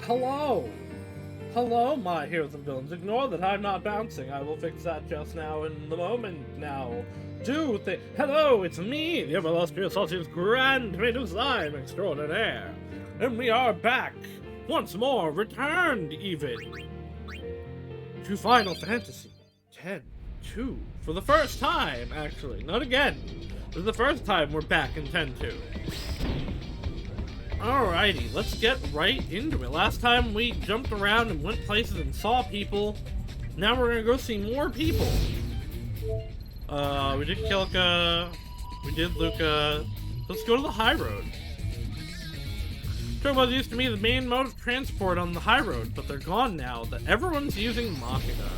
Hello! Hello, my heroes and villains. Ignore that I'm not bouncing. I will fix that just now in the moment now. Hello, it's me, the illustrious Saus's Grand Maiden Slime Extraordinaire. And we are back, once more, returned even, to Final Fantasy X-2. For the first time, actually. Not again. This is the first time we're back in X-2. Alrighty, let's get right into it. Last time we jumped around and went places and saw people. Now we're gonna go see more people. We did Kilka. We did Luca. Let's go to the high road. Chocobos used to be the main mode of transport on the high road, but they're gone now. Everyone's using Machina.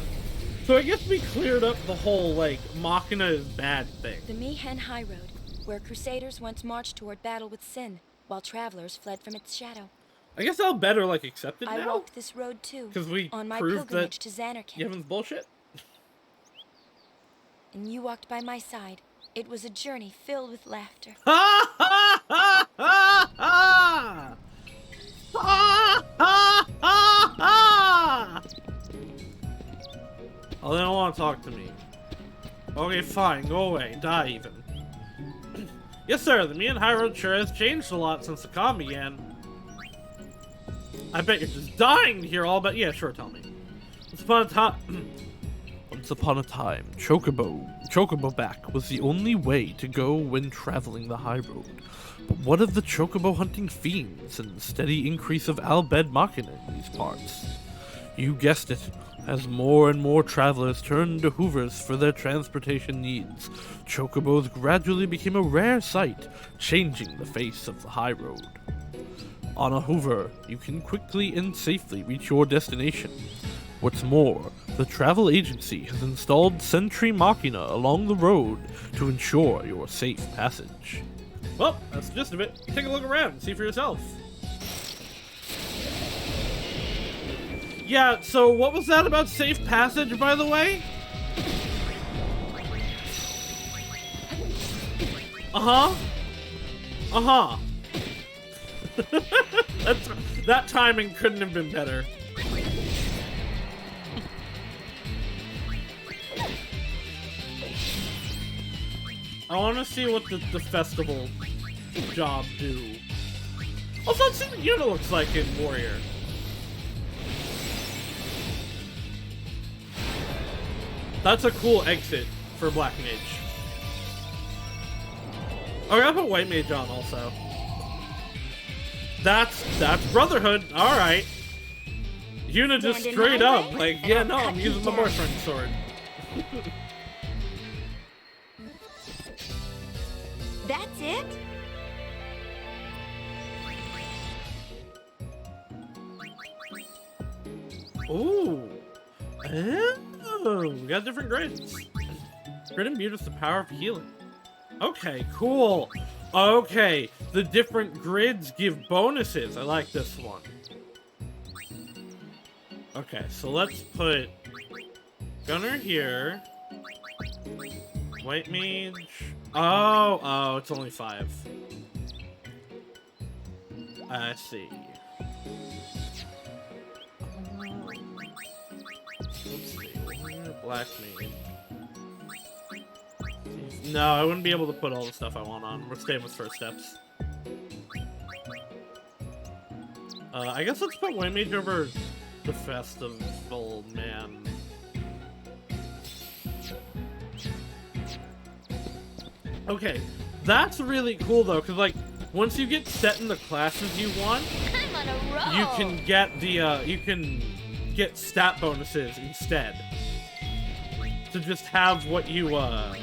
So I guess we cleared up the whole, like, Machina is bad thing. The Mi'ihen High Road, where Crusaders once marched toward battle with Sin, while travelers fled from its shadow. I guess I'll better, like, accept it now. I walked this road too, because we on my proved pilgrimage that to Xanarkand. Yevon's bullshit. And you walked by my side. It was a journey filled with laughter. Ha ha ha ha ha! Ha ha ha ha! Oh, they don't want to talk to me. Okay, fine, go away, die even. Yes, sir, the Mi'ihen High Road sure has changed a lot since the con began. I bet you're just dying to hear all about. Yeah, sure, tell me. Once upon a time, Chocobo back was the only way to go when traveling the high road. But what of the Chocobo hunting fiends and the steady increase of Albed Machina in these parts? You guessed it. As more and more travelers turned to Hoovers for their transportation needs, Chocobos gradually became a rare sight, changing the face of the high road. On a Hoover, you can quickly and safely reach your destination. What's more, the travel agency has installed Sentry Machina along the road to ensure your safe passage. Well, that's the gist of it. Take a look around and see for yourself. Yeah, so what was that about safe passage, by the way? Uh-huh. Uh-huh. That timing couldn't have been better. I want to see what the festival job do. Also, let's see what Yuna looks like in Warrior. That's a cool exit for Black Mage. Oh, I gotta put White Mage on also. That's Brotherhood. All right. Yuna just straight up like, yeah, no, I'm using my boyfriend's sword. That's it? Ooh. Oh, we got different grids. Grid and Mute is the power of healing. Okay, cool. Okay, the different grids give bonuses. I like this one. Okay, so let's put Gunner here. White Mage. Oh, it's only 5. I see. Black Mage. No, I wouldn't be able to put all the stuff I want on. We're staying with first steps. I guess let's put White Mage over the Festival, man. Okay, that's really cool though, because like, once you get set in the classes you want, I'm on a roll. you can get the, you can get stat bonuses instead. To just have what you know?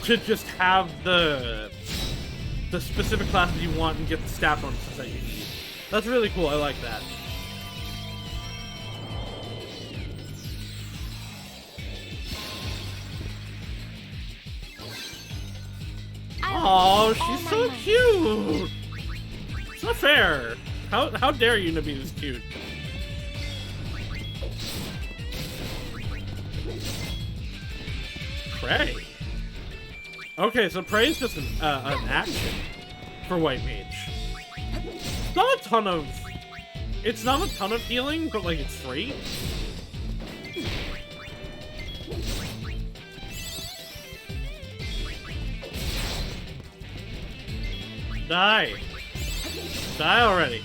To just have the specific classes you want and get the stat bonuses that you need. That's really cool, I like that. Oh, she's so cute! It's not fair. How dare you to be this cute? Prey. Okay, so Prey is just an action for White Mage. Not a ton of... It's not a ton of healing, but, like, it's free. Die. Die already.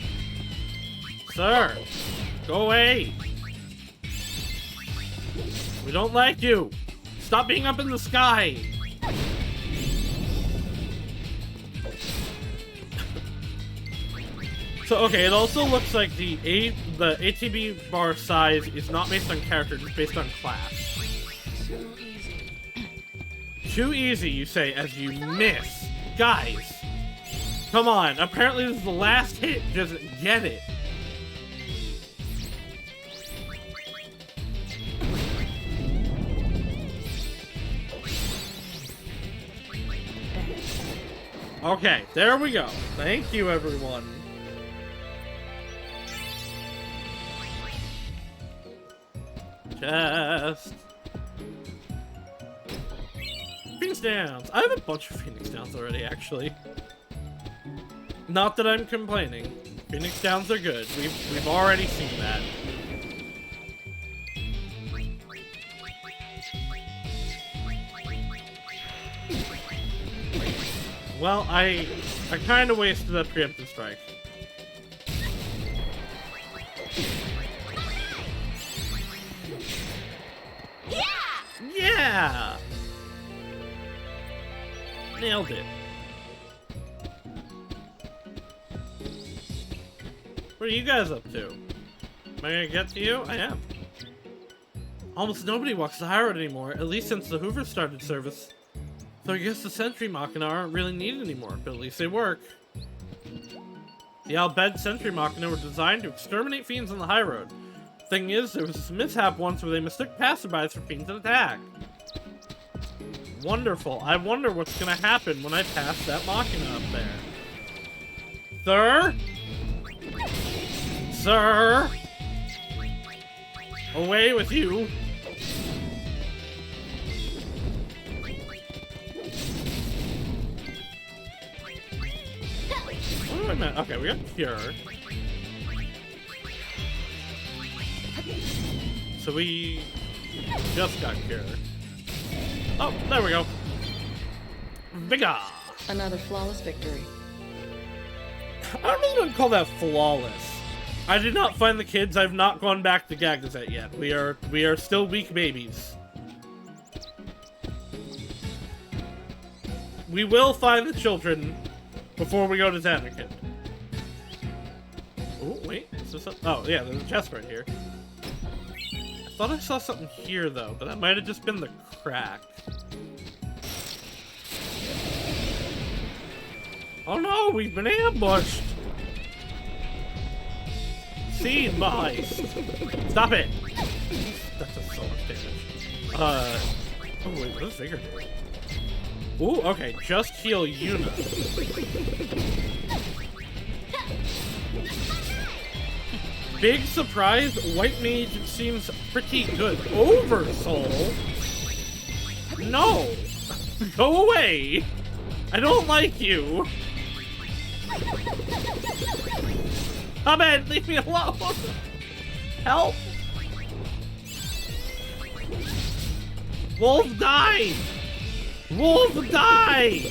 Sir, go away. We don't like you. Stop being up in the sky. So, okay, it also looks like the ATB bar size is not based on character, it's based on class. Too easy. Too easy, you say, as you miss. Guys, come on. Apparently this is the last hit. Just get it. Okay, there we go. Thank you, everyone. Chest. Phoenix Downs. I have a bunch of Phoenix Downs already, actually. Not that I'm complaining. Phoenix Downs are good. We've already seen that. Well, I kind of wasted that preemptive strike. Yeah! Nailed it. What are you guys up to? Am I gonna get to you? I am. Almost nobody walks the high road anymore, at least since the Hoovers started service. So I guess the Sentry Machina aren't really needed anymore, but at least they work. The Al-Bhed Sentry Machina were designed to exterminate fiends on the high road. Thing is, there was this mishap once where they mistook passerbys for fiends and attacked. Wonderful. I wonder what's gonna happen when I pass that Machina up there. Sir? Sir? Away with you. What do I mean? Okay, we got Cure. So we just got Cure. Oh, there we go. Vigor! Another flawless victory. I don't know if I'd call that flawless. I did not find the kids. I've not gone back to Gagazet yet. We are still weak babies. We will find the children before we go to Zanarkand. Oh, wait. Is this a... Oh, yeah, there's a chest right here. I thought I saw something here, though, but that might have just been the crack. Oh no, we've been ambushed! Seen by... Stop it! That does so much damage. Oh wait, what does Vigor do? Ooh, okay, just heal Yuna. Big surprise, White Mage seems pretty good. Oversoul? No! Go away! I don't like you! Come in, leave me alone! Help! Wolf, die! Wolf, die!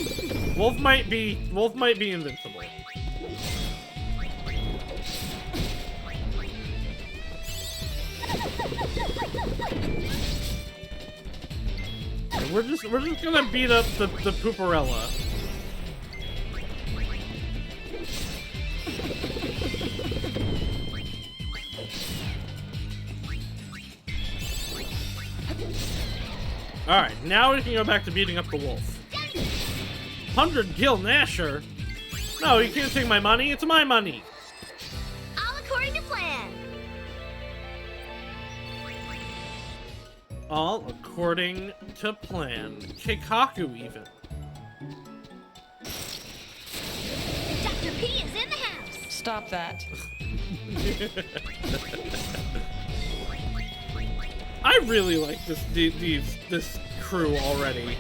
Wolf might be invincible. We're just gonna beat up the Pooperella. Alright, now we can go back to beating up the wolf. 100 Gil Nasher? No, you can't take my money, it's my money! All according to plan. All according to plan. Keikaku, even. Dr. P is in the house. Stop that. I really like this crew already.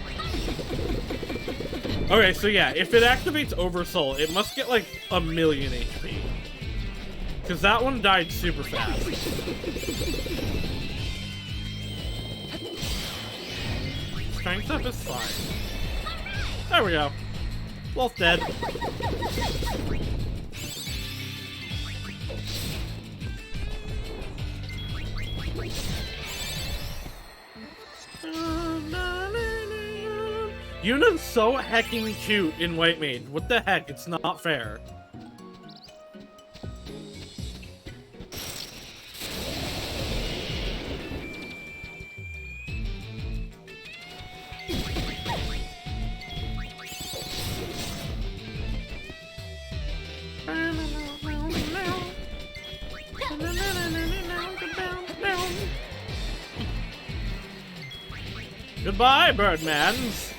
Okay, so yeah, if it activates Oversoul, it must get like 1,000,000 HP. Because that one died super fast. Strength up is fine. There we go. Wolf dead. Yuna's so hecking cute in White Mage. What the heck? It's not fair. Goodbye, Birdmans.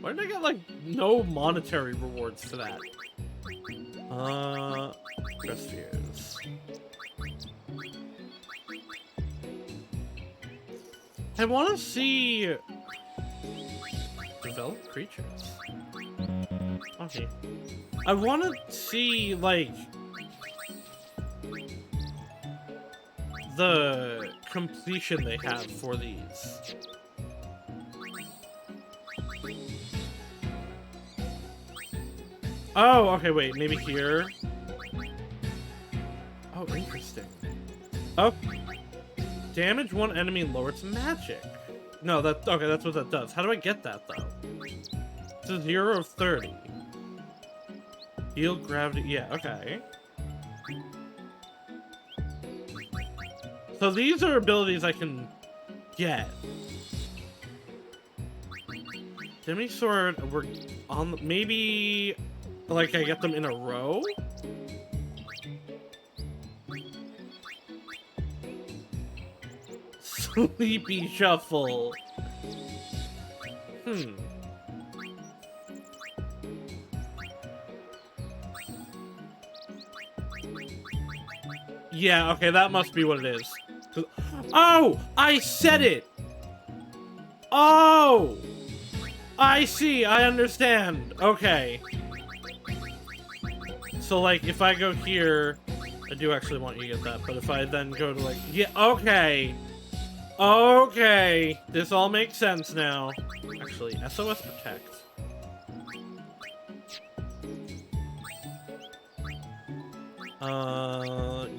Why did I get, like, no monetary rewards for that? Just use. I want to see... develop creatures. Okay. I want to see, like... the completion they have for these. Oh, okay, wait, maybe here? Oh, interesting. Oh. Damage one enemy and lower its magic. No, that's okay, that's what that does. How do I get that, though? It's a 0 of 30. Heal gravity, yeah, okay. So these are abilities I can get. Demi Sword, we're on, maybe, like, I get them in a row? Sleepy Shuffle. Yeah, okay, that must be what it is. Oh! I said it! Oh! I see, I understand. Okay. So, like, if I go here... I do actually want you to get that, but if I then go to, like... Yeah, okay! Okay! This all makes sense now. Actually, SOS Protect.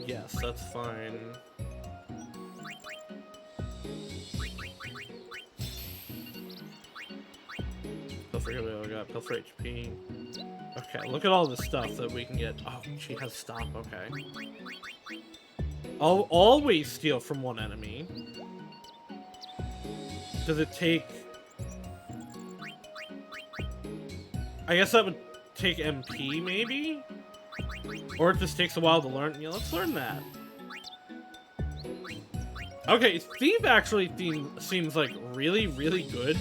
Yes, that's fine. Pill for we got pill for HP. Okay, look at all this stuff that we can get. Oh, she has stop, okay. I'll always steal from one enemy. Does it take... I guess that would take MP, maybe? Or it just takes a while to learn. Yeah, let's learn that. Okay, Thief actually seems like really, really good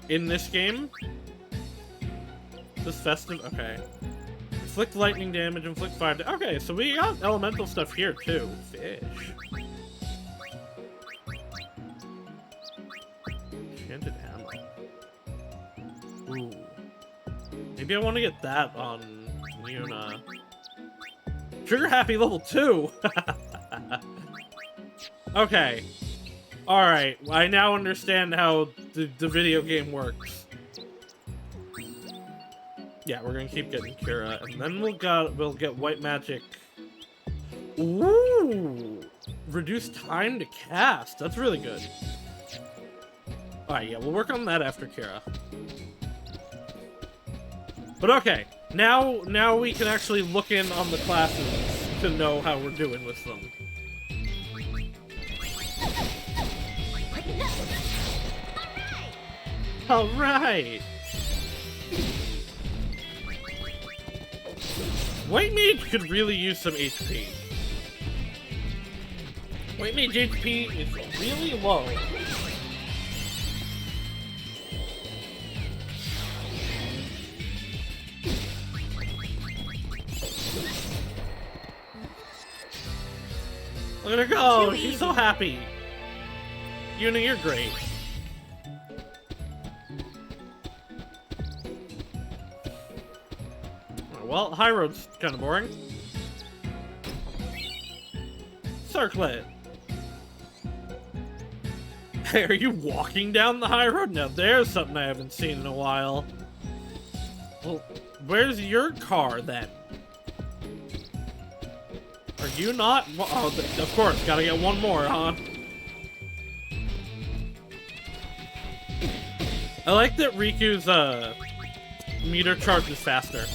in this game. This festive, okay. Inflict lightning damage, inflict fire damage. Okay, so we got elemental stuff here too. Fish. Enchanted ammo. Ooh. Maybe I want to get that on Yuna. Trigger happy level 2! Okay. Alright, I now understand how the video game works. Yeah, we're gonna keep getting Kira, and then we'll get white magic. Ooh! Reduce time to cast. That's really good. Alright, yeah, we'll work on that after Kira. But okay, now we can actually look in on the classes to know how we're doing with them. Alright! White Mage could really use some HP. White Mage HP is really low. Look at her go! She's so happy! Yuna, you're great. Well, High Road's kind of boring. Circlet. Hey, are you walking down the High Road? Now there's something I haven't seen in a while. Well, where's your car then? Are you not? Oh, of course, gotta get one more, huh? I like that Riku's meter charge is faster.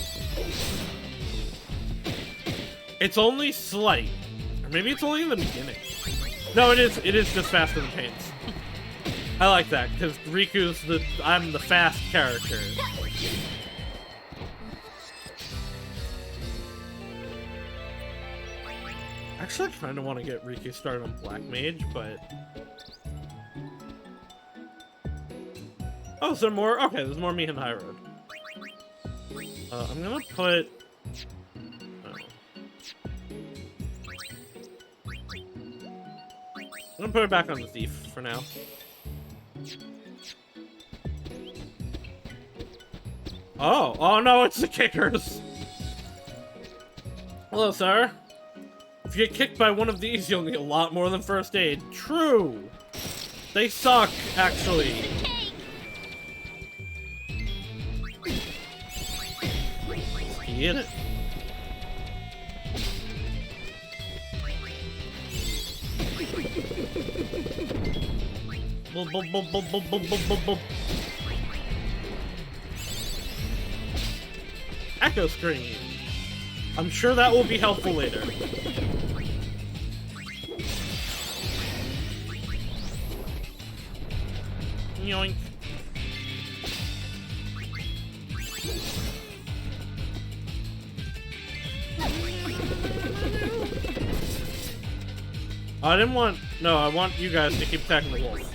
It's only slight. Or maybe it's only in the beginning. No, it is just faster than Pain's. I like that, because I'm the fast character. Actually, I kind of want to get Riku started on Black Mage, but... Oh, is there more? Okay, there's more me in High Road. I'm gonna put... I'm gonna put it back on the Thief for now. Oh no, it's the kickers! Hello, sir. If you get kicked by one of these, you'll need a lot more than first aid. True! They suck, actually. Get it? Echo screen. I'm sure that will be helpful later. Yoink. I didn't want... No, I want you guys to keep attacking the wolf.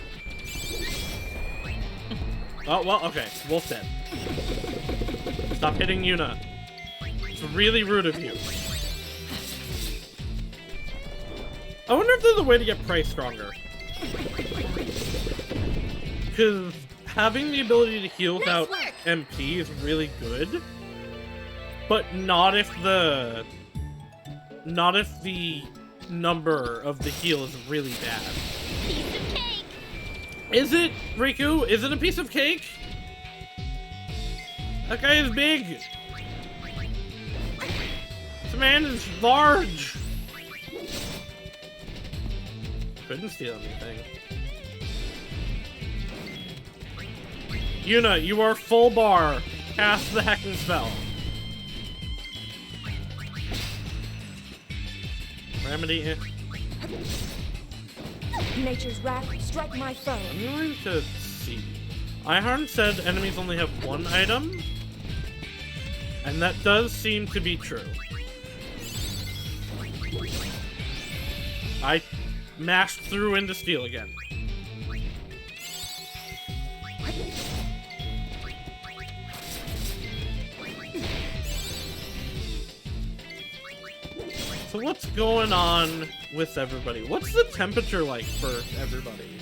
Oh, well, okay. Wolf dead. Stop hitting Yuna. It's really rude of you. I wonder if there's a way to get Prey stronger. Because having the ability to heal without MP is really good. But not if the number of the heal is really bad. Piece of cake. Is it, Riku? Is it a piece of cake? That guy is big. This man is large. Couldn't steal anything. Yuna, you are full bar. Cast the hacking spell. Remedy. Nature's wrath, strike my foe. I'm going to see. Iharn said enemies only have one item, and that does seem to be true. I mashed through into steel again. So what's going on with everybody? What's the temperature like for everybody?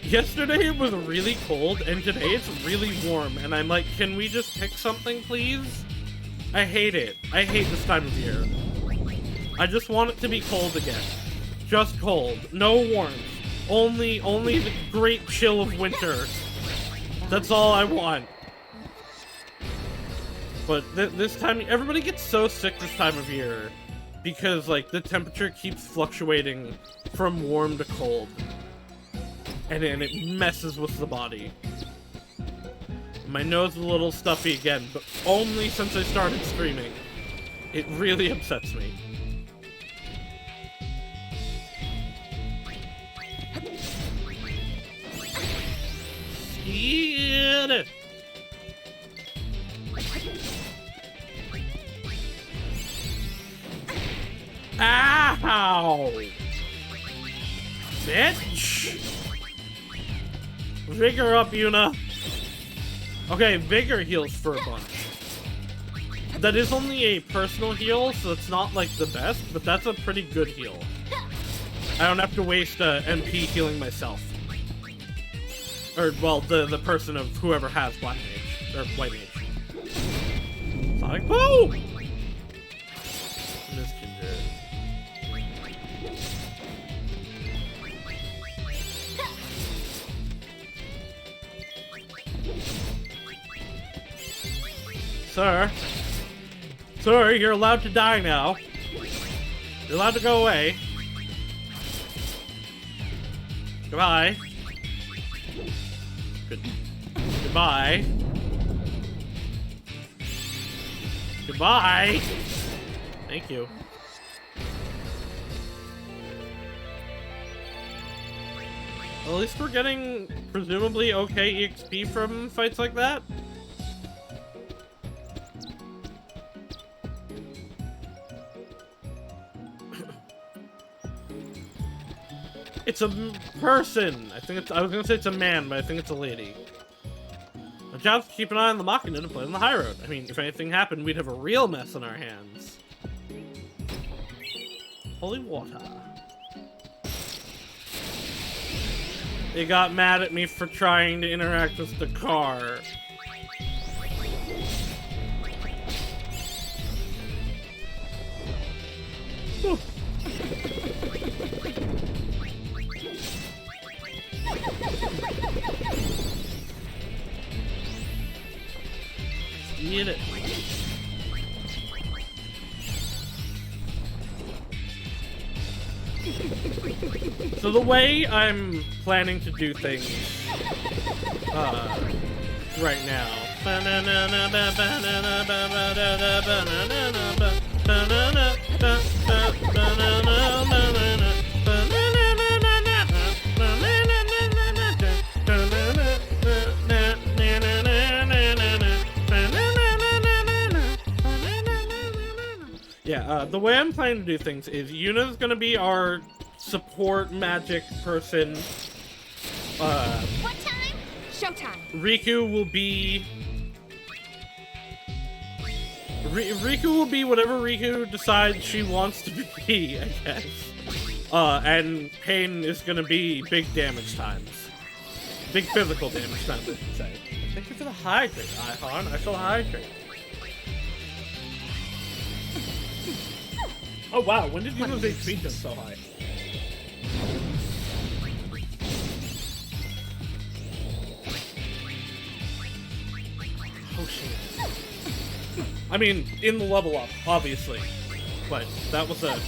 Yesterday it was really cold, and today it's really warm, and I'm like, can we just pick something, please? I hate it. I hate this time of year. I just want it to be cold again. Just cold. No warmth. Only the great chill of winter. That's all I want. But this time, everybody gets so sick this time of year. Because, like, the temperature keeps fluctuating from warm to cold. And it messes with the body. My nose is a little stuffy again, but only since I started streaming. It really upsets me. Get it! Ow! Bitch! Vigor up, Yuna. Okay, Vigor heals for a bunch. That is only a personal heal, so it's not like the best, but that's a pretty good heal. I don't have to waste MP healing myself. Or, well, the person of whoever has black mage. Or white mage. Sonic Boom! Miss Ginger. Sir. Sir, you're allowed to die now. You're allowed to go away. Goodbye. Goodbye. Goodbye. Thank you. At least we're getting presumably okay EXP from fights like that. It's a person. I was gonna say it's a man, but I think it's a lady. My job's to keep an eye on the Machina to play on the high road. I mean, if anything happened, we'd have a real mess on our hands. Holy water. They got mad at me for trying to interact with the car. Whew. Eat it. So the way I'm planning to do things right now. Yeah, the way I'm planning to do things is Yuna's gonna be our support magic person. What time? Showtime. Riku will be... Riku will be whatever Riku decides she wants to be, I guess. And Pain is gonna be big damage times. Big physical damage times, I should say. Thank you for the hydrate, Ihon. I feel hydrated. Oh wow, when did Yuna's HP jump so high? Oh shit. I mean, in the level up, obviously. But that was a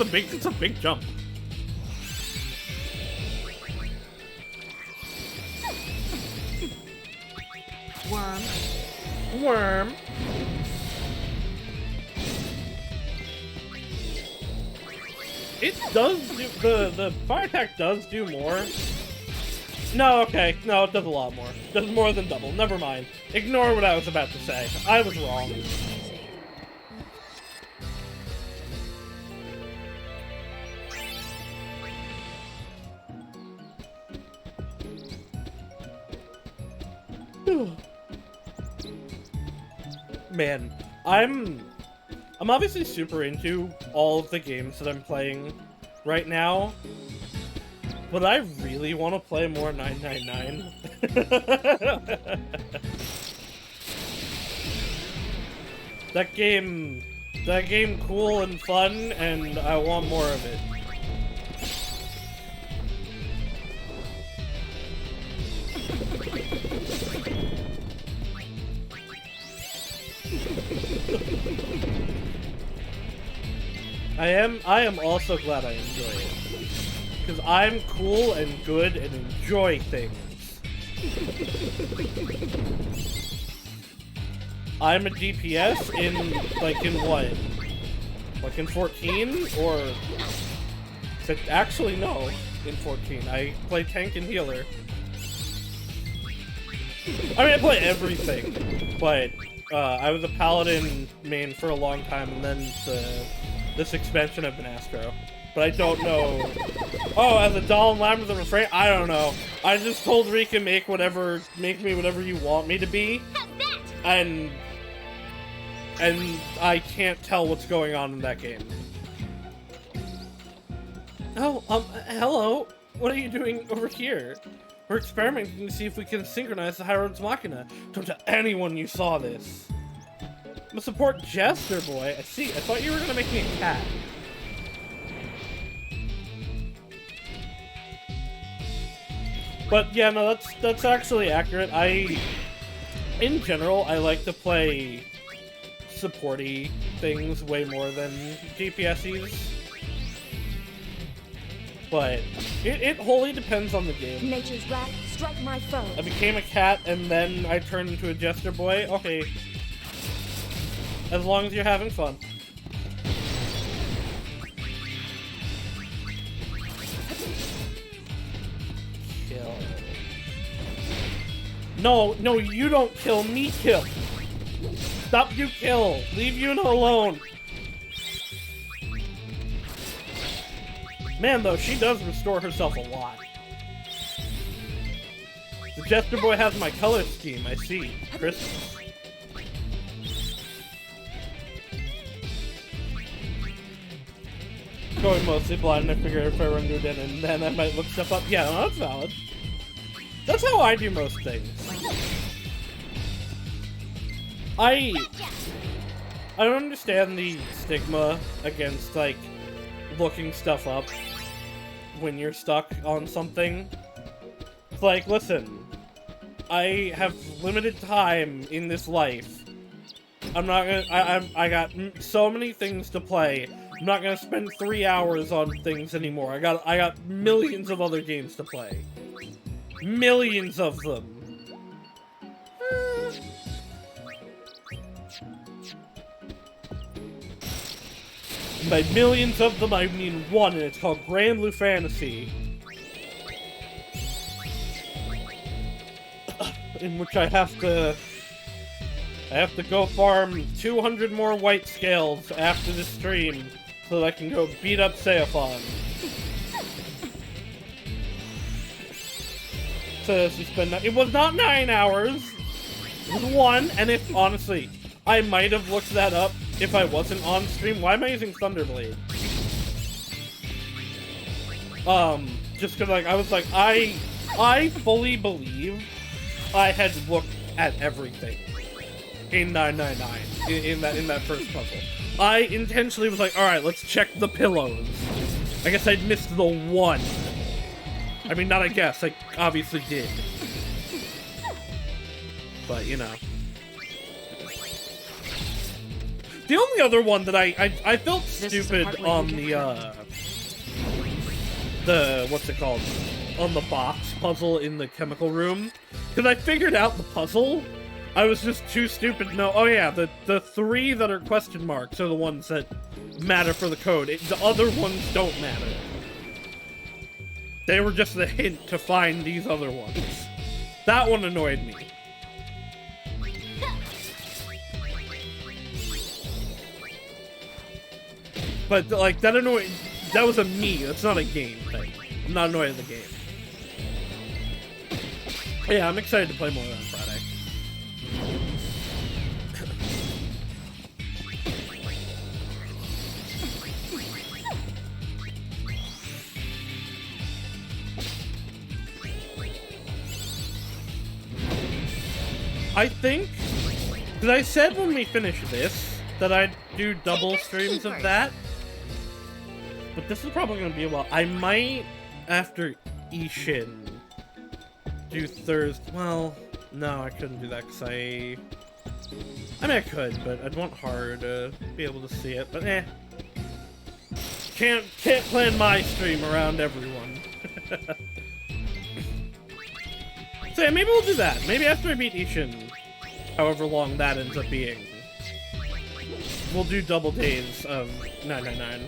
big jump. Worm. It does do, the fire attack does do more. No, okay. No, it does a lot more. It does more than double. Never mind. Ignore what I was about to say. I was wrong. Man, I'm obviously super into all of the games that I'm playing right now, but I really want to play more 999. That game cool and fun, and I want more of it. I am also glad I enjoy it. Because I'm cool and good and enjoy things. I'm a DPS in what? Like in 14? Or... Actually, no. In 14. I play tank and healer. I mean, I play everything. But, I was a paladin main for a long time, and then this expansion I've been Astro. But I don't know. Oh, as a doll in line with a refrain? I don't know. I just told Rika, make me whatever you want me to be. And I can't tell what's going on in that game. Oh, hello. What are you doing over here? We're experimenting to see if we can synchronize the High Road's Machina. Don't tell anyone you saw this. I'm a support Jester boy. I see. I thought you were gonna make me a cat. But yeah, no, that's actually accurate. In general, I like to play supporty things way more than DPSes. But it wholly depends on the game. Nature's wrath, strike my foe. I became a cat and then I turned into a Jester boy. Okay. As long as you're having fun. Kill. No, you don't kill, me kill. Stop, you kill. Leave Yuna alone. Man, though, she does restore herself a lot. The Jester boy has my color scheme, I see. Christmas. Going mostly blind, and I figure if I run to it and then I might look stuff up. Yeah, no, that's valid. That's how I do most things. I don't understand the stigma against, like, looking stuff up when you're stuck on something. It's like, listen, I have limited time in this life. I'm not gonna, I got so many things to play. I'm not gonna spend 3 hours on things anymore. I got millions of other games to play. Millions of them. By millions of them, I mean one, and it's called Grand Blue Fantasy. In which I have to go farm 200 more white scales after the stream so that I can go beat up Seophon. So it was not 9 hours. It was 1, and if, honestly, I might have looked that up if I wasn't on stream. Why am I using Thunderblade? Just cause, like, I was like, I fully believe I had looked at everything in 999, in that first puzzle. I intentionally was like, alright, let's check the pillows. I guess I'd missed the one. I mean, not I guess, I obviously did. But, you know. The only other one that I felt stupid on the what's it called? On the box puzzle in the chemical room. Because I figured out the puzzle. I was just too stupid to know. Oh yeah, the 3 that are question marks are the ones that matter for the code. The other ones don't matter. They were just the hint to find these other ones. That one annoyed me. But, like, that was a me. That's not a game thing. I'm not annoyed at the game. Yeah, I'm excited to play more on Friday. I think, because I said when we finish this, that I'd do double streams of that. But this is probably going to be a while. I might, after Ishin, do Thursday. Well, no, I couldn't do that because I mean, I could, but I'd want Haru to be able to see it. But can't plan my stream around everyone. So yeah, maybe we'll do that. Maybe after I beat Ishin, however long that ends up being, we'll do double days of 999.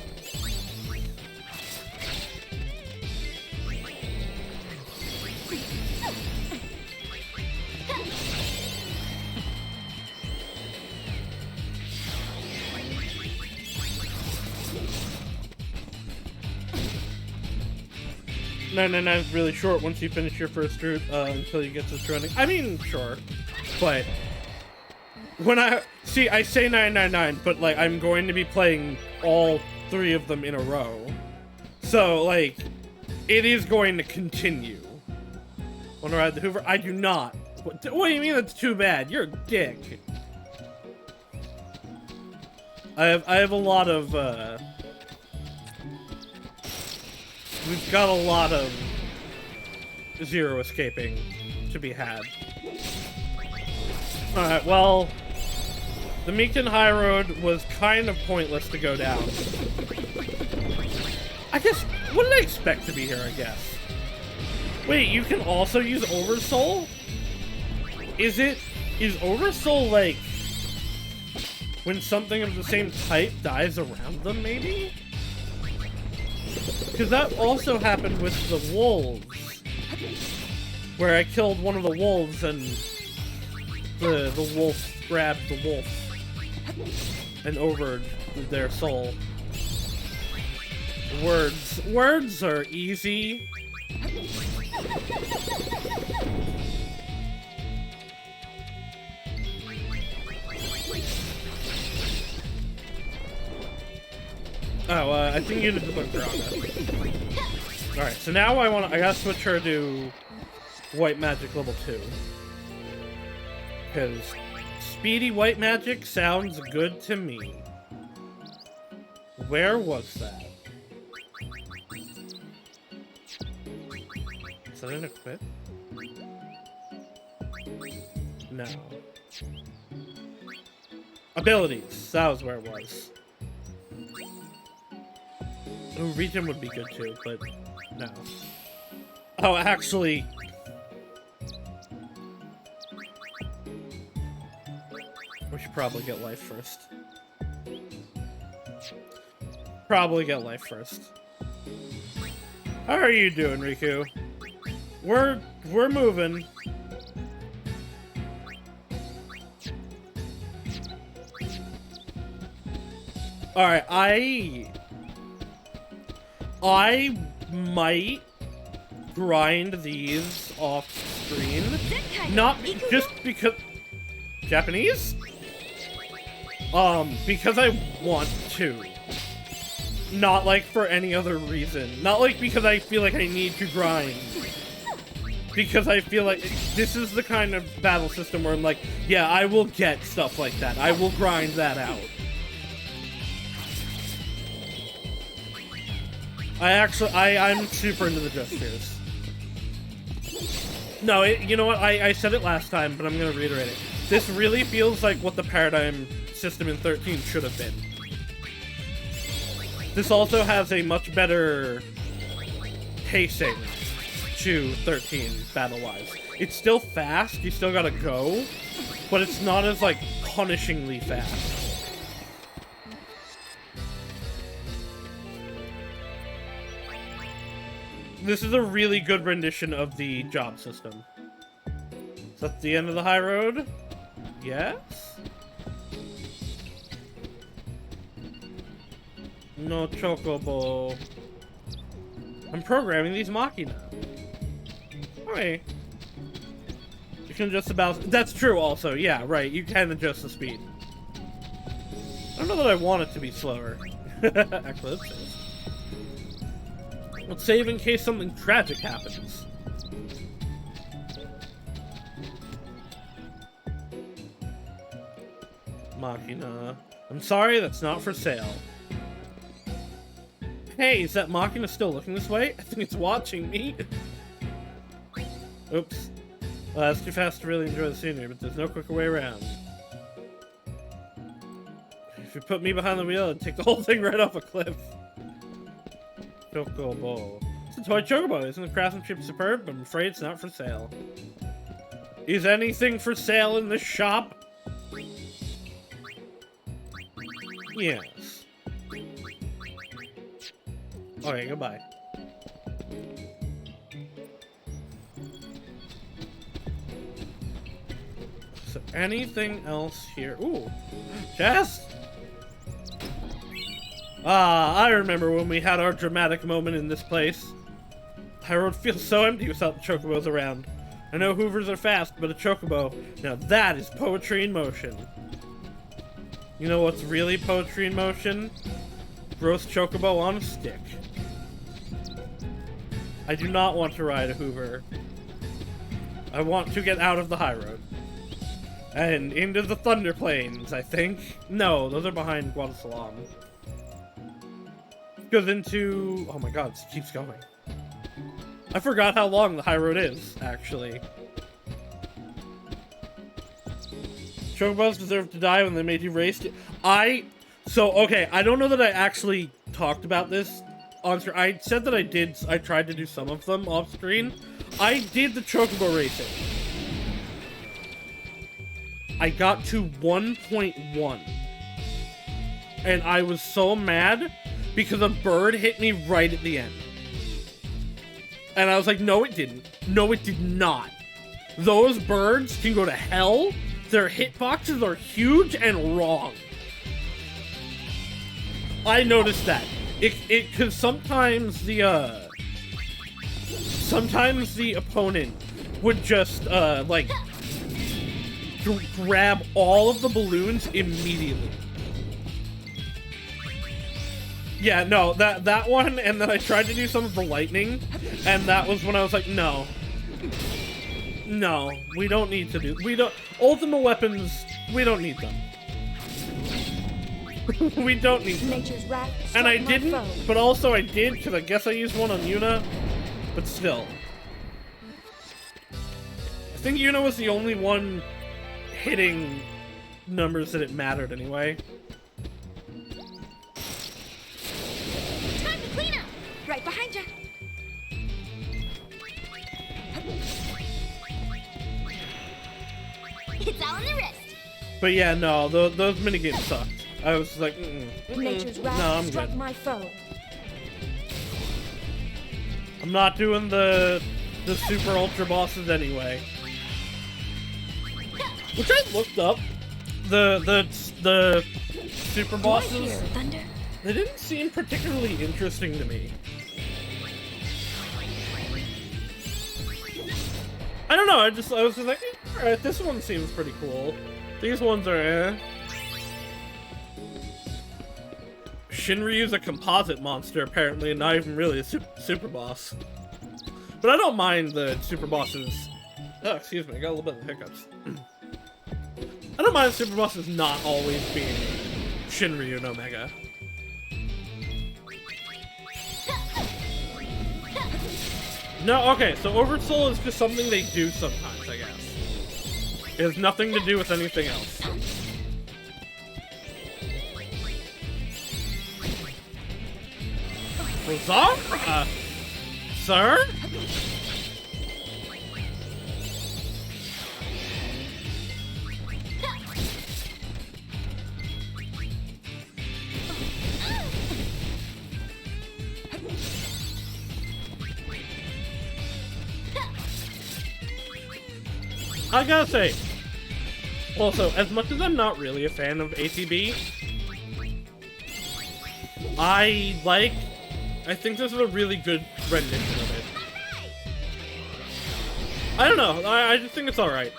Is really short once you finish your first route until you get to surrounding. I mean, sure, but when I say 999, but like I'm going to be playing all 3 of them in a row, so like it is going to continue. Want to ride the Hoover? I do not. What do you mean that's too bad? You're a dick. I have a lot of, we've got a lot of zero escaping to be had. Alright, well, the Meekton High Road was kind of pointless to go down. I guess, what did I expect to be here, I guess? Wait, you can also use Oversoul? Is Oversoul, like, when something of the same type dies around them, maybe? Because that also happened with the wolves. Where I killed one of the wolves and the wolf grabbed the wolf and overed their soul. Words are easy. Oh, I think you need to put her on that. Alright, so now I gotta switch her to White Magic level 2. Because speedy White Magic sounds good to me. Where was that? Is that an equip? No. Abilities. That was where it was. Ooh, regen would be good too, but no. Oh, actually... we should probably get life first. Probably get life first. How are you doing, Riku? We're moving. Alright, I might grind these off screen. Not just because... Japanese? Because I want to. Not like for any other reason. Not like because I feel like I need to grind. Because I feel like this is the kind of battle system where I'm like, yeah, I will get stuff like that. I will grind that out. I'm super into the gestures. No, you know what? I said it last time, but I'm gonna reiterate it. This really feels like what the Paradigm system in 13 should have been. This also has a much better pacing to 13 battle-wise. It's still fast, you still gotta go, but it's not as, like, punishingly fast. This is a really good rendition of the job system. Is that the end of the high road? Yes? No chocobo. I'm programming these Machina. Okay. You can adjust about... That's true also, yeah, right. You can adjust the speed. I don't know that I want it to be slower. Actually, let's save. Let's save in case something tragic happens. Machina. I'm sorry, that's not for sale. Hey, is that Machina still looking this way? I think it's watching me. Oops. That's too fast to really enjoy the scenery, but there's no quicker way around. If you put me behind the wheel, I'd take the whole thing right off a cliff. Chocobo. It's a toy chocobo. Isn't the craftsmanship superb? But I'm afraid it's not for sale. Is anything for sale in this shop? Yes. Okay, goodbye. Is there anything else here? Ooh, chest! Ah, I remember when we had our dramatic moment in this place. High Road feels so empty without the chocobos around. I know hoovers are fast, but a chocobo, now that is poetry in motion. You know what's really poetry in motion? Roast chocobo on a stick. I do not want to ride a hoover. I want to get out of the high road. And into the Thunder Plains, I think. No, those are behind Guadalsalam. Goes into... Oh my god, it keeps going. I forgot how long the high road is, actually. Chocobos deserve to die when they made you race. So, okay, I don't know that I actually talked about this on screen. I said that I tried to do some of them off screen. I did the Chocobo racing. I got to 1.1. And I was so mad because a bird hit me right at the end. And I was like, no, it didn't. No, it did not. Those birds can go to hell. Their hitboxes are huge and wrong. I noticed that. Cause sometimes the opponent would just, like, grab all of the balloons immediately. Yeah, no, that one, and then I tried to do some of the lightning, and that was when I was like, no. No, we don't need to do... Ultimate weapons, we don't need them. We don't need them. Nature's wrath And I struck my didn't, foe. but also I did, because I guess I used one on Yuna, but still. I think Yuna was the only one hitting numbers that it mattered anyway. Time to clean up! Right behind you. It's all in the wrist. But yeah, no, those minigames sucked. I was like, Nature's wrath no, I'm struck good. my foe. I'm not doing the super ultra bosses anyway. Which I looked up. The super Do I bosses, hear thunder? they didn't seem particularly interesting to me. I don't know, I was just like, alright, this one seems pretty cool. These ones are eh. Shinryu's a composite monster, apparently, and not even really a super boss. But I don't mind the super bosses. Oh, excuse me, I got a little bit of hiccups. I don't mind super bosses not always being Shinryu and Omega. No, okay, so Oversoul is just something they do sometimes, I guess. It has nothing to do with anything else. Rosa? Sir? I gotta say, also, as much as I'm not really a fan of ATB, I think this is a really good rendition of it. I don't know, I just think it's alright.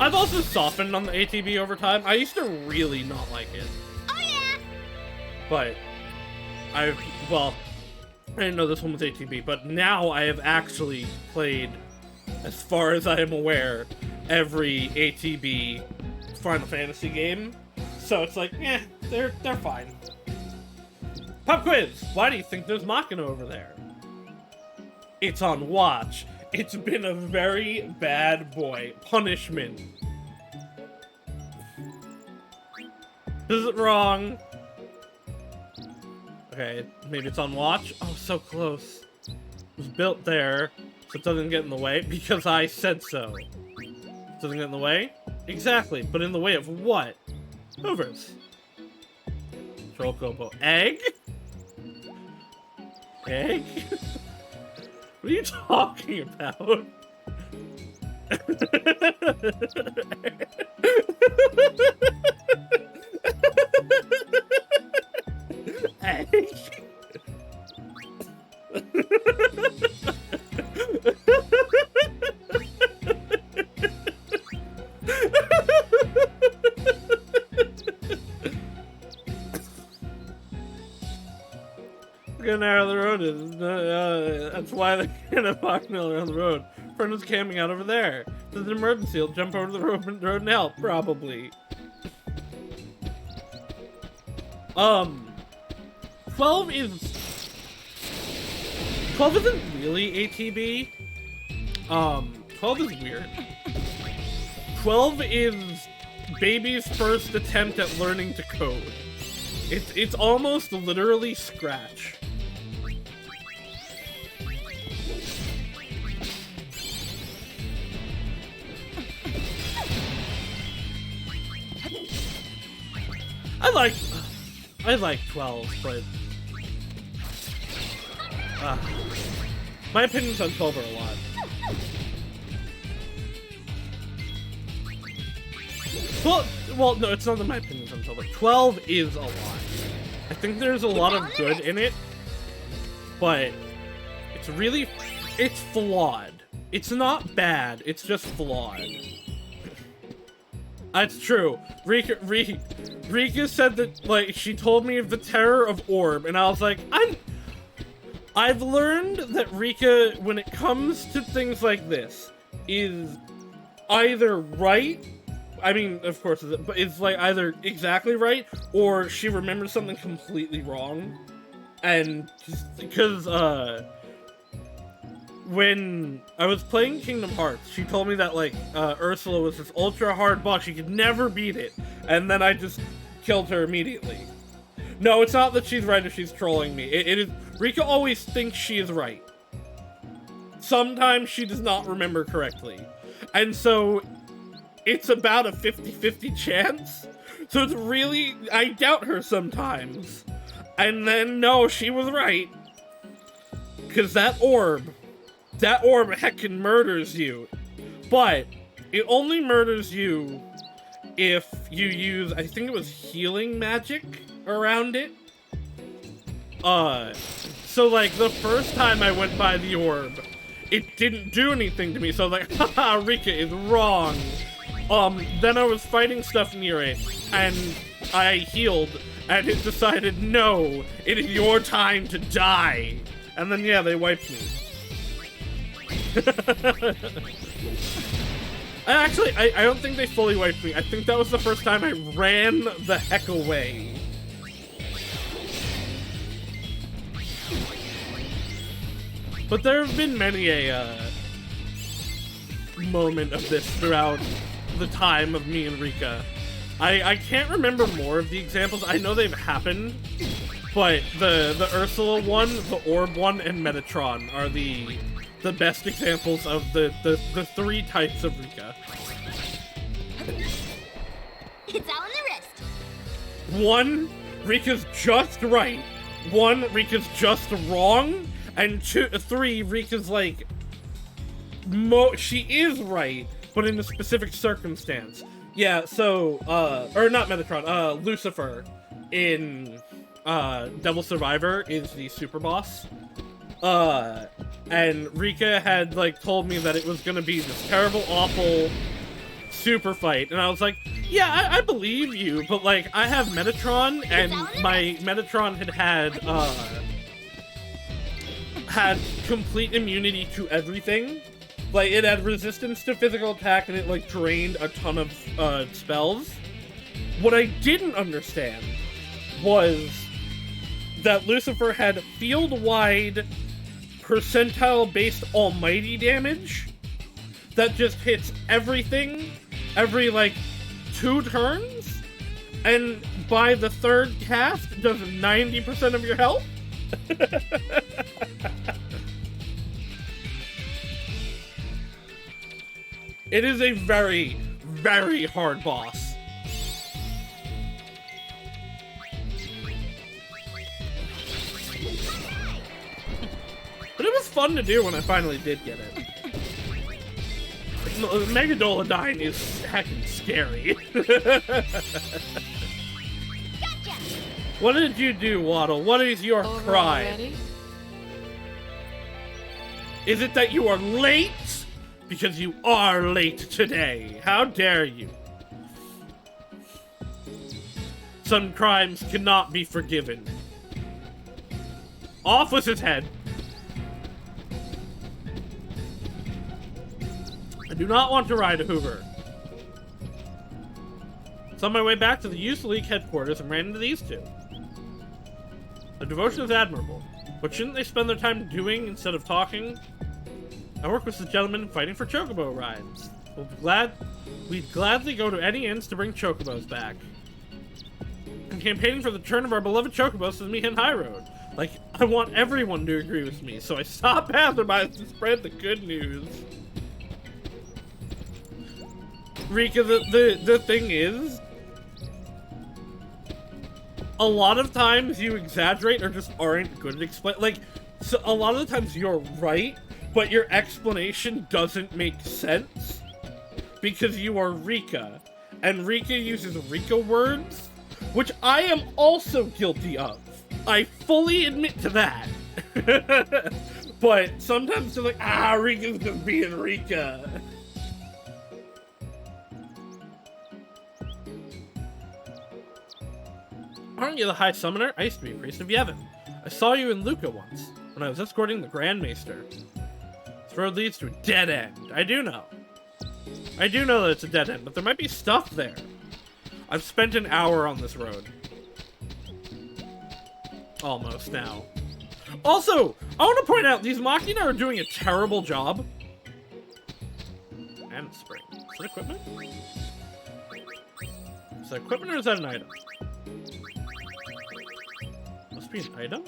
I've also softened on the ATB over time. I used to really not like it. Oh yeah! But, well, I didn't know this one was ATB, but now I have actually played, as far as I am aware, every ATB Final Fantasy game. So it's like, eh, they're fine. Pop quiz! Why do you think there's Machina over there? It's on watch. It's been a very bad boy. Punishment. Is it wrong? Okay, maybe it's on watch? Oh, so close. It was built there, so it doesn't get in the way, because I said so. It doesn't get in the way? Exactly, but in the way of what? Hoovers. Chocobo. Egg? Egg? What are you talking about? Egg? Getting out of the road is that's why they can't have Machina on the road. Friend was camping out over there. there's an emergency, he'll jump over the road and help, probably. 12 isn't really ATB. 12 is weird. 12 is baby's first attempt at learning to code. It's almost literally Scratch. I like 12, but my opinions on 12 are a lot. Well, no, it's not that my opinions on 12, but 12 is a lot. I think there's a lot of good in it, but it's flawed. It's not bad, it's just flawed. That's true. Rika said that, like, she told me of the terror of orb, and I was like, I've learned that Rika, when it comes to things like this, is either right, I mean, of course, but it's like either exactly right, or she remembers something completely wrong. And because, when I was playing Kingdom Hearts, she told me that, like, Ursula was this ultra hard boss, she could never beat it, and then I just killed her immediately. No, it's not that she's right if she's trolling me. It is, Rika always thinks she is right. Sometimes she does not remember correctly. And so, it's about a 50-50 chance. So it's really, I doubt her sometimes. And then, no, she was right. Because that orb heckin' murders you. But it only murders you if you use, I think it was healing magic around it. So like the first time I went by the orb, it didn't do anything to me. So I was like, haha, Rika is wrong. Then I was fighting stuff near it, and I healed, and it decided, no, it is your time to die. And then, yeah, they wiped me. Actually, I don't think they fully wiped me. I think that was the first time I ran the heck away. But there have been many a moment of this throughout the time of me and Rika. I can't remember more of the examples. I know they've happened, but the Ursula one, the Orb one, and Metatron are the best examples of the three types of Rika. It's all in the wrist. 1, Rika's just right. 1, Rika's just wrong. And 3, Rika's like, she is right, but in a specific circumstance. Yeah, so, or not Metatron, Lucifer in, Devil Survivor is the super boss. And Rika had, like, told me that it was gonna be this terrible, awful super fight, and I was like, yeah, I believe you, but, like, I have Metatron, and my Metatron had complete immunity to everything. Like, it had resistance to physical attack, and it, like, drained a ton of, spells. What I didn't understand was that Lucifer had field-wide, percentile-based almighty damage that just hits everything every, like, 2 turns, and by the 3rd cast, does 90% of your health? It is a very, very hard boss. But it was fun to do when I finally did get it. Megadolodyne is heckin' scary. Gotcha. What did you do, Waddle? What is your Over crime? already? Is it that you are late? Because you are late today. How dare you? Some crimes cannot be forgiven. Off with his head. do not want to ride a Hoover. It's on my way back to the Youth League headquarters and ran into these two. Their devotion is admirable. What shouldn't they spend their time doing instead of talking? I work with the gentleman fighting for chocobo rides. We'd gladly go to any ends to bring chocobos back. I'm campaigning for the return of our beloved chocobos to the Mihan High Road. Like, I want everyone to agree with me, so I stop passerbys to spread the good news. Rika, the thing is, a lot of times you exaggerate or just aren't good at explaining. Like, so a lot of the times you're right, but your explanation doesn't make sense because you are Rika, and Rika uses Rika words, which I am also guilty of. I fully admit to that. But sometimes they're like, Rika's just being Rika. Aren't you the High Summoner? I used to be a priest of Yevon. I saw you in Luca once, when I was escorting the Grand Maester. This road leads to a dead end. I do know that it's a dead end, but there might be stuff there. I've spent an hour on this road. Almost now. Also, I want to point out, these Machina are doing a terrible job. And spring. Is that equipment? Is that equipment or is that an item? Must be an item?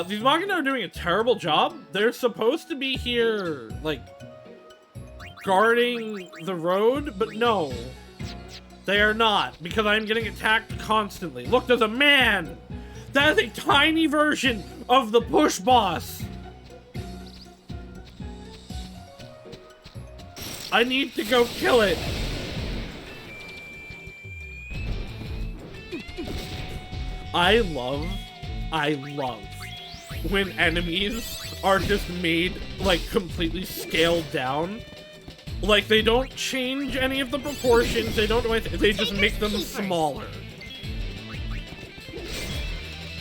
These Machina are doing a terrible job. They're supposed to be here, like, guarding the road, but no. They are not, because I'm getting attacked constantly. Look, there's a man! That is a tiny version of the push boss! I need to go kill it! I love when enemies are just made, like, completely scaled down. Like, they don't change any of the proportions, they don't do anything, they just make them smaller.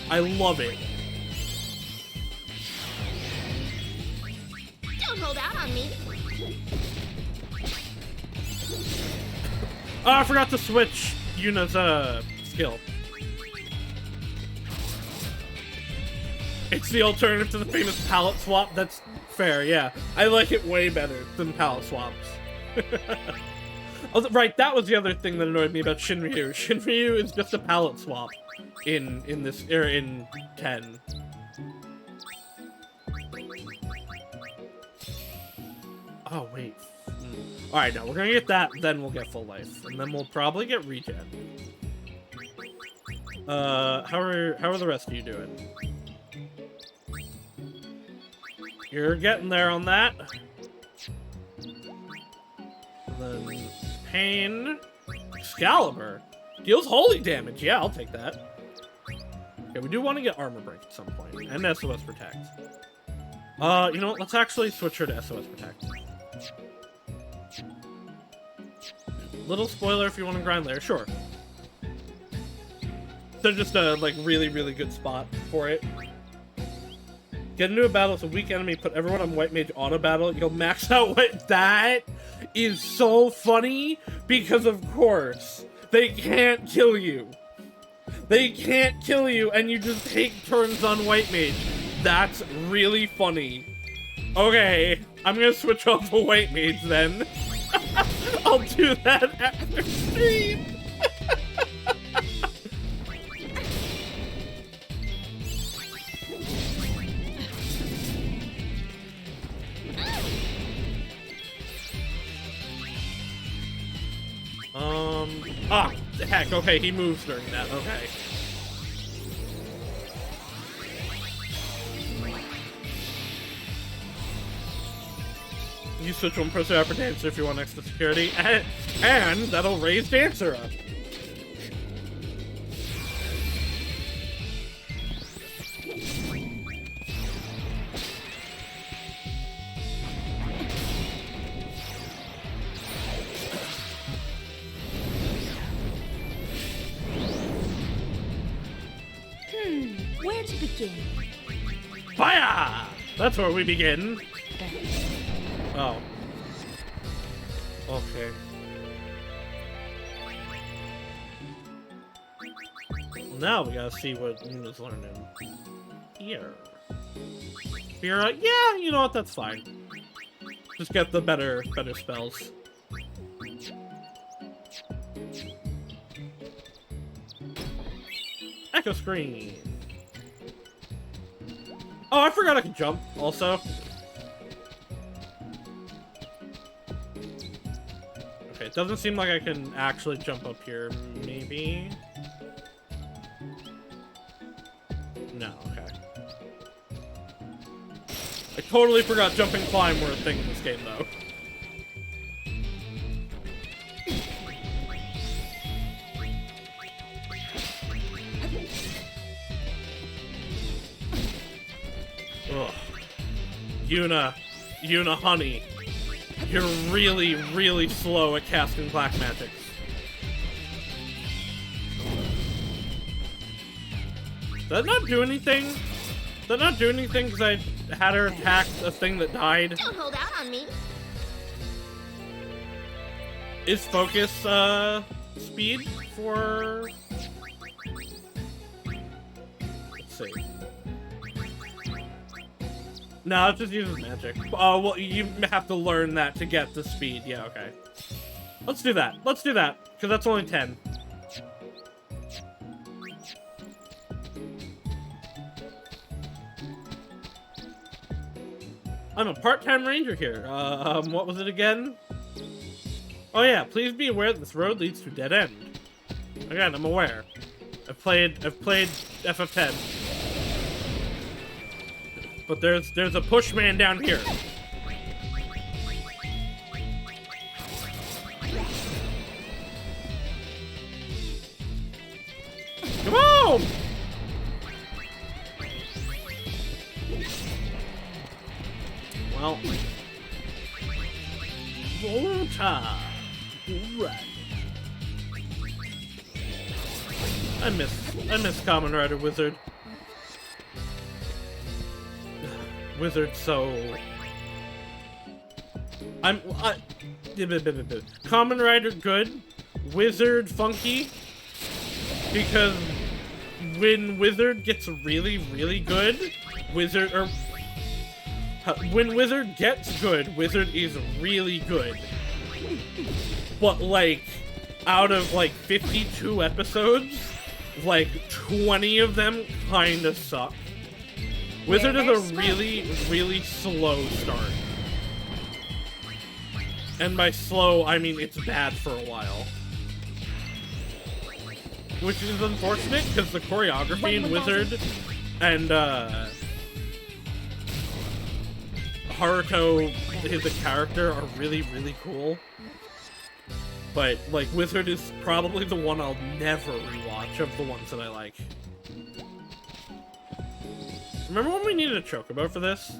I love it. Don't hold out on me. Oh, I forgot to switch Yuna's, skill. It's the alternative to the famous palette swap. That's fair, yeah. I like it way better than palette swaps. Oh, right, that was the other thing that annoyed me about Shinryu. Shinryu is just a palette swap in 10. Oh, wait. Alright, no, we're gonna get that, then we'll get full life. And then we'll probably get regen. How are the rest of you doing? You're getting there on that. And then Pain. Excalibur. Deals holy damage. Yeah, I'll take that. Okay, we do want to get Armor Break at some point. And SOS Protect. You know what? Let's actually switch her to SOS Protect. Little spoiler if you want to grind layer. Sure. They're just a, like, really, really good spot for it. Get into a battle with a weak enemy, put everyone on White Mage auto battle, you'll max out what— That is so funny, because of course, they can't kill you. They can't kill you, and you just take turns on White Mage. That's really funny. Okay, I'm gonna switch off to White Mage then. I'll do that after stream. Heck, okay, he moves during that, okay. You switch one person out for Dancer if you want extra security, and that'll raise Dancer up. Where to begin? Fire! That's where we begin. Oh. Okay. Now we gotta see what Yuna's learning. Here. Spira, yeah, you know what, that's fine. Just get the better spells. Echo Screen. Oh, I forgot I could jump, also. Okay, it doesn't seem like I can actually jump up here. Maybe? No, okay. I totally forgot jump and climb were a thing in this game, though. Ugh. Yuna, honey. You're really, really slow at casting black magics. Does that not do anything? Does that not do anything because I had her attack a thing that died? Don't hold out on me. Is focus, speed for... Let's see. No, it just uses magic. Oh, well, you have to learn that to get the speed. Yeah, okay. Let's do that. Let's do that, because that's only 10. I'm a part-time ranger here. What was it again? Oh yeah, please be aware that this road leads to a dead end. Again, I'm aware. I've played FF10. But there's a push man down here. Come on! Well, Volta. Right. I miss Kamen Rider Wizard. Wizard, so... Kamen Rider good, Wizard funky, because when Wizard gets really, really good, when Wizard gets good, Wizard is really good. But, like, out of, like, 52 episodes, like, 20 of them kinda suck. Wizard is a really, really slow start. And by slow, I mean it's bad for a while. Which is unfortunate, because the choreography in Wizard and, Haruto, the character, are really, really cool. But, like, Wizard is probably the one I'll never rewatch of the ones that I like. Remember when we needed a chocobo for this?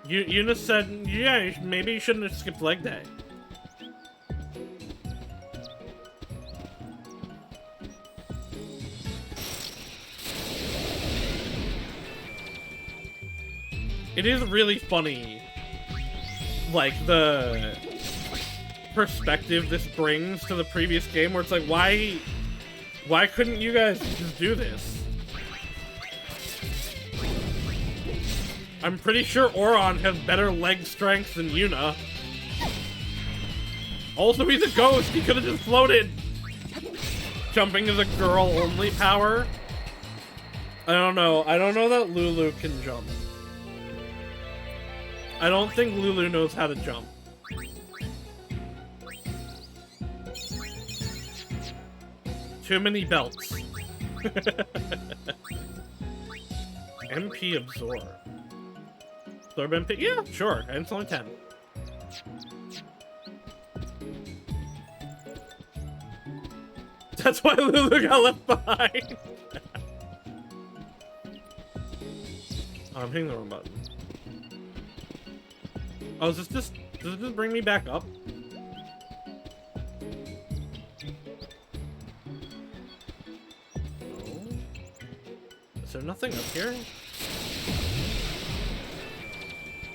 Yuna said, yeah, maybe you shouldn't have skipped leg day. It is really funny, like, the perspective this brings to the previous game, where it's like, why couldn't you guys just do this? I'm pretty sure Oron has better leg strength than Yuna. Also, he's a ghost. He could have just floated. Jumping is a girl-only power. I don't know. I don't know that Lulu can jump. I don't think Lulu knows how to jump. Too many belts. MP absorb. Absorb MP? Yeah, sure. And it's only 10. That's why Lulu got left behind. Oh, I'm hitting the wrong button. Oh, does this bring me back up? Is there nothing up here?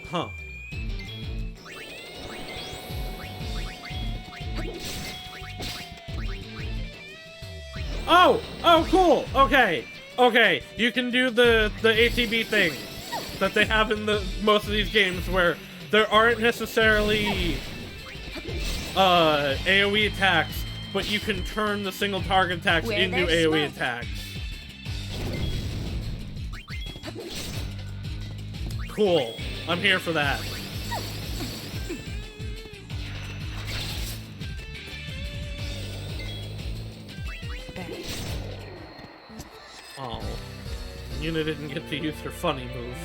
Huh. Oh! Oh, cool! Okay. Okay, you can do the ATB thing that they have in most of these games where there aren't necessarily AoE attacks, but you can turn the single target attacks Where into there's AoE smoke. attacks. Cool. I'm here for that. Oh. Yuna didn't get to use her funny move.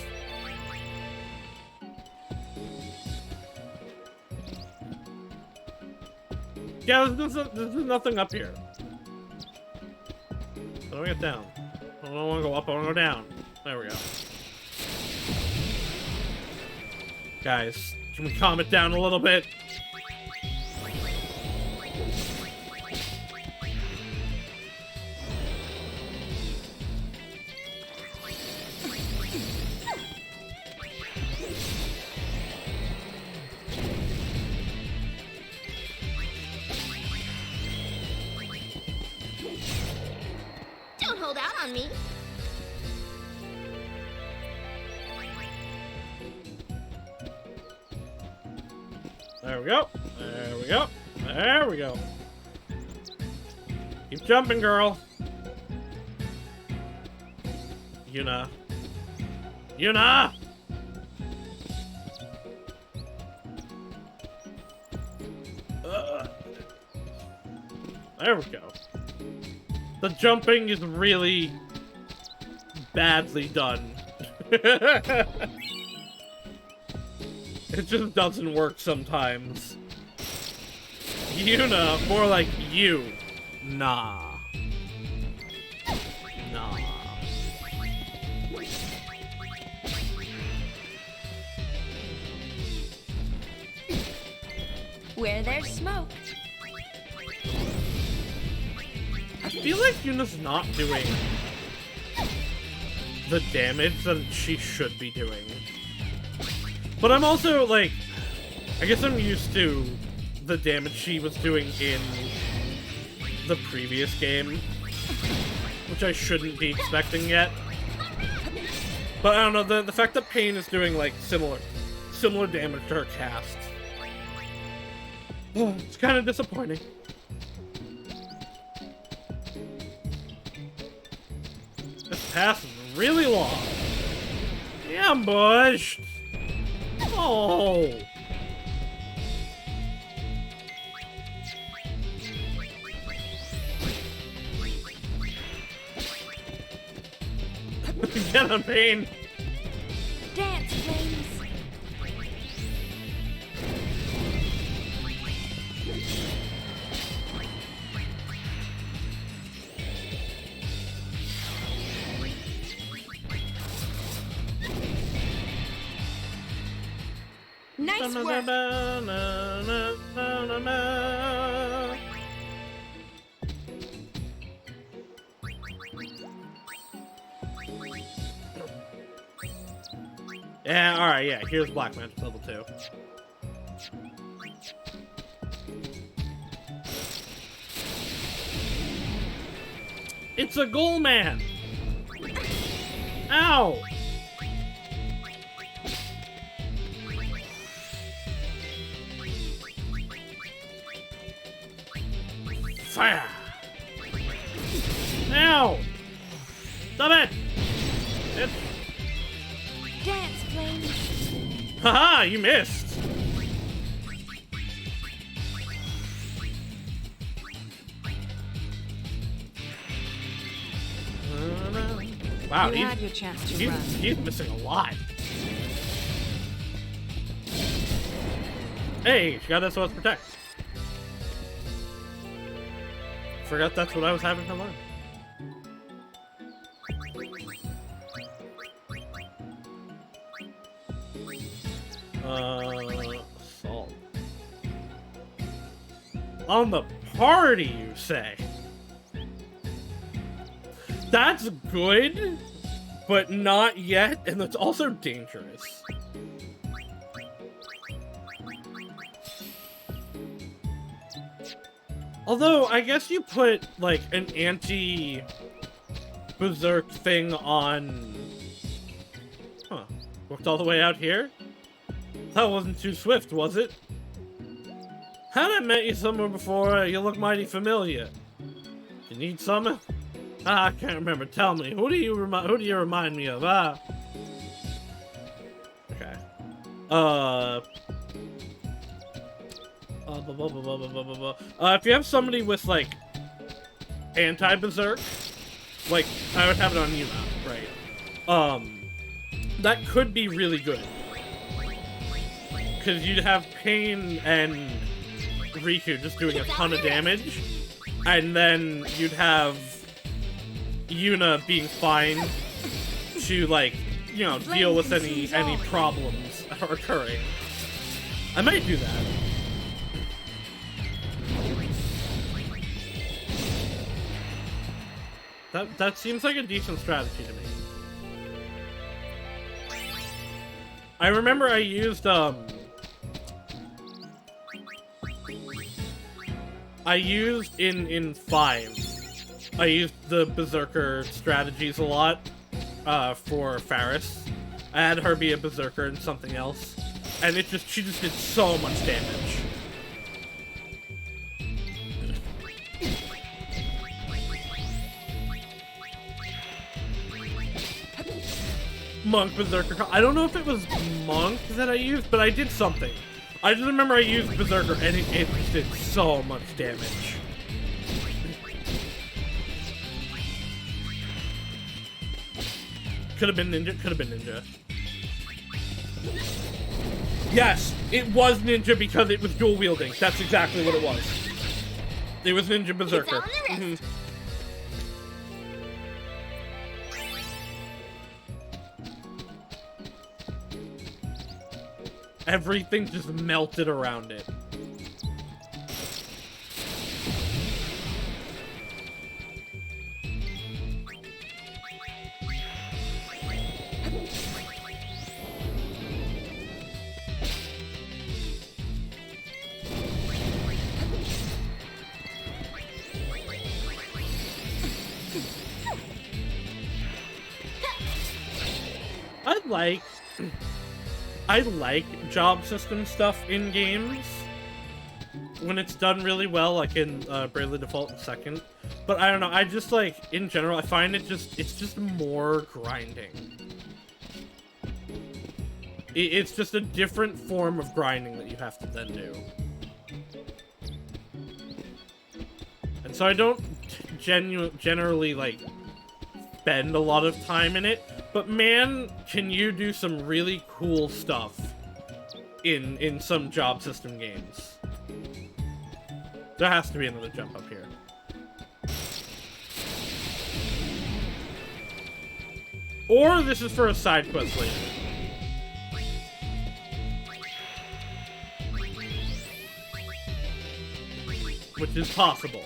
Yeah, there's nothing up here. How do I get down? I don't want to go up, I want to go down. There we go. Guys, can we calm it down a little bit? Don't hold out on me. There we go. There we go. There we go. Keep jumping, girl. Yuna. Yuna! There we go. The jumping is really badly done. It just doesn't work sometimes. Yuna, more like you. Nah. Nah. Where there's smoke. I feel like Yuna's not doing the damage that she should be doing. But I'm also, like, I guess I'm used to the damage she was doing in the previous game, which I shouldn't be expecting yet. But I don't know, the fact that Pain is doing, like, similar damage to her cast. It's kind of disappointing. This path is really long. Ambushed! Oh! Get him, Pain! Dance, flames. Nice work. Yeah, alright, yeah, here's Black Magic level 2. It's a Ghoul Man! Ow! Fire! Ow! Stop it! It's... Dance, flames. Haha, you missed! Wow, You had your chance to run. he's missing a lot. Hey, she got SOS Protect. Forgot that's what I was having her learn. Assault. On the party, you say? That's good, but not yet, and that's also dangerous. Although, I guess you put, like, an anti-berserk thing on... Huh. Worked all the way out here? That wasn't too swift, was it? Had I met you somewhere before? You look mighty familiar. You need some? Ah, I can't remember. Tell me, who do you remind me of? Okay. If you have somebody with, like, anti-berserk, like, I would have it on you now, right? That could be really good. Because you'd have Pain and Riku just doing a ton of damage, and then you'd have Yuna being fine to, like, you know, deal with any problems occurring. I might do that. That seems like a decent strategy to me. I remember I used in 5, I used the Berserker strategies a lot for Faris. I had her be a Berserker and something else, and she just did so much damage. Monk Berserker. I don't know if it was Monk that I used, but I did something. I just remember I used Berserker, and it just did so much damage. Could have been Ninja, could have been Ninja. Yes, it was Ninja because it was dual wielding. That's exactly what it was. It was Ninja Berserker. Everything just melted around it. I like job system stuff in games when it's done really well, like in Bravely Default 2nd. But I don't know, I just like, in general, I find it's just more grinding. It's just a different form of grinding that you have to then do. And so I don't generally, like, spend a lot of time in it. But man, can you do some really cool stuff in some job system games. There has to be another jump up here. Or this is for a side quest later. Which is possible.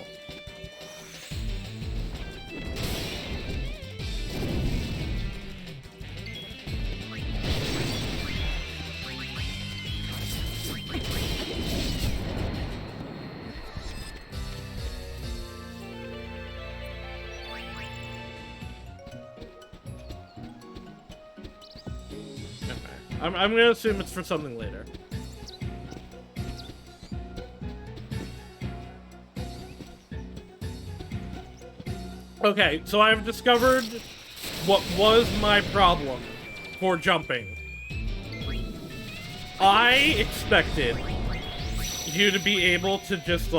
I'm gonna assume it's for something later. Okay, so I've discovered what was my problem for jumping. I expected you to be able to just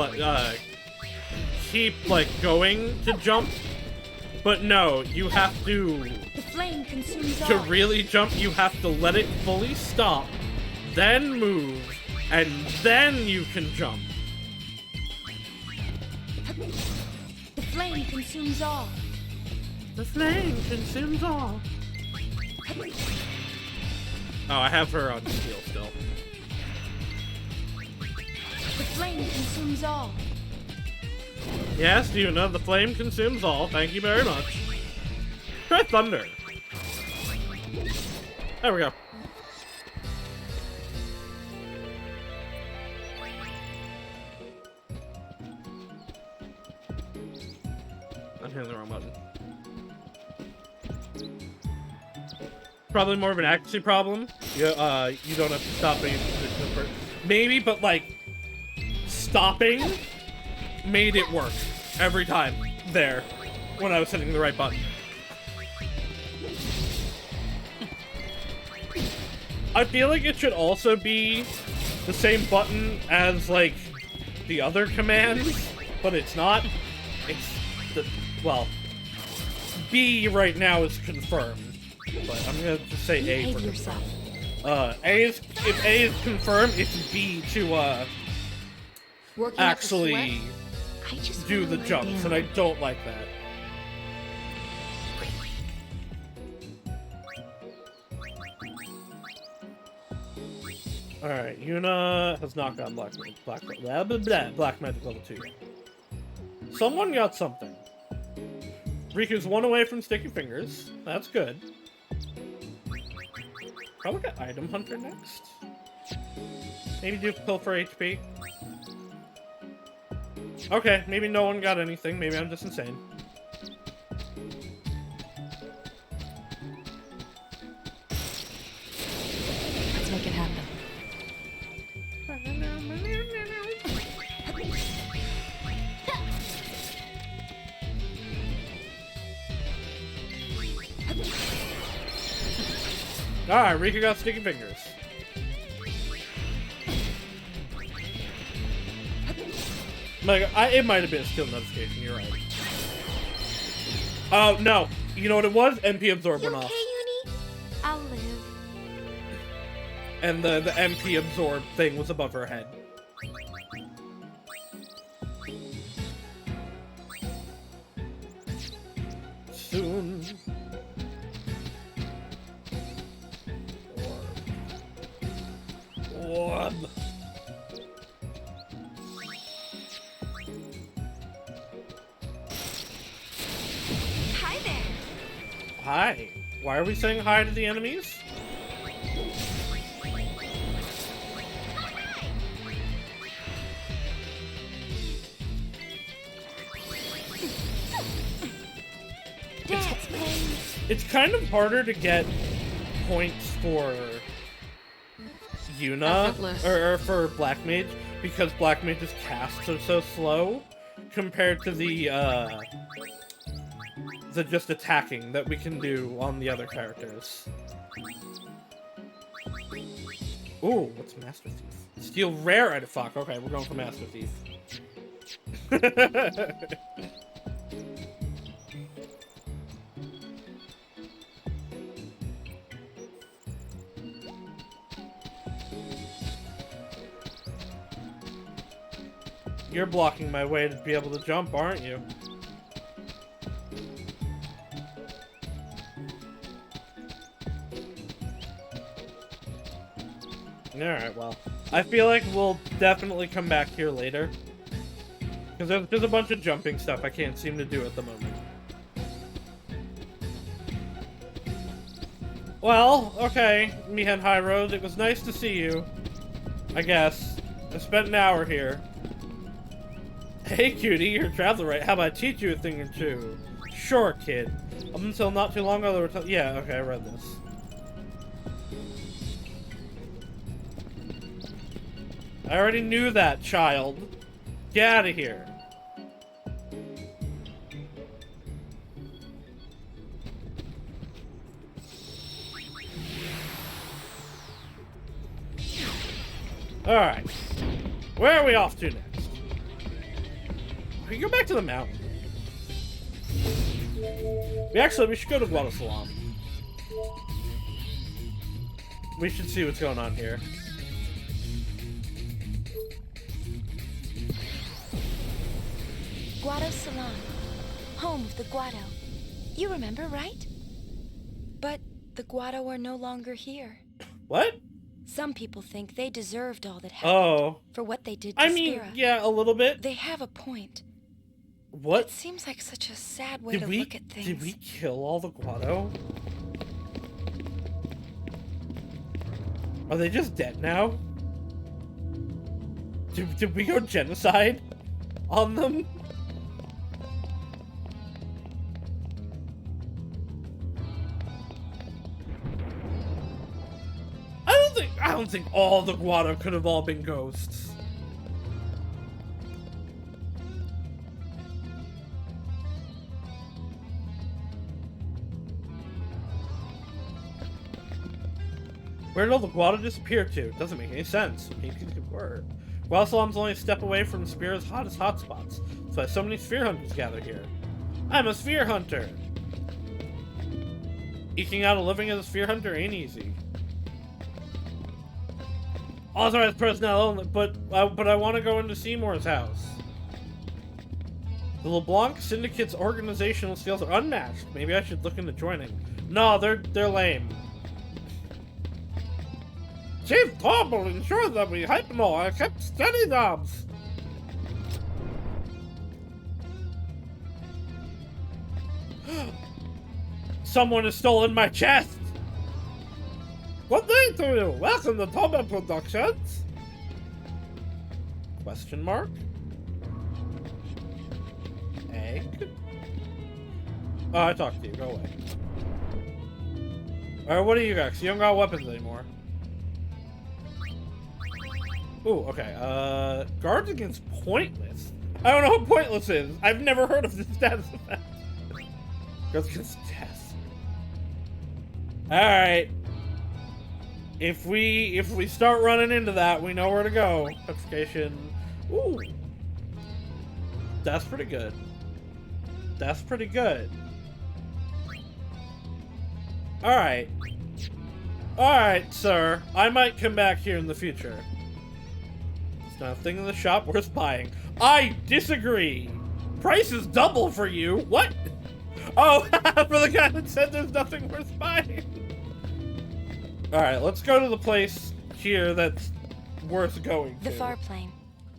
keep going to jump, but no, you have to. The flame consumes all. To really jump, you have to let it fully stop, then move, and then you can jump. The flame consumes all. The flame consumes all. Oh, I have her on steel still. The flame consumes all. Yes, Yuna, the flame consumes all. Thank you very much. Try thunder. There we go. I'm hitting the wrong button. Probably more of an accuracy problem. You don't have to stop any position for maybe, but like stopping made it work every time there when I was hitting the right button. I feel like it should also be the same button as like the other commands, but it's not. It's the, well, B right now is confirmed, but I'm gonna just say A for yourself. if A is confirmed, it's B to Working up a actually sweat? I just do wanna the lie jumps, down. and I don't like that. Alright, Yuna has not gotten black magic level 2. Someone got something. Riku's one away from sticky fingers. That's good. Probably got item hunter next. Maybe do pill for HP. Okay, maybe no one got anything. Maybe I'm just insane. Let's make it happen. Alright, Riku got sticky fingers. Like, it might have been a skill notification, you're right. Oh, no. You know what it was? MP absorb You went okay, off. Uni? I'll live. And the MP absorb thing was above her head. Soon. Orb. Hi there. Hi. Why are we saying hi to the enemies? Dance, please. It's kind of harder to get points for Yuna Effortless. or for Black Mage because Black Mage's casts are so slow compared to the just attacking that we can do on the other characters. Ooh, what's Master Thief? Steal rare item. Fuck. Okay, we're going for Master Thief. You're blocking my way to be able to jump, aren't you? Alright, well. I feel like we'll definitely come back here later. Because there's a bunch of jumping stuff I can't seem to do at the moment. Well, okay, Mihan High Road, it was nice to see you. I guess. I spent an hour here. Hey, cutie, you're a traveler, right? How about I teach you a thing or two? Sure, kid. Up until not too long ago, they were yeah, okay, I read this. I already knew that, child. Get out of here. Alright. Where are we off to next? We can go back to the mountain. We should go to Guadalsalam. We should see what's going on here. Guadalsalam, home of the Guado. You remember, right? But the Guado are no longer here. What? Some people think they deserved all that happened Oh. for what they did to I mean, Spira. yeah, a little bit. They have a point. What? It seems like such a sad way to look at things. Did we kill all the Guado? Are they just dead now? Did we go genocide on them? don't think all the Guado could have all been ghosts. Where did all the Guado disappear to? Doesn't make any sense. Maybe they were. Guasalam's only a step away from Spear's hottest hotspots. That's why so many sphere hunters gather here. I'm a sphere hunter! Eking out a living as a sphere hunter ain't easy. Authorized personnel only, but I want to go into Seymour's house. The LeBlanc Syndicate's organizational skills are unmatched. Maybe I should look into joining. No, they're lame. Chief Torble ensures that we hypno are kept steady knobs. Someone has stolen my chest! Good day to you! Welcome to Torble Productions! Question mark? Egg? Oh, I talked to you. Go away. Alright, what do you got? 'Cause you don't got weapons anymore. Ooh, okay. Guards against Pointless? I don't know what Pointless is. I've never heard of this status effect. Guards against Death. Alright. If we start running into that, we know where to go. Petrification. Ooh. That's pretty good. That's pretty good. Alright. Alright, sir. I might come back here in the future. It's not a thing in the shop worth buying. I disagree! Price is double for you! What? Oh, for the guy that said there's nothing worth buying! Alright, let's go to the place here that's worth going to. The far plane.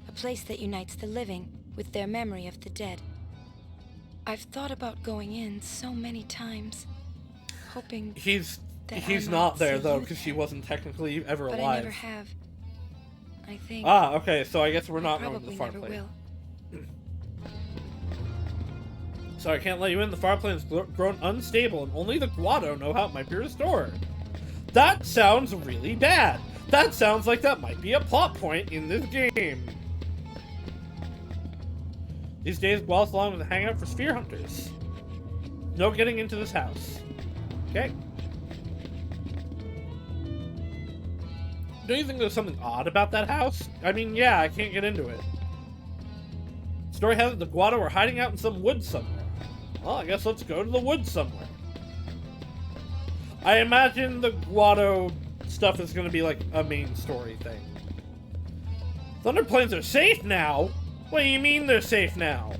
A place that unites the living with their memory of the dead. I've thought about going in so many times, hoping He's that not there see though, you because there. he wasn't technically ever But alive. I never have. I think Ah, okay, so I guess we're I not going to probably the far never plane. will. So I can't let you in. The far plane has grown unstable, and only the Guado know how it might be restored. That sounds really bad. That sounds like that might be a plot point in this game. These days, Guasalam is a hangout for sphere hunters. No getting into this house. Okay. Don't you think there's something odd about that house? I mean, yeah, I can't get into it. Story has it the Guado are hiding out in some woods somewhere. Well, I guess let's go to the woods somewhere. I imagine the Guado stuff is going to be like a main story thing. Thunder planes are safe now? What do you mean they're safe now?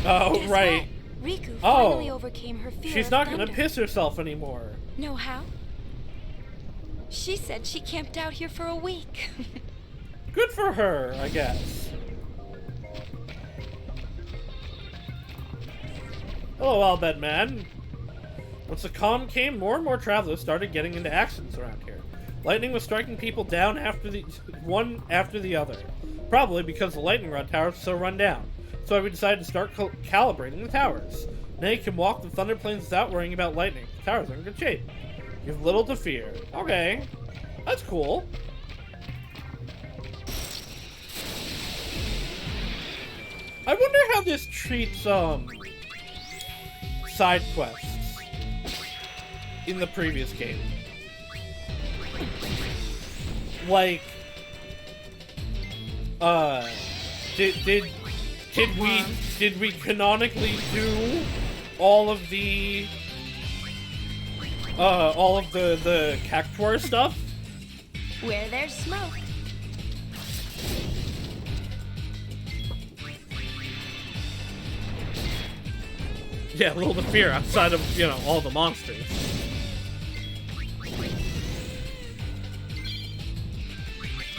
Oh, Guess right. what? Riku Oh. finally overcame her fear She's of not going to thunder. piss herself anymore. Know how? She said she camped out here for a week. Good for her, I guess. Hello, Albed Man. Once the calm came, more and more travelers started getting into accidents around here. Lightning was striking people down one after the other. Probably because the lightning rod towers were so run down. So we decided to start calibrating the towers. Now you can walk the thunder plains without worrying about lightning. The towers are in good shape. You have little to fear. Okay. That's cool. I wonder how this treats, side quests in the previous game. Like, did we canonically do all of the Cactuar stuff? Where there's smoke. Yeah, a little bit of fear outside of, you know, all the monsters.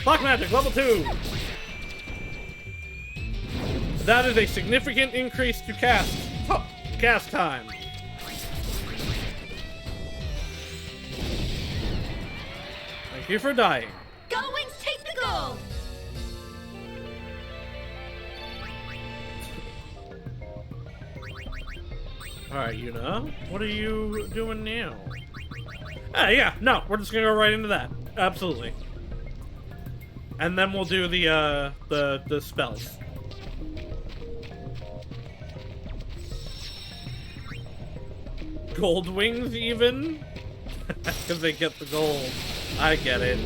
Black Magic, level 2! That is a significant increase to cast time. Thank you for dying. Gullwings take the gold! Alright, Yuna, what are you doing now? Yeah, no, we're just gonna go right into that. Absolutely. And then we'll do the spells. Gullwings, even? Because they get the gold. I get it.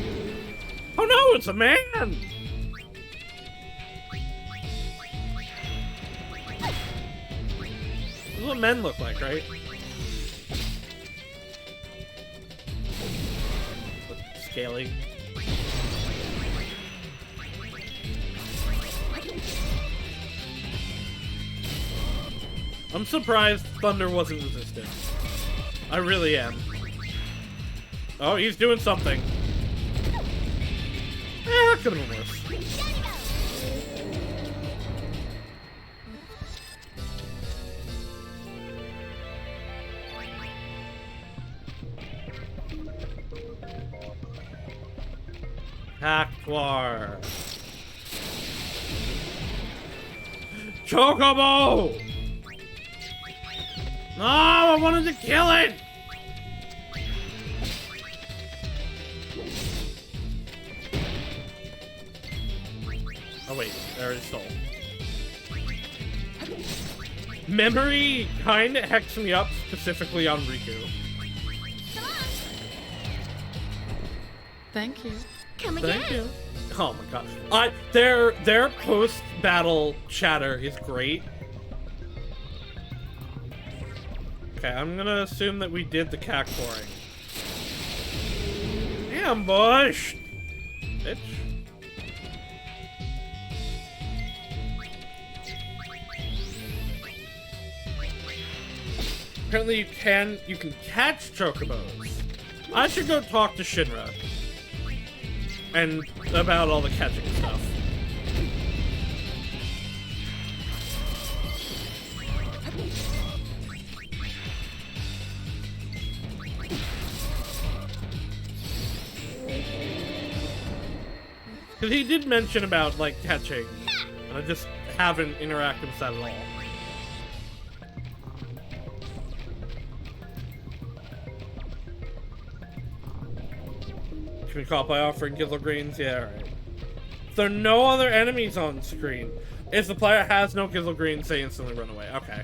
Oh no, it's a man! This is what men look like, right? Scaly. I'm surprised Thunder wasn't resistant. I really am. Oh, he's doing something. That could have been worse. Hacklar. Chocobo! No, I wanted to kill it! Oh wait, I already stole. Memory kinda hexed me up specifically on Riku. Thank you. Come again. Thank you. Oh my god. Their post-battle chatter is great. Okay, I'm gonna assume that we did the cactuaring. Ambush! Bitch. Apparently you can catch chocobos. I should go talk to Shinra. And about all the catching stuff. Because he did mention about, like, catching. And I just haven't interacted with that at all. Can be caught by offering Gizzle Greens? Yeah, alright. There are no other enemies on screen. If the player has no Gizzle Greens, they instantly run away. Okay.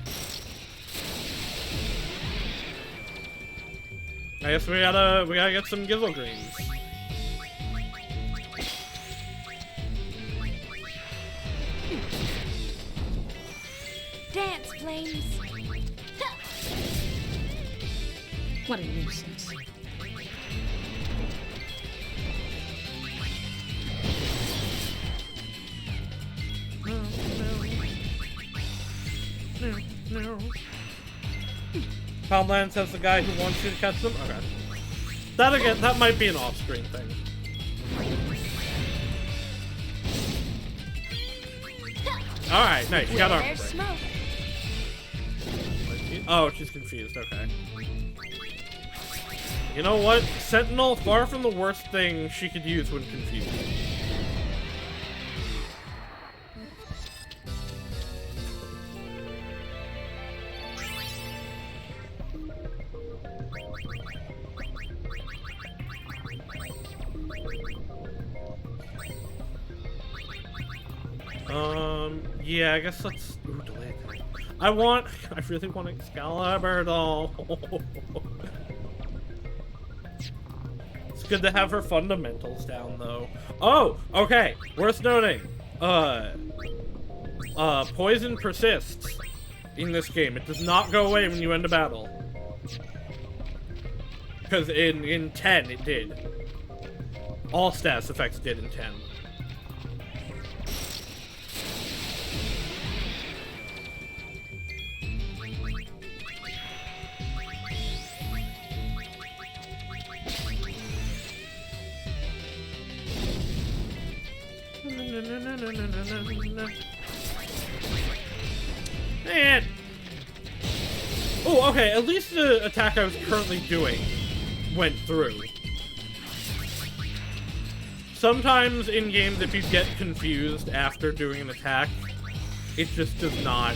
I guess we gotta get some Gizzle Greens. Dance, flames. What a nuisance. No. Poundland says the guy who wants you to catch them? Okay. That again, that might be an off-screen thing. Alright, nice. You got armor There's break. smoke. Oh, she's confused. Okay. You know what? Sentinel, far from the worst thing she could use when confused. Yeah, I guess let's... Ooh, delay attack. I really want Excalibur, though. It's good to have her fundamentals down, though. Oh, okay. Worth noting. Poison persists in this game. It does not go away when you end a battle. Because in 10, it did. All status effects did in 10. Man! Oh, okay, at least the attack I was currently doing went through. Sometimes in games, if you get confused after doing an attack, it just does not.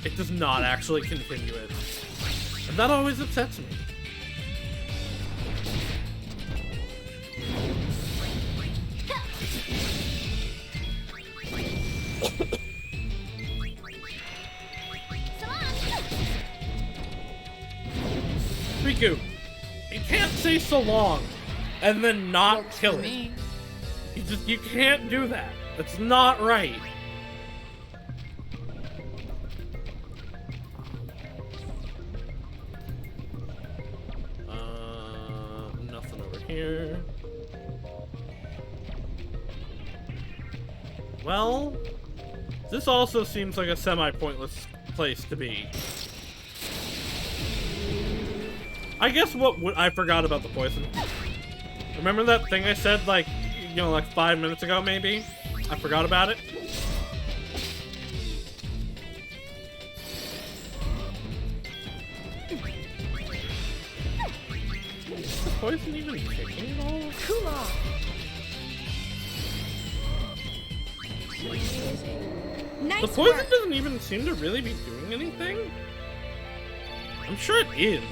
it does not actually continue it. And that always upsets me. Riku, you can't say so long and then not kill it. You can't do that. That's not right. Nothing over here. Well, this also seems like a semi-pointless place to be. I guess I forgot about the poison. Remember that thing I said, like, you know, like 5 minutes ago, maybe? I forgot about it. Is the poison even kicking at all? Cool off. Nice The poison work. doesn't even seem to really be doing anything. I'm sure it is.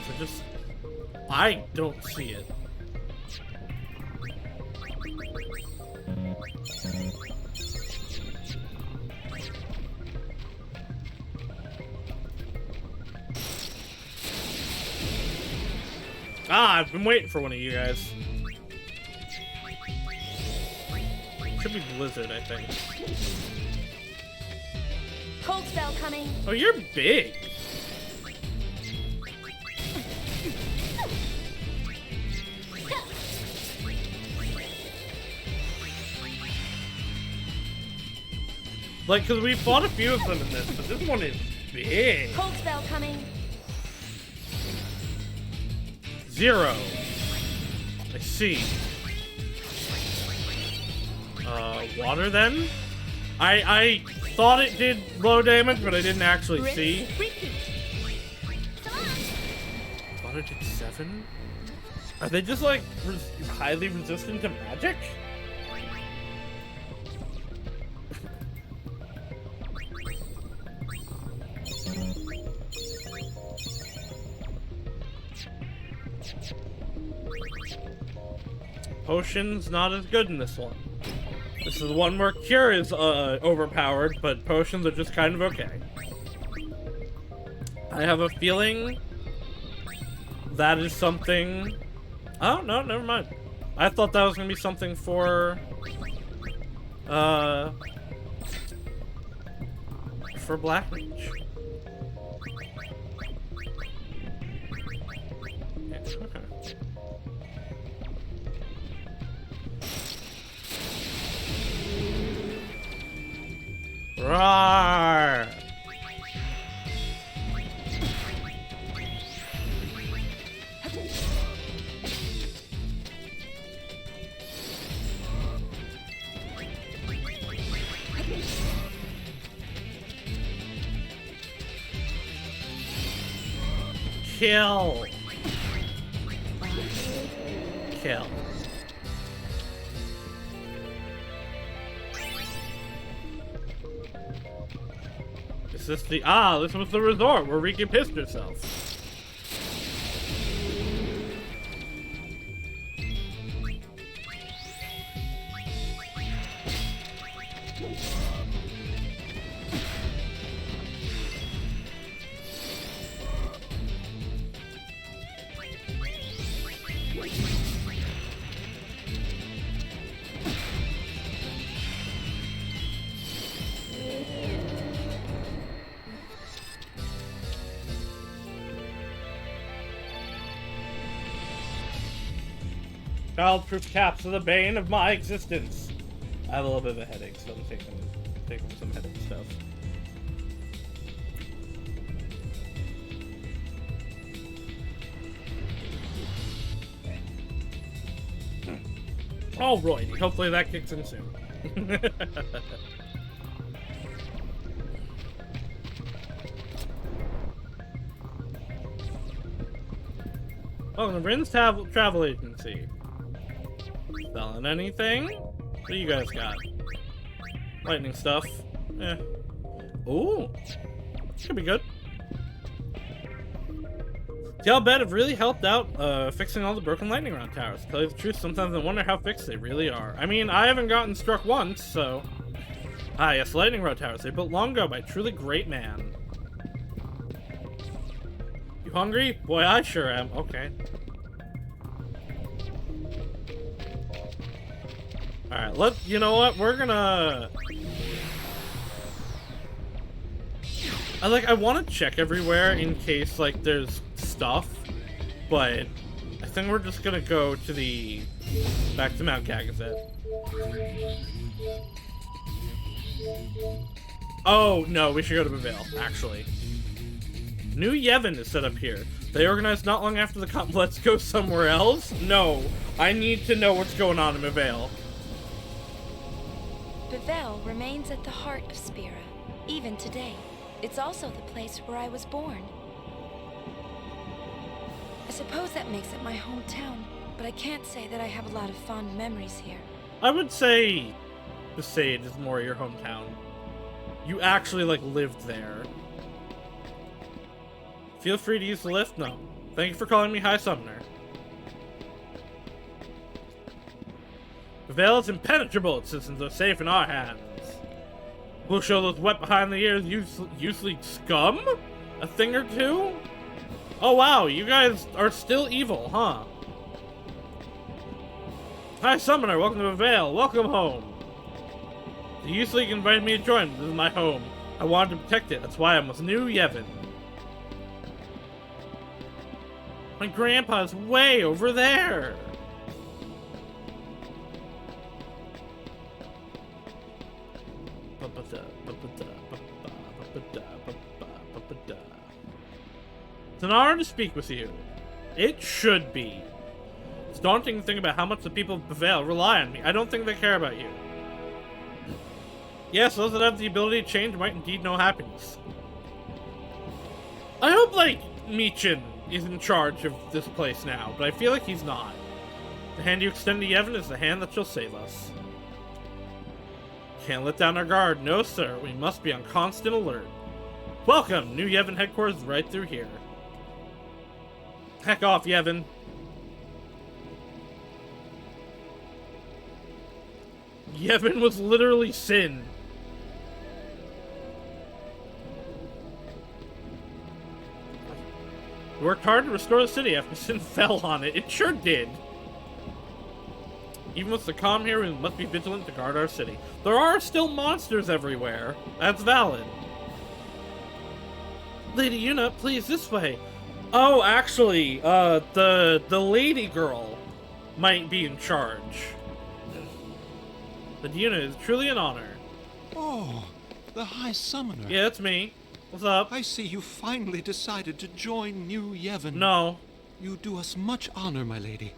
I don't see it. I've been waiting for one of you guys. Should be Blizzard, I think. Cold spell coming. Oh, you're big. Like, because we fought a few of them in this, but this one is big. Cold spell coming. 0. I see. Water then? I thought it did low damage, but I didn't actually see. Repeat. Thought it did 7? Are they just like highly resistant to magic? Potion's not as good in this one. This is the one where Cure is overpowered, but potions are just kind of okay. I have a feeling that is something... Oh, no, never mind. I thought that was going to be something for Black Mage. Yeah, okay. Roar! Kill! Kill. Is this the... Ah, this was the resort where Riki pissed herself. Childproof caps are the bane of my existence. I have a little bit of a headache, so I'm taking some headache stuff. Alrighty, hopefully that kicks in soon. Oh, the Rin's travel agency. Selling anything? What do you guys got? Lightning stuff. Eh. Ooh. Should be good. The Albed have really helped out fixing all the broken lightning round towers. To tell you the truth, sometimes I wonder how fixed they really are. I mean, I haven't gotten struck once, so... Ah, yes, lightning round towers. They built long ago by a truly great man. You hungry? Boy, I sure am. Okay. Alright, you know what? We're gonna... I want to check everywhere in case, like, there's stuff, but I think we're just gonna go to back to Mount Gagazet. Oh, no, we should go to Bavail, actually. New Yevon is set up here. They organized not long after the Let's go somewhere else? No, I need to know what's going on in Bavail. Bavail remains at the heart of Spira, even today. It's also the place where I was born. I suppose that makes it my hometown, but I can't say that I have a lot of fond memories here. I would say the Sage is more your hometown. You actually, like, lived there. Feel free to use the lift? No. Thank you for calling me High Summoner. Bavail is impenetrable. Its citizens are safe in our hands. We'll show those wet behind the ears usually scum? A thing or two? Oh wow, you guys are still evil, huh? Hi Summoner, welcome to Bavail. Welcome home. The Youth League invited me to join. This is my home. I wanted to protect it. That's why I'm with New Yevon. My grandpa's way over there. It's an honor to speak with you. It should be. It's daunting to think about how much the people of Bavail rely on me. I don't think they care about you. Yes, those that have the ability to change might indeed know happiness. I hope, like, Michin is in charge of this place now, but I feel like he's not. The hand you extend to Yevon is the hand that shall save us. Can't let down our guard. No, sir. We must be on constant alert. Welcome! New Yevon headquarters is right through here. Heck off, Yevon. Yevon was literally sin. We worked hard to restore the city after sin fell on it. It sure did. Even with the calm here, we must be vigilant to guard our city. There are still monsters everywhere. That's valid. Lady Yuna, please, this way. Oh, actually, the lady girl might be in charge. Lady Yuna is truly an honor. Oh, the High Summoner. Yeah, that's me. What's up? I see you finally decided to join New Yevon. No. You do us much honor, my lady.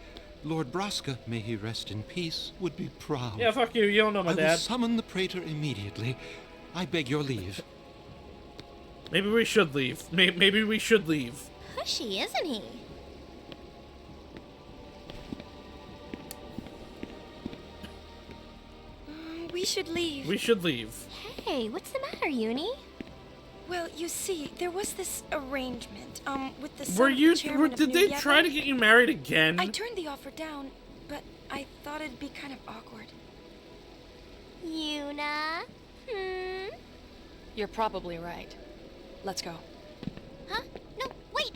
Lord Braska, may he rest in peace, would be proud. Yeah, fuck you. You don't know my I dad. will summon the Praetor immediately. I beg your leave. Maybe we should leave. Maybe we should leave. Pushy, isn't he? We should leave. We should leave. Hey, what's the matter, Uni? Well, you see, there was this arrangement, with the son Were of the you? chairman of Did New they Yevon. try to get you married again? I turned the offer down, but I thought it'd be kind of awkward. Yuna? You're probably right. Let's go. Huh? No, wait,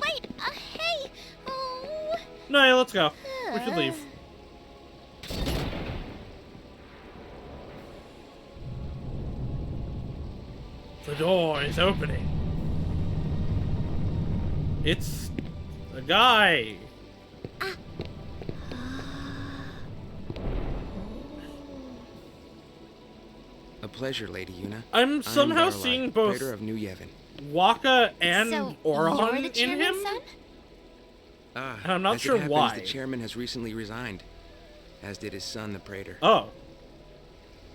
hey! Oh. No, yeah, let's go. We should leave. The door is opening. It's a guy. A pleasure, Lady Yuna. I'm somehow Darla, seeing both Praetor of New Yevon. Waka and So, Oron you're the in chairman's him. son? And I'm not as sure it happens, why. The chairman has recently resigned, as did his son, the Praetor. Oh,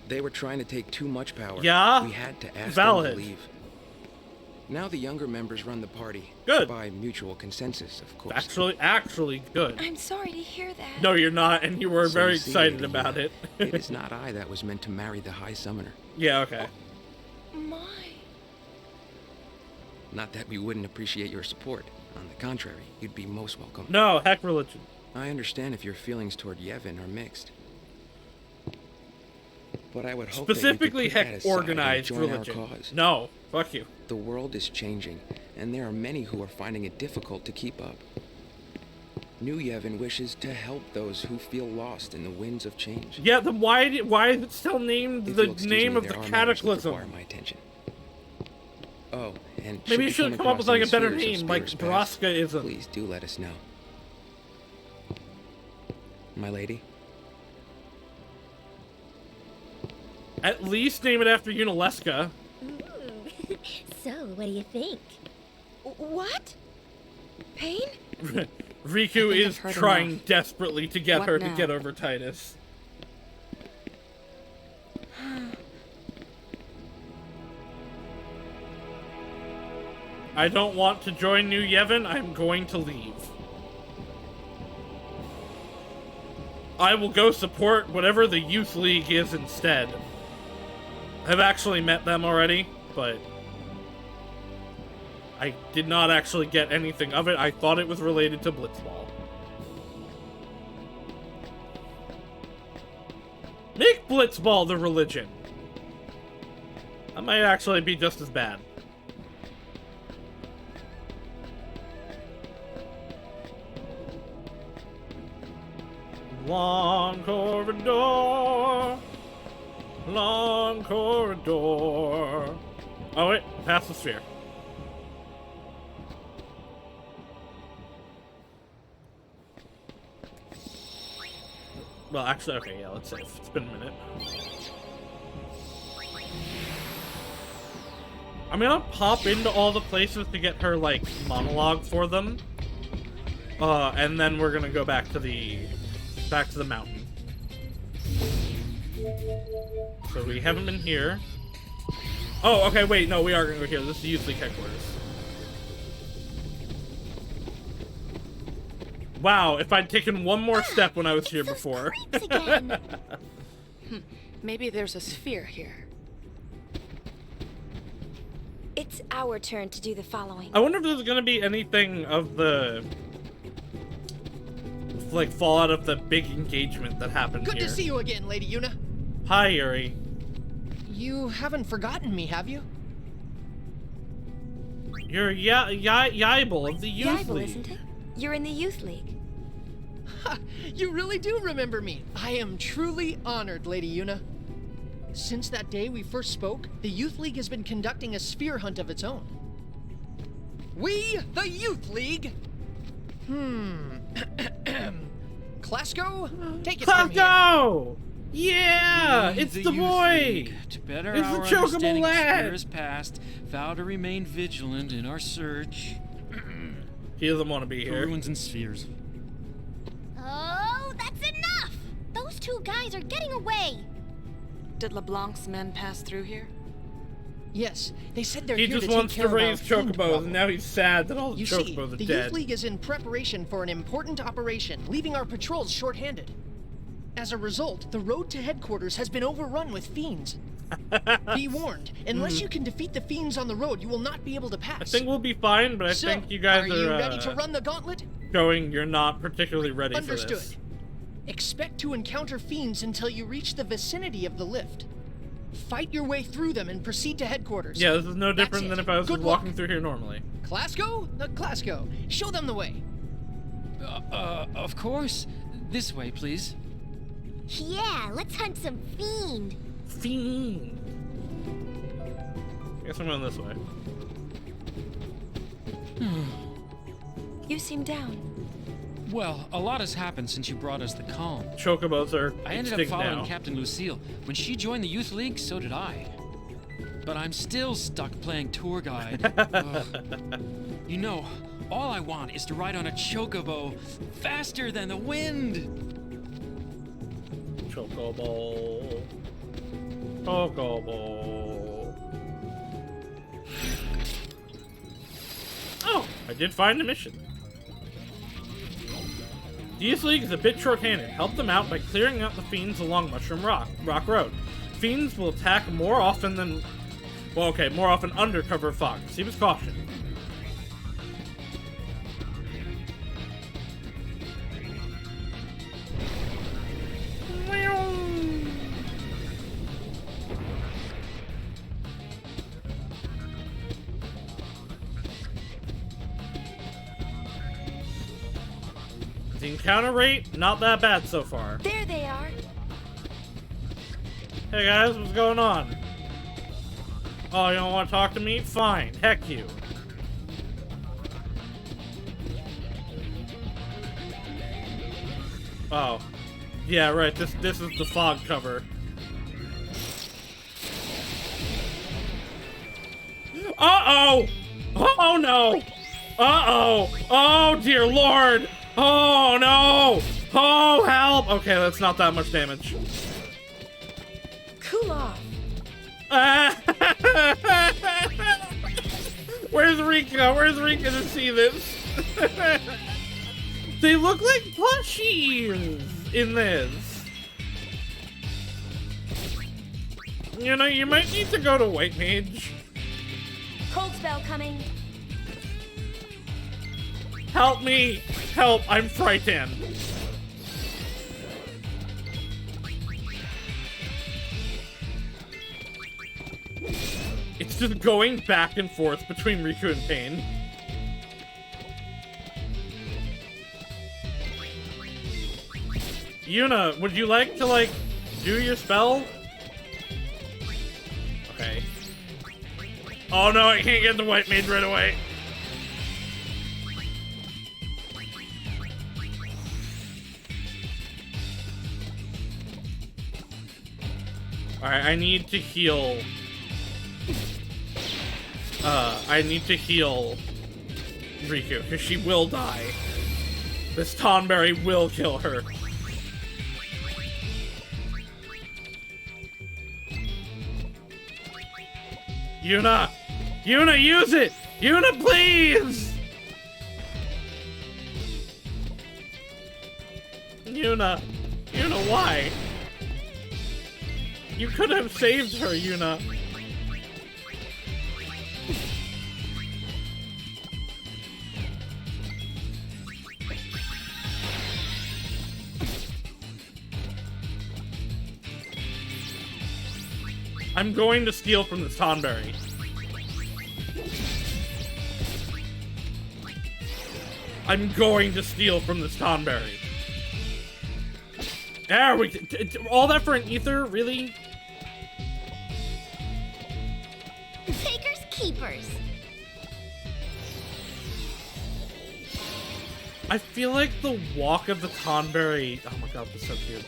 They were trying to take too much power. Yeah, We had to ask valid. them to leave. Now the younger members run the party. Good. By mutual consensus, of course. actually good. I'm sorry to hear that. No, you're not, and you were So very you see, excited Lady about Yuna, it. It is not I that was meant to marry the High Summoner. Yeah, okay. My. Not that we wouldn't appreciate your support. On the contrary, you'd be most welcome. No, heck religion. I understand if your feelings toward Yevon are mixed. But I would hope Specifically, that you could put that heck aside and organized join religion. our cause. No, fuck you. The world is changing, and there are many who are finding it difficult to keep up. New Yevon wishes to help those who feel lost in the winds of change. Yeah, then why is it still named If the you'll excuse name me, of the there are matters which cataclysm? require my attention. Oh, and Maybe you you should come up with like a across better any spheres name, of like Spear's past, Braska-ism. please do let us know. My lady? At least name it after Unileska. So, what do you think? What? Pain? Riku think is I've heard trying enough. desperately to get What her now? to get over Titus. I don't want to join New Yevon. I'm going to leave. I will go support whatever the Youth League is instead. I've actually met them already, but I did not actually get anything of it. I thought it was related to Blitzball. Make Blitzball the religion. That might actually be just as bad. Long corridor. Long corridor. Oh wait, past the sphere. Well, actually, okay, yeah, let's save. It's been a minute. I'm gonna pop into all the places to get her, like, monologue for them. And then we're gonna go back to the mountain. So we haven't been here. Oh, okay, wait, no, we are gonna go here. This is the Youth League headquarters. Wow, if I'd taken one more step when I was here before. Again. Maybe there's a sphere here. It's our turn to do the following. I wonder if there's gonna be anything of the, like, fallout of the big engagement that happened Good here. to see you again, Lady Yuna. Hi, Yuri. You haven't forgotten me, have you? You're Yaibel of the Youth Yibel, League. isn't it? You're in the Youth League. Ha! You really do remember me. I am truly honored, Lady Yuna. Since that day we first spoke, the Youth League has been conducting a sphere hunt of its own. We, the Youth League. Klasko, take it from here. Klasko! Yeah, it's the Youth boy. League, to better It's the our Chocobo understanding of lad. Spear's past, vow to remain vigilant in our search He doesn't want to be for here. ruins and spheres. Oh, that's enough! Those two guys are getting away. Did LeBlanc's men pass through here? Yes, they said they're He here just to wants take to care raise of our food chocobos, problem. and now he's sad that all the You see, chocobos are the dead. Youth League is in preparation for an important operation, leaving our patrols short-handed. As a result, the road to headquarters has been overrun with fiends. Be warned, unless you can defeat the fiends on the road, you will not be able to pass. I think we'll be fine, but I So, think you guys are you ready to run the gauntlet? going. You're not particularly ready for Understood. this. Expect to encounter fiends until you reach the vicinity of the lift. Fight your way through them and proceed to headquarters. Yeah, this is no That's different it. than if I was Good just walking luck. through here normally. Klasko? Klasko, show them the way. Of course. This way, please. Yeah, let's hunt some fiend. Fiend. Guess I'm going this way. You seem down. Well, a lot has happened since you brought us the calm. Chocobos are I ended up extinct following now. Captain Lucille. When she joined the Youth League, so did I. But I'm still stuck playing tour guide. Ugh. You know, all I want is to ride on a chocobo faster than the wind. Chocobo. Chocobo. Oh, I did find the mission. The Youth League is a bit short-handed. Help them out by clearing out the fiends along Mushroom Rock Road. Fiends will attack more often than... Well, okay, more often under cover of fog. Proceed with caution. The encounter rate, not that bad so far. There they are. Hey guys, what's going on? Oh, you don't want to talk to me? Fine, heck you. Oh. Yeah, right, this is the fog cover. Uh-oh! Oh no! Uh-oh! Oh dear lord! Oh no! Oh help! Okay, that's not that much damage. Cool off. Where's Rika? Where's Rika to see this? They look like plushies in this. You know, you might need to go to White Mage. Cold spell coming. Help me! Help! I'm frightened. It's just going back and forth between Riku and Pain. Yuna, would you like to, like, do your spell? Okay. Oh no, I can't get the White Mage right away. Alright, I need to heal. I need to heal Riku, because she will die. This Tonberry will kill her. Yuna! Yuna, use it! Yuna, please! Yuna. Yuna, why? You could have saved her, Yuna. I'm going to steal from this Tonberry. I'm going to steal from this Tonberry. There we go. All that for an ether? Really? Takers, keepers. I feel like the walk of the Tonberry. Oh my god, that's so cute.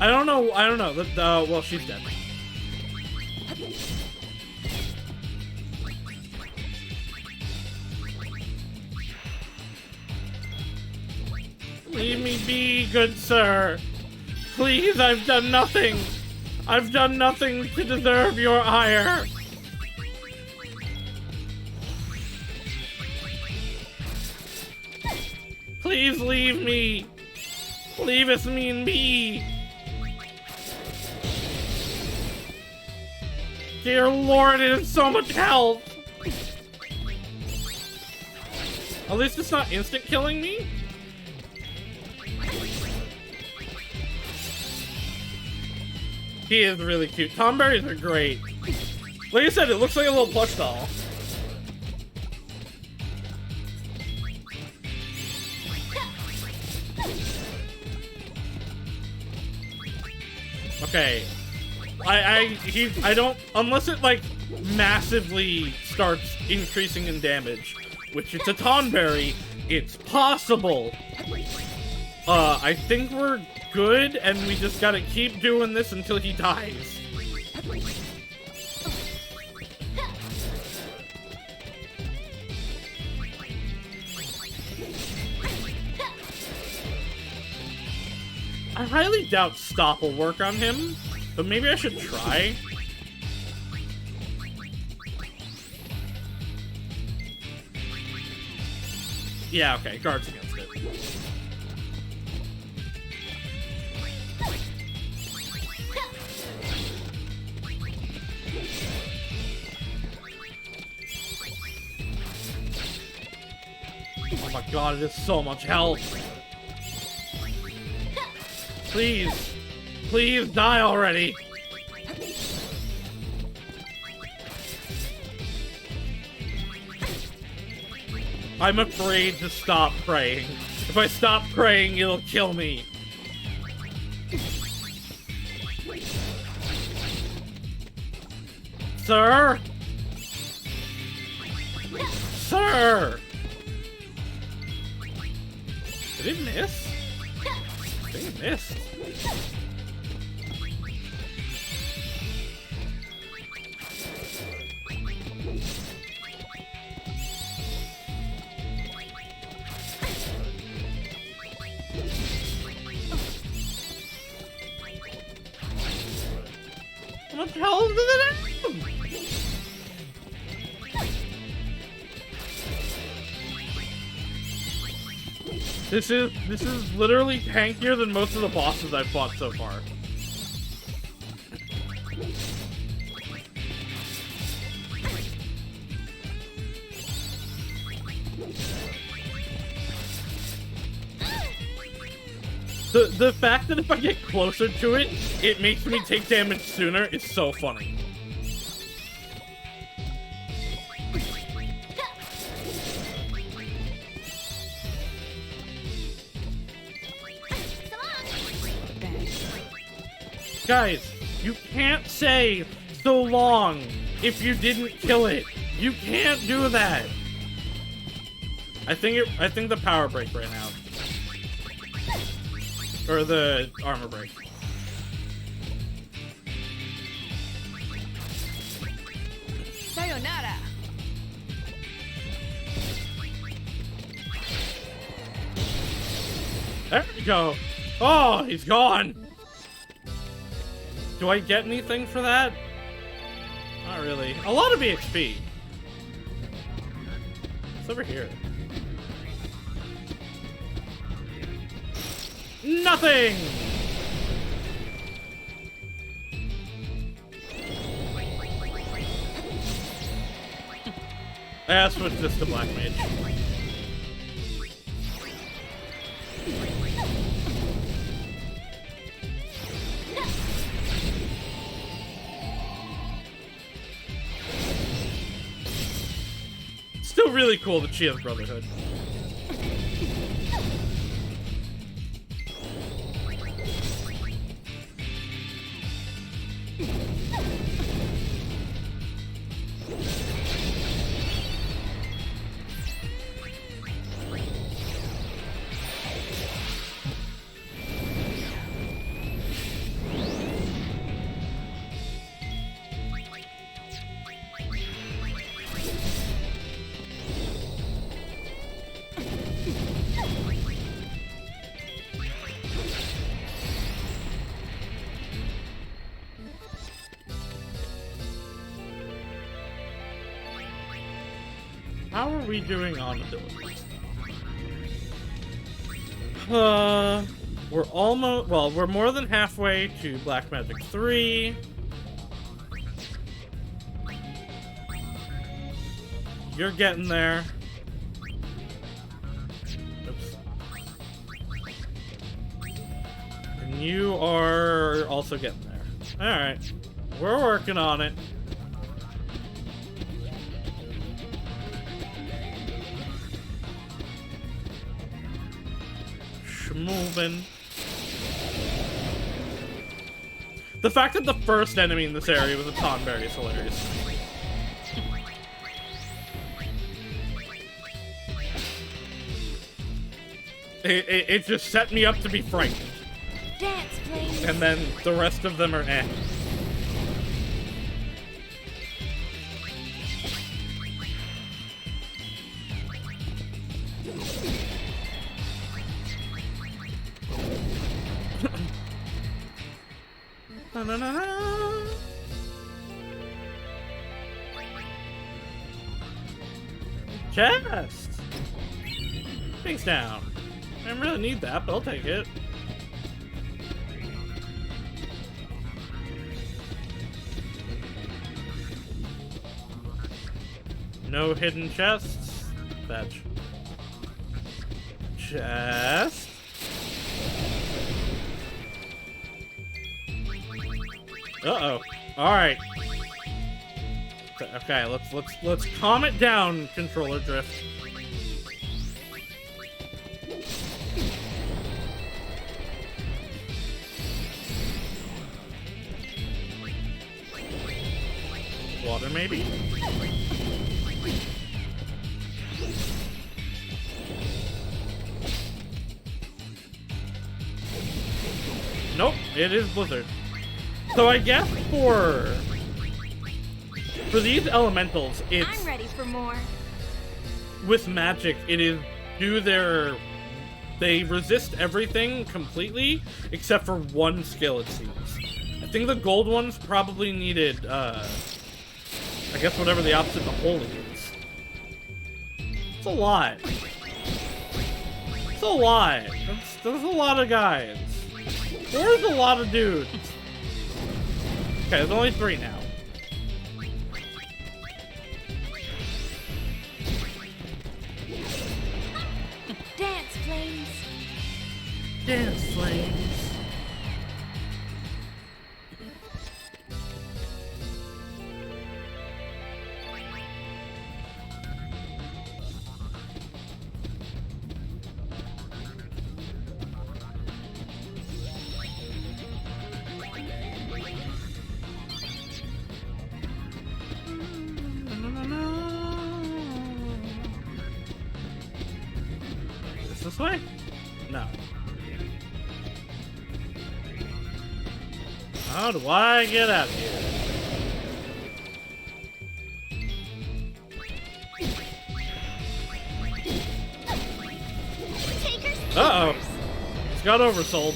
I don't know. Well, she's dead. Leave me be, good sir. Please, I've done nothing. I've done nothing to deserve your ire. Please leave me. Leave me in be. Dear Lord, it is so much health. At least it's not instant killing me. He is really cute. Tonberries are great. Like I said, it looks like a little plush doll. Okay. I don't, unless it like massively starts increasing in damage, which it's a Tonberry, it's possible. I think we're good, and we just gotta keep doing this until he dies. I highly doubt stop will work on him, but maybe I should try. Yeah, okay, guards against it. Oh my god, it is so much health. Please. Please die already. I'm afraid to stop praying. If I stop praying, it'll kill me. Sir? Sir! Did it miss? I think it missed. What the hell did it do? This is literally tankier than most of the bosses I've fought so far. The fact that if I get closer to it, it makes me take damage sooner is so funny. Guys, you can't say so long if you didn't kill it. You can't do that. I think the power break ran out. Or the armor break. Sayonara. There we go. Oh, he's gone. Do I get anything for that? Not really. A lot of EXP. It's over here. Nothing! I switched this to Black Mage. Still really cool that she has Brotherhood. How are we doing on abilities? We're almost, well, we're more than halfway to Black Magic 3. You're getting there. Oops. And you are also getting there. Alright. We're working on it. Moving. The fact that the first enemy in this area was a Tonberry is hilarious. It just set me up to be frightened. Dance, please. And then the rest of them are eh. Na, na, na, na. Chest! Things down. I don't really need that, but I'll take it. No hidden chests. Fetch. Chest. Uh-oh. Alright. Okay, let's calm it down, controller drift. father, maybe? Nope, it is Blizzard. So I guess for these elementals, it's... I'm ready for more. With magic, it is they resist everything completely, except for one skill, it seems. I think the gold ones probably needed, I guess whatever the opposite of holy is. It's a lot. It's a lot. There's a lot of guys. There's a lot of dudes. Okay, there's only 3 now. Dance, flames. Dance, flames. This way? No. How do I get out of here? Uh-oh. It's got oversold.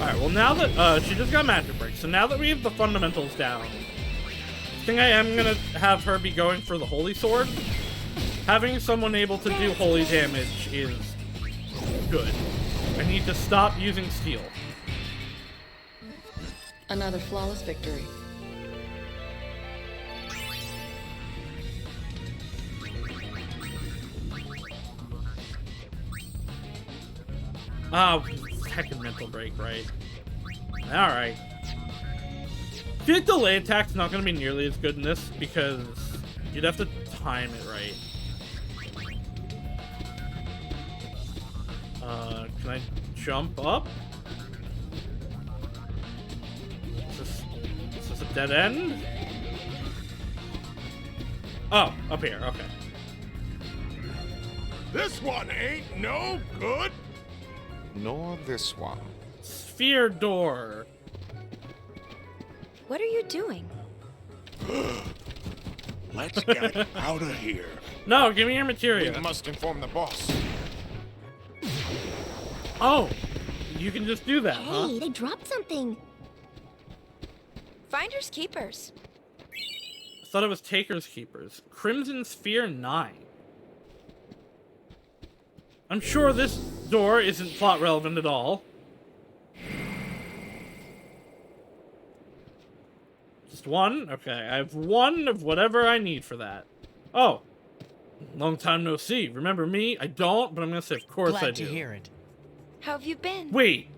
Alright, well now that, she just got magic break, so now that we have the fundamentals down, I think I am gonna have her be going for the Holy Sword. Having someone able to do holy damage is good. I need to stop using steel. Another flawless victory. Ah, heckin' mental break, right? Alright. I feel like delay attack's not gonna be nearly as good in this because you'd have to time it right. Can I jump up? Is this a dead end? Oh, up here, okay. This one ain't no good. Nor this one. Sphere door. What are you doing? Let's get out of here. No, give me your materia. We must inform the boss. Oh, you can just do that, huh? Hey, they dropped something. Finders keepers. I thought it was Taker's Keepers. Crimson Sphere 9. I'm sure this door isn't plot relevant at all. Just one? Okay, I have one of whatever I need for that. Oh. Long time no see. Remember me? I don't, but I'm gonna say of course I do. Glad to hear it. How have you been? Wait.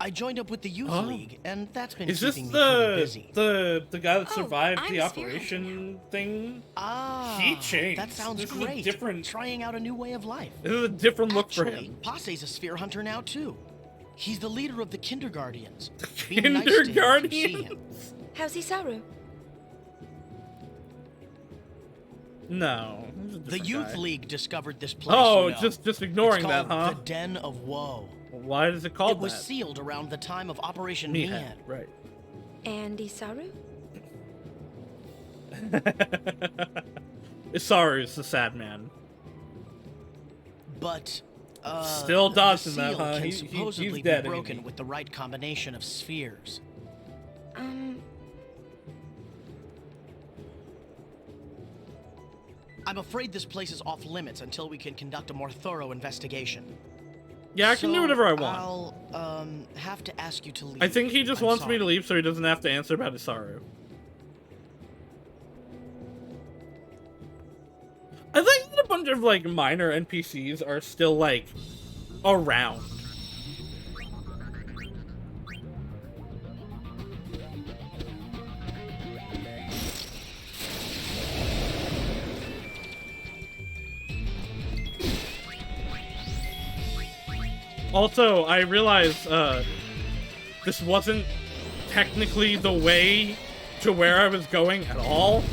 I joined up with the Youth League, and that's been Is this keeping me pretty busy. the guy that Oh, survived I'm the a operation thing? Ah, He changed. That sounds This is a great. different- Trying out a new way of life. This is a different look for Actually, him. Passe's a sphere hunter now too. He's the leader of the Kinderguardians. Be nice to him if you see Kinderguardians? him. How's Isaru? No. he's a The different Youth guy. League discovered this place. Oh, you know. just ignoring it's that, called huh? The Den of Woe. Why is it called It was that? sealed around the time of Operation Meathead, Meathead. right. And Isaru? Isaru's the sad man. But Still dodging the that, seal huh? can He's supposedly dead, be ain't broken he? with the right combination of spheres. I'm afraid this place is off limits until we can conduct a more thorough investigation. Yeah, I can do whatever I want. I'll have to ask you to leave. I think he just I'm wants me sorry. to leave so he doesn't have to answer about Isaru. I think that a bunch of, like, minor NPCs are still, like, around. Also, I realize, this wasn't technically the way to where I was going at all.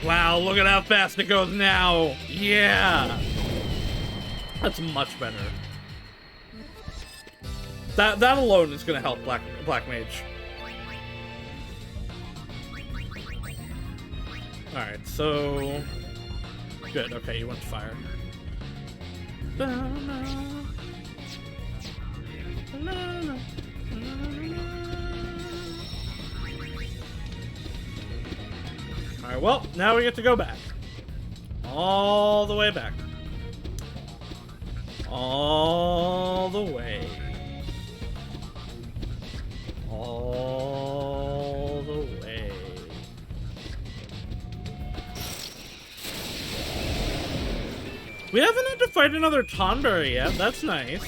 Wow, look at how fast it goes now. Yeah. That's much better. That alone is gonna help Black Mage. Alright, so good, okay, you went to fire. Alright, well, now we get to go back. All the way back. All the way. All the way. We haven't had to fight another Tonberry yet. That's nice.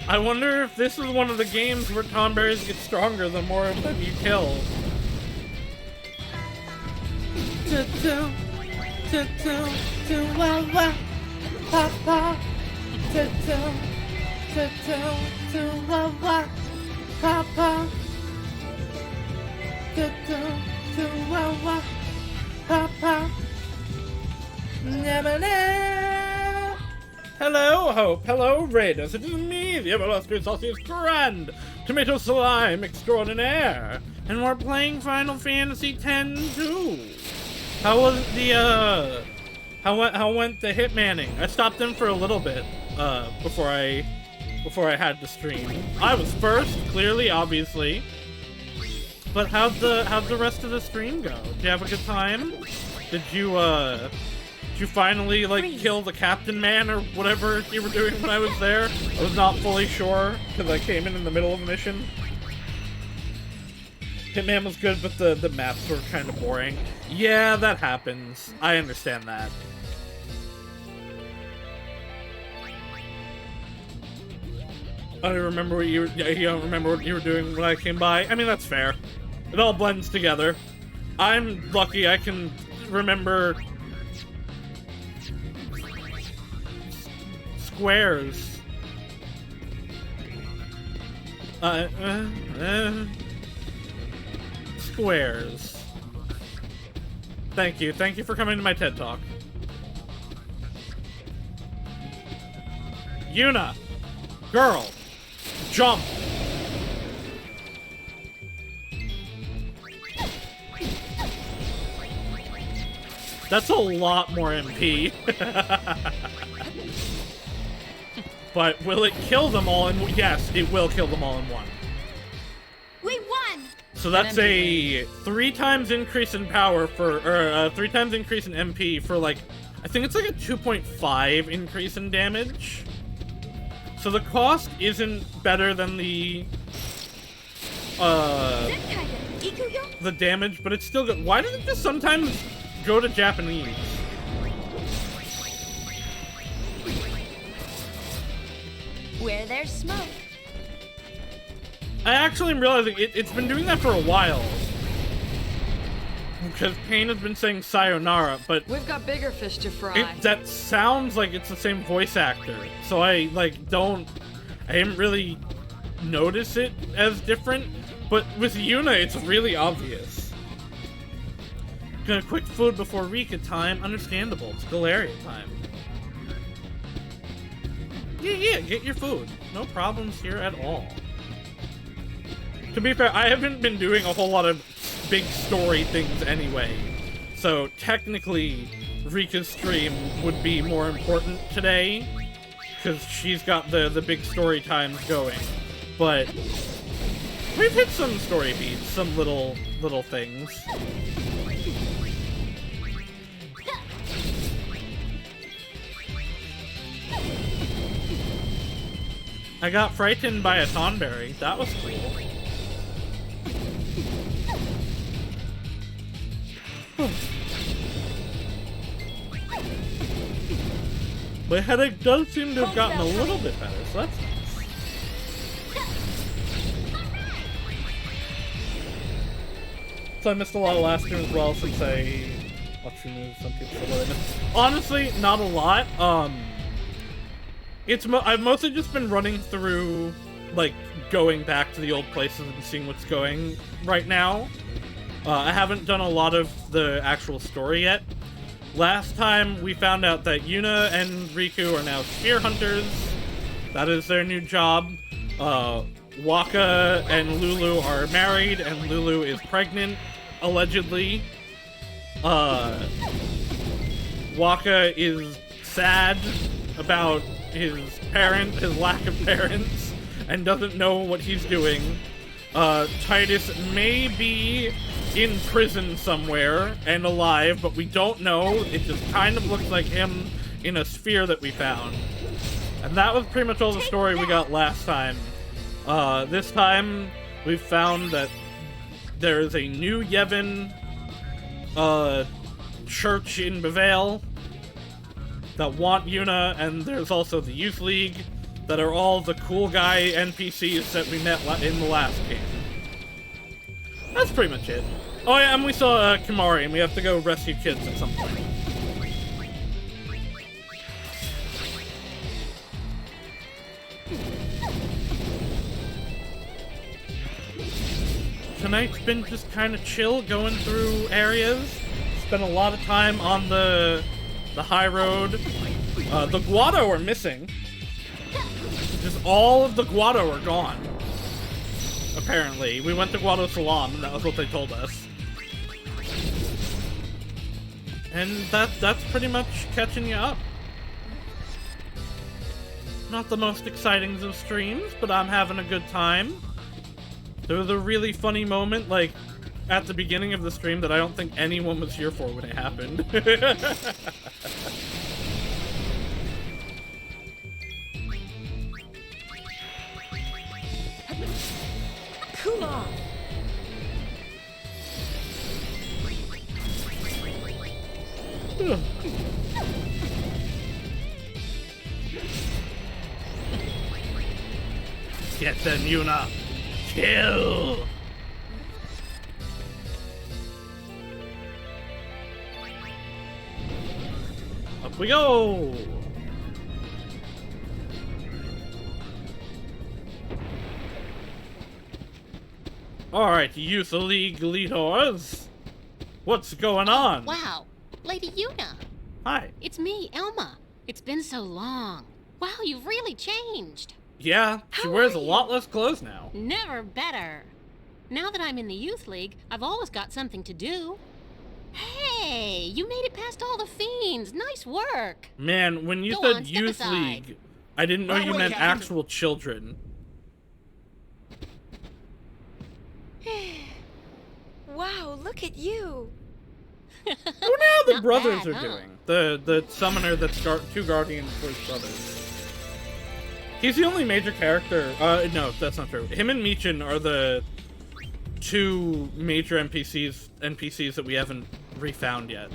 I wonder if this is one of the games where Tonberries get stronger the more of them you kill. Hello, Hope. Hello, Raiders. It is me, the illustrious Saucy's Grand Tomato Slime Extraordinaire. And we're playing Final Fantasy X-2. How was the, how went the hitmanning? I stopped in for a little bit, before I had to stream. I was first, clearly, obviously. But how'd the rest of the stream go? Did you have a good time? Did you finally, like, kill the captain man or whatever you were doing when I was there? I was not fully sure, because I came in the middle of the mission. Hitman was good, but the maps were kind of boring. Yeah, that happens. I understand that. I don't remember what you don't remember what you were doing when I came by. I mean, that's fair. It all blends together. I'm lucky I can remember squares. Squares. Thank you. Thank you for coming to my TED Talk. Yuna! Girl! Jump! That's a lot more MP. But will it kill them all in one? Yes, it will kill them all in one. We won! So that's a 3 times increase in power for, or 3 times increase in MP for like, I think it's like a 2.5 increase in damage. So the cost isn't better than the damage, but it's still good. Why does it just sometimes go to Japanese? Where there's smoke. I actually am realizing it's been doing that for a while. Because Payne has been saying sayonara, but we've got bigger fish to fry. That sounds like it's the same voice actor. So I didn't really notice it as different. But with Yuna, it's really obvious. Gonna quick food before Rika time. Understandable. It's Galeria time. Yeah, get your food. No problems here at all. To be fair, I haven't been doing a whole lot of big story things anyway. So technically, Rika's stream would be more important today, because she's got the big story times going. But we've hit some story beats, some little things. I got frightened by a Tonberry. That was cool. My headache does seem to have gotten a little bit better, so that's nice. So I missed a lot of last stream as well since I watched some people said what I missed. Honestly, not a lot. I've mostly just been running through, like, going back to the old places and seeing what's going right now. I haven't done a lot of the actual story yet. Last time, we found out that Yuna and Riku are now spear hunters. That is their new job. Waka and Lulu are married, and Lulu is pregnant, allegedly. Waka is sad about his lack of parents, and doesn't know what he's doing. Titus may be in prison somewhere and alive, but we don't know. It just kind of looks like him in a sphere that we found. And that was pretty much all the story we got last time. This time, we found that there is a new Yevon church in Bevale that want Yuna, and there's also the Youth League that are all the cool guy NPCs that we met in the last game. That's pretty much it. Oh yeah, and we saw Kimari, and we have to go rescue kids at some point. Tonight's been just kind of chill, going through areas. Spent a lot of time on the high road. The Guado are missing. Just all of the Guado are gone. Apparently. We went to Guado Salam, and that was what they told us. And that's pretty much catching you up. Not the most exciting of streams, but I'm having a good time. There was a really funny moment, like, at the beginning of the stream that I don't think anyone was here for when it happened. Cool off. Get them, Yuna. Kill. Up we go. Alright, Youth League leaders. What's going on? Wow, Lady Yuna. Hi. It's me, Elma. It's been so long. Wow, you've really changed. Yeah, she wears a lot less clothes now. Never better. Now that I'm in the Youth League, I've always got something to do. Hey, you made it past all the fiends. Nice work. Man, when you said Youth League, I didn't know you meant actual children. Wow, look at you. Well, now the Not brothers bad, are huh? doing. The summoner that's two guardians for his brothers. He's the only major character. No, that's not true. Him and Michin are the two major NPCs that we haven't refound yet.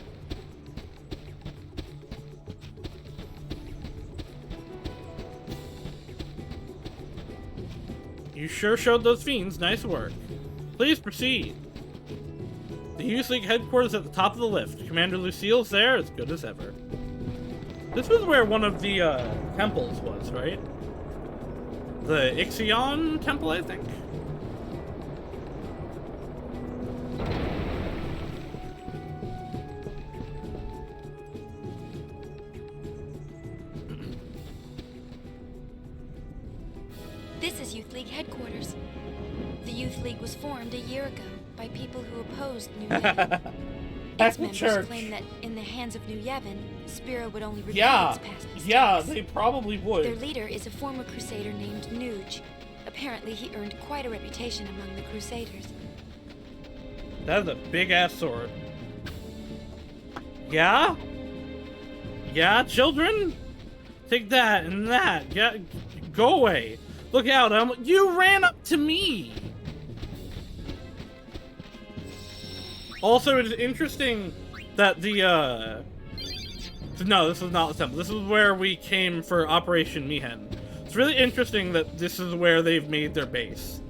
You sure showed those fiends. Nice work. Please proceed. The Youth League headquarters at the top of the lift. Commander Lucille's there, as good as ever. This was where one of the temples was, right? The Ixion temple, I think. This is Youth League headquarters. The Youth League was formed a year ago by people who opposed New Yevon. Its members claim that in the hands of New Yevon, Spira would only repeat its past mistakes. Yeah, they probably would. Their leader is a former crusader named Nuge. Apparently, he earned quite a reputation among the crusaders. That is a big-ass sword. Yeah? Yeah, children? Take that and that. Yeah, go away. Look out, you ran up to me! Also, it is interesting that the, no, this is not the temple. This is where we came for Operation Mihen. It's really interesting that this is where they've made their base.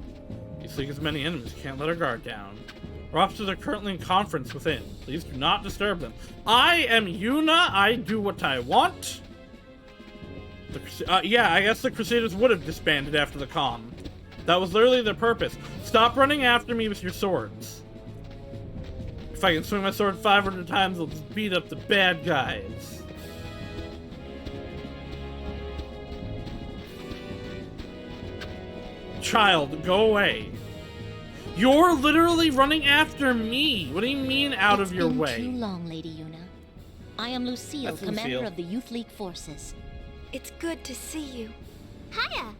Youth League has many enemies. Can't let our guard down. Our officers are currently in conference within. Please do not disturb them. I am Yuna. I do what I want. Yeah, I guess the Crusaders would have disbanded after the calm. That was literally their purpose. Stop running after me with your swords. If I can swing my sword 500 times, I'll just beat up the bad guys. Child, go away. You're literally running after me. What do you mean out of your way? It's been too long, Lady Una. I am Lucille, That's commander Lucille. of the Youth League forces. It's good to see you. Hiya!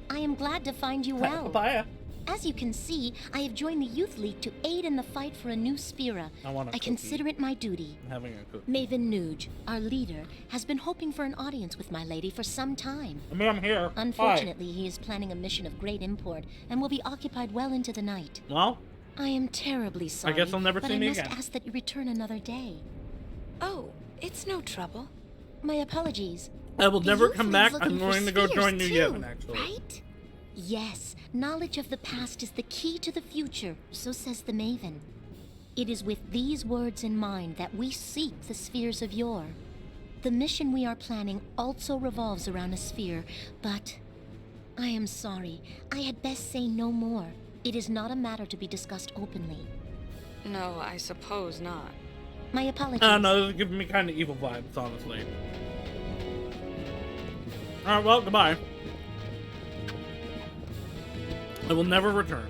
I am glad to find you well. Papaya. As you can see, I have joined the Youth League to aid in the fight for a new Spira. I want a cookie. consider it my duty. I'm having a cookie. Maven Nuge, our leader, has been hoping for an audience with my lady for some time. I mean, I'm here. Unfortunately, he is planning a mission of great import and will be occupied well into the night. Hi. Well, I am terribly sorry, I guess I'll never but see I me must again. ask that you return another day. Oh, it's no trouble. My apologies. I will The never Youth come League's back. looking I'm for going to go spheres join New too, Yevon, actually. Right? Yes, knowledge of the past is the key to the future, so says the Maven. It is with these words in mind that we seek the spheres of yore. The mission we are planning also revolves around a sphere, but I am sorry. I had best say no more. It is not a matter to be discussed openly. No, I suppose not. My apologies. I don't know, this is giving me kind of evil vibes, honestly. Alright, well, goodbye. I will never return.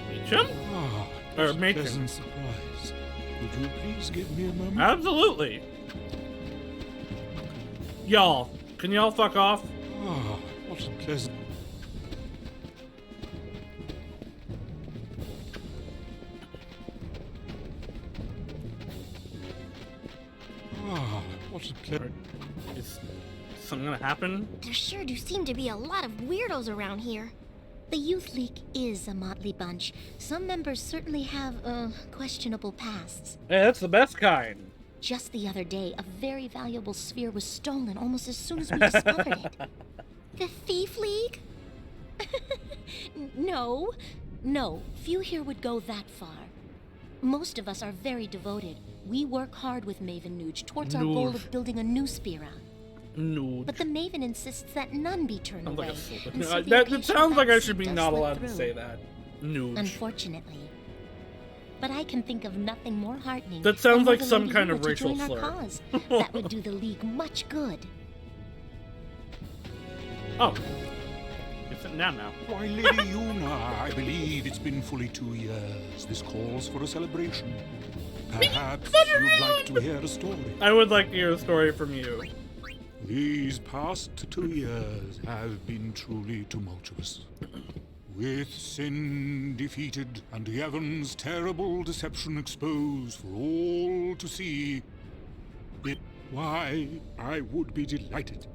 Meacham? Ah, Or that's a Macon. pleasant surprise. Would you please give me a moment? Absolutely. Y'all, can y'all fuck off? Ah, what a pleasant... Ah, what a pleasant... Is something gonna happen? There sure do seem to be a lot of weirdos around here. The Youth League is a motley bunch. Some members certainly have, questionable pasts. Hey, that's the best kind. Just the other day, a very valuable sphere was stolen almost as soon as we discovered it. The Thief League? No. No, few here would go that far. Most of us are very devoted. We work hard with Maven Nuge towards our goal of building a new Spira. No. But the Maven insists that none be turned Sounds like away. a slip. and so the That occasional sounds like I bad should be seed not does allowed slip to through. say that. No. Unfortunately. But I can think of nothing more heartening. That sounds than for like the some Lady kind Una of to racial join our slur. cause. That would do the League much good. Oh. You're sitting down now. Why, Lady Una, I believe it's been fully 2 years. This calls for a celebration. Perhaps you'd like to hear a story. I would like to hear a story from you. These past 2 years have been truly tumultuous. With sin defeated and Yevon's terrible deception exposed for all to see, why, I would be delighted.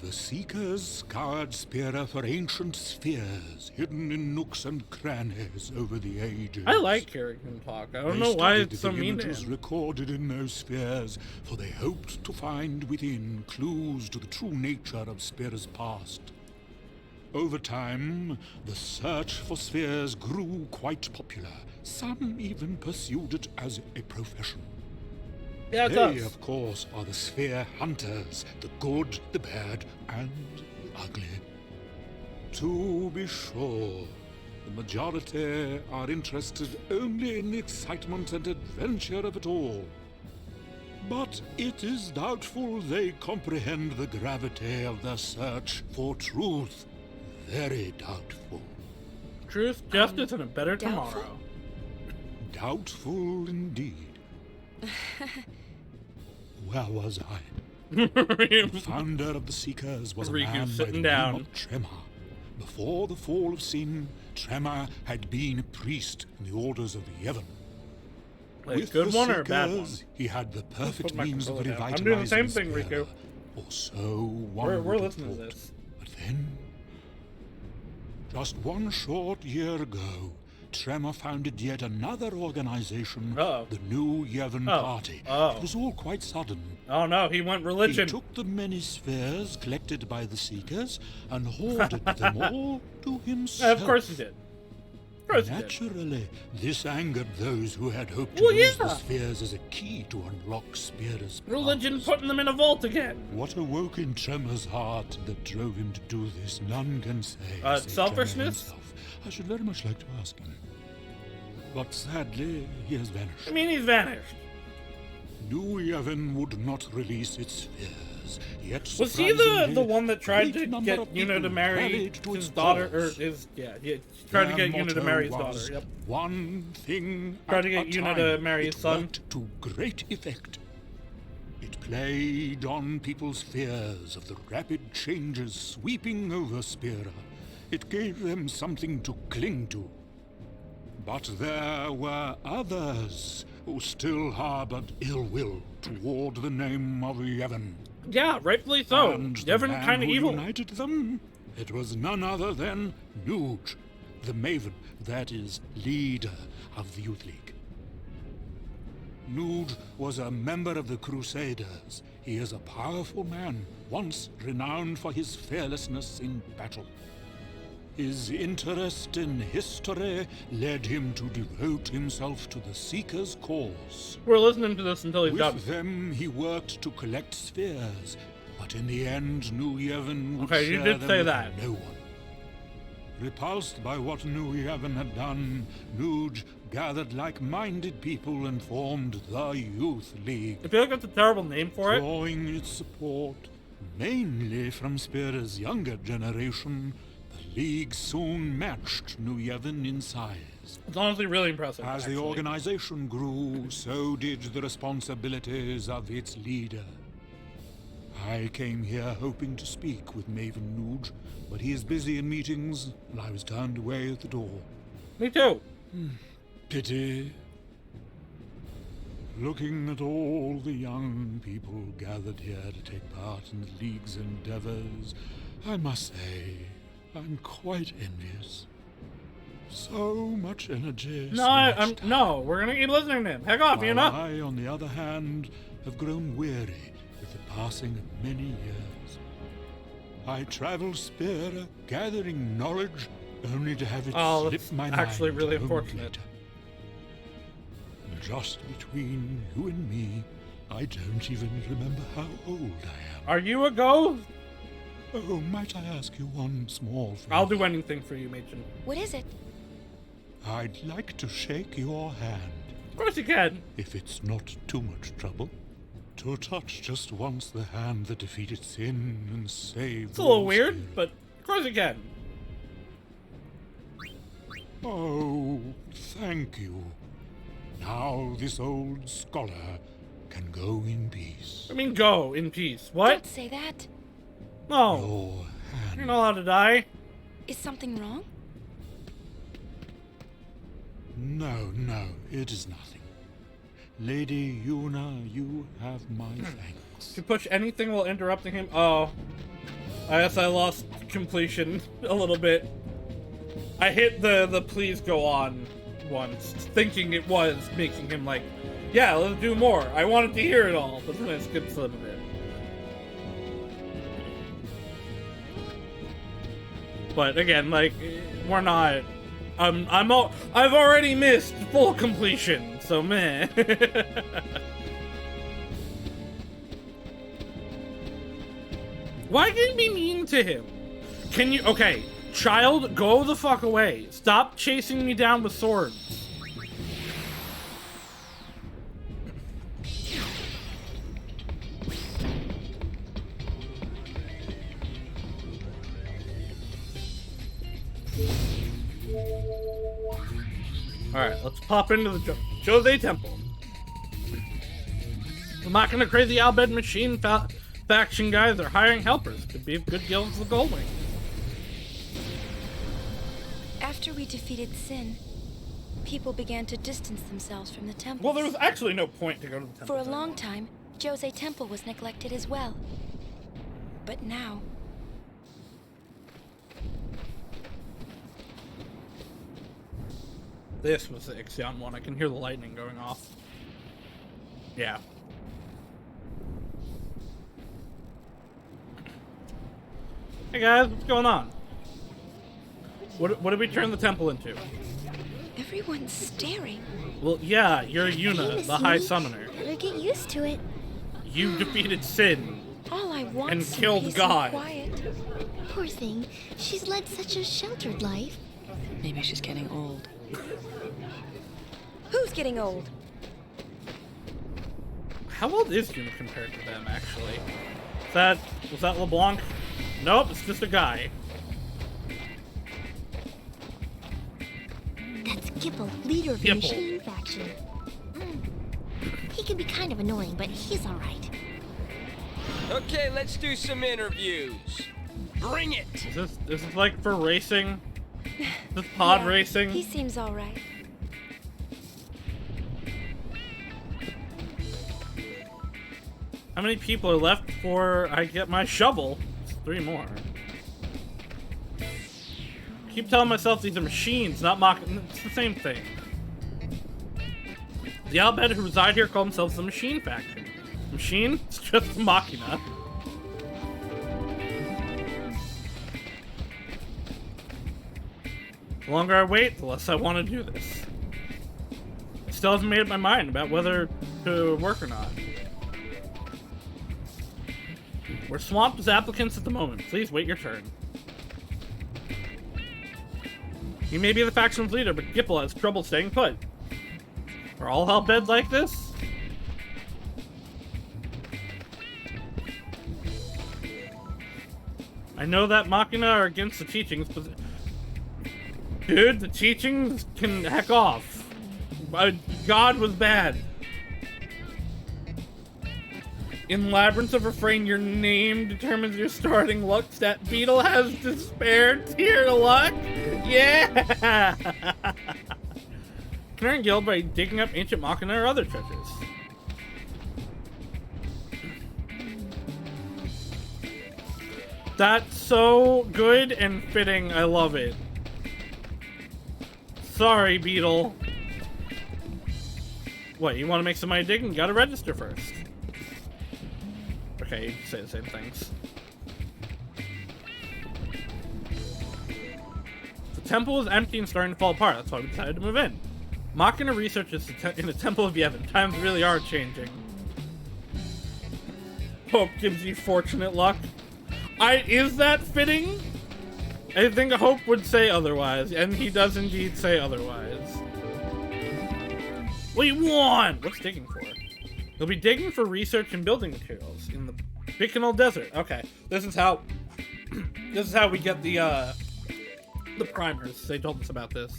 The Seekers scoured Spira for ancient spheres hidden in nooks and crannies over the ages. I like hearing him talk. I don't They know why studied it's so the mean to images him. recorded in those spheres, for they hoped to find within clues to the true nature of Spira's past. Over time, the search for spheres grew quite popular. Some even pursued it as a profession. Yeah, it They, does. of course, are the sphere hunters, the good, the bad, and the ugly. To be sure, the majority are interested only in the excitement and adventure of it all. But it is doubtful they comprehend the gravity of the search for truth. Very doubtful. Truth, justice, and a better doubtful? tomorrow. Doubtful indeed. Where was I? The founder of the Seekers was a Riku man by the sitting name down. of Tremor. Before the fall of sin, Tremor had been a priest in the orders of the Yevon. Like, With good the one or a bad one? Seekers, he had the perfect Put my means of controller down. revitalizing I'm doing the same thing, Spira, Riku. or so one We're would have listening to thought. this. But then, just one short year ago, Tremor founded yet another organization, the New Yevon Party. It was all quite sudden. Oh no, he went religion. He took the many spheres collected by the Seekers and hoarded them all to himself. Of course he did. Naturally, this angered those who had hoped to use the spheres as a key to unlock Spira's Religion powers. putting them in a vault again. What awoke in Tremor's heart that drove him to do this, none can say. save Selfishness? Tremor himself. I should very much like to ask him. But sadly, he has vanished. I mean, he's vanished. New Yevon would not release its spheres, yet Was he the surprisingly, one that tried to great number get of Yuna to people marry rallied to his its daughter, or cause. he tried to Their get Yuna to motto marry his was, daughter, yep. One thing Tried to at get a Yuna time. to marry his It son. worked to great effect. It played on people's fears of the rapid changes sweeping over Spira. It gave them something to cling to. But there were others who still harbored ill will toward the name of Yevon. Yeah, rightfully so. And the Yevon man kind of who evil. united them, it was none other than Nuge, the Maven, that is, leader of the Youth League. Nuge was a member of the Crusaders. He is a powerful man, once renowned for his fearlessness in battle. His interest in history led him to devote himself to the Seeker's cause. We're listening to this until he's With done. them, he worked to collect spheres, but in the end, New Yevon would Okay, you share did them say with that. no one. Repulsed by what New Yevon had done, Nuge gathered like-minded people and formed the Youth League. I feel like that's a terrible name for it. Drawing its support mainly from Spira's younger generation, the League soon matched New Yevon in size. It's honestly really impressive. As the organization grew, so did the responsibilities of its leader. I came here hoping to speak with Maven Nuge, but he is busy in meetings, and I was turned away at the door. Me too. Pity. Looking at all the young people gathered here to take part in the League's endeavors, I must say, I'm quite envious. So much energy. No, we're gonna keep listening to him. Heck off, you know. I, on the other hand, have grown weary with the passing of many years. I travel Spira, gathering knowledge, only to have it slip my mind. Actually really a moment unfortunate. later. Just between you and me, I don't even remember how old I am. Are you a ghost? Oh, might I ask you one small favor? I'll do anything for you, Machen. What is it? I'd like to shake your hand. Of course you can. If it's not too much trouble. To touch just once the hand that defeated sin and saved. It's a little all weird, Spira. but of course you can. Oh, thank you. Now this old scholar can go in peace. I mean, go in peace. What? Don't say that. No. Your hand. You're not allowed to die. Is something wrong? No, it is nothing. Lady Yuna, you have my thanks. If you push anything while interrupting him. Oh. I guess I lost completion a little bit. I hit the please go on once, thinking it was making him like, yeah, let's do more. I wanted to hear it all, but then I skipped some of it. But again, like, we're not. I've already missed full completion, so meh. Why can you be mean to him? Can you? Okay, child, go the fuck away. Stop chasing me down with swords. Alright, let's pop into the Jose Temple. The Machina Crazy Albed Machine faction guys are hiring helpers. Could be good deals with the Gullwings. After we defeated Sin, people began to distance themselves from the temple. Well, there was actually no point to go to the temple. For a long time, Jose Temple was neglected as well. But now... This was the Ixion one. I can hear the lightning going off. Yeah. Hey guys, what's going on? What did we turn the temple into? Everyone's staring. Well, yeah, you're Yuna, the High Summoner. Better get used to it. You defeated Sin All I want and is some killed peace God. and quiet. Poor thing. She's led such a sheltered life. Maybe she's getting old. Who's getting old? How old is Yuna compared to them, actually? Was that LeBlanc? Nope, it's just a guy. That's Gipple, leader of the Gipple. Machine faction. He can be kind of annoying, but he's alright. Okay, let's do some interviews. Bring it! Is this like for racing? This pod Yeah, racing? He seems all right. How many people are left before I get my shovel? It's 3 more. Keep telling myself these are machines, not mocking. It's the same thing. The Al Bhed who reside here call themselves the Machine Faction. Machine? It's just Machina. The longer I wait, the less I want to do this. Still haven't made up my mind about whether to work or not. We're swamped with applicants at the moment. Please wait your turn. You may be the faction's leader, but Gipple has trouble staying put. Are all Al Bhed like this? I know that Machina are against the teachings, but... Dude, the teachings can heck off. God was bad. In Labyrinth of Refrain, your name determines your starting luck stat. Beetle has despair tier luck. Yeah! Can earn guild by digging up ancient Machina or other treasures. That's so good and fitting. I love it. Sorry, Beetle. What, you want to make some money digging? You gotta register first. Okay, you can say the same things. The temple is empty and starting to fall apart. That's why we decided to move in. Machina research is in the Temple of Yevon. Times really are changing. Hope gives you fortunate luck. Is that fitting? I think Hope would say otherwise, and he does indeed say otherwise. What do you want? What's digging for? You'll be digging for research and building materials in the Bikanal Desert. Okay, this is how we get the primers. They told us about this.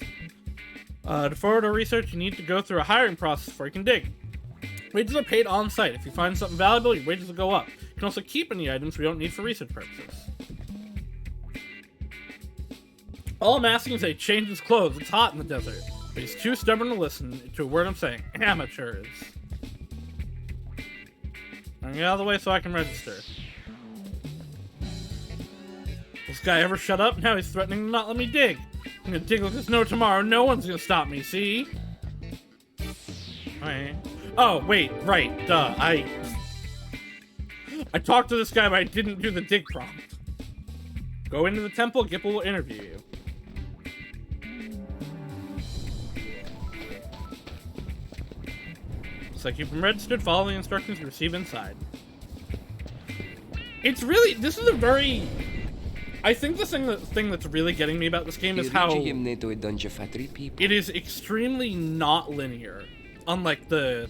To forward our research, you need to go through a hiring process before you can dig. Wages are paid on site. If you find something valuable, your wages will go up. You can also keep any items we don't need for research purposes. All I'm asking is that he change his clothes. It's hot in the desert. But he's too stubborn to listen to a word I'm saying. Amateurs. Now get out of the way so I can register. This guy ever shut up? Now he's threatening to not let me dig. I'm gonna dig like there's no tomorrow. No one's gonna stop me, see? Alright. Oh, wait, right, duh. I talked to this guy, but I didn't do the dig prompt. Go into the temple, Gipple will interview you. Looks like you've been registered. Follow the instructions you receive inside. It's really... This is a very... I think the thing that's really getting me about this game is how... It is extremely not linear. Unlike the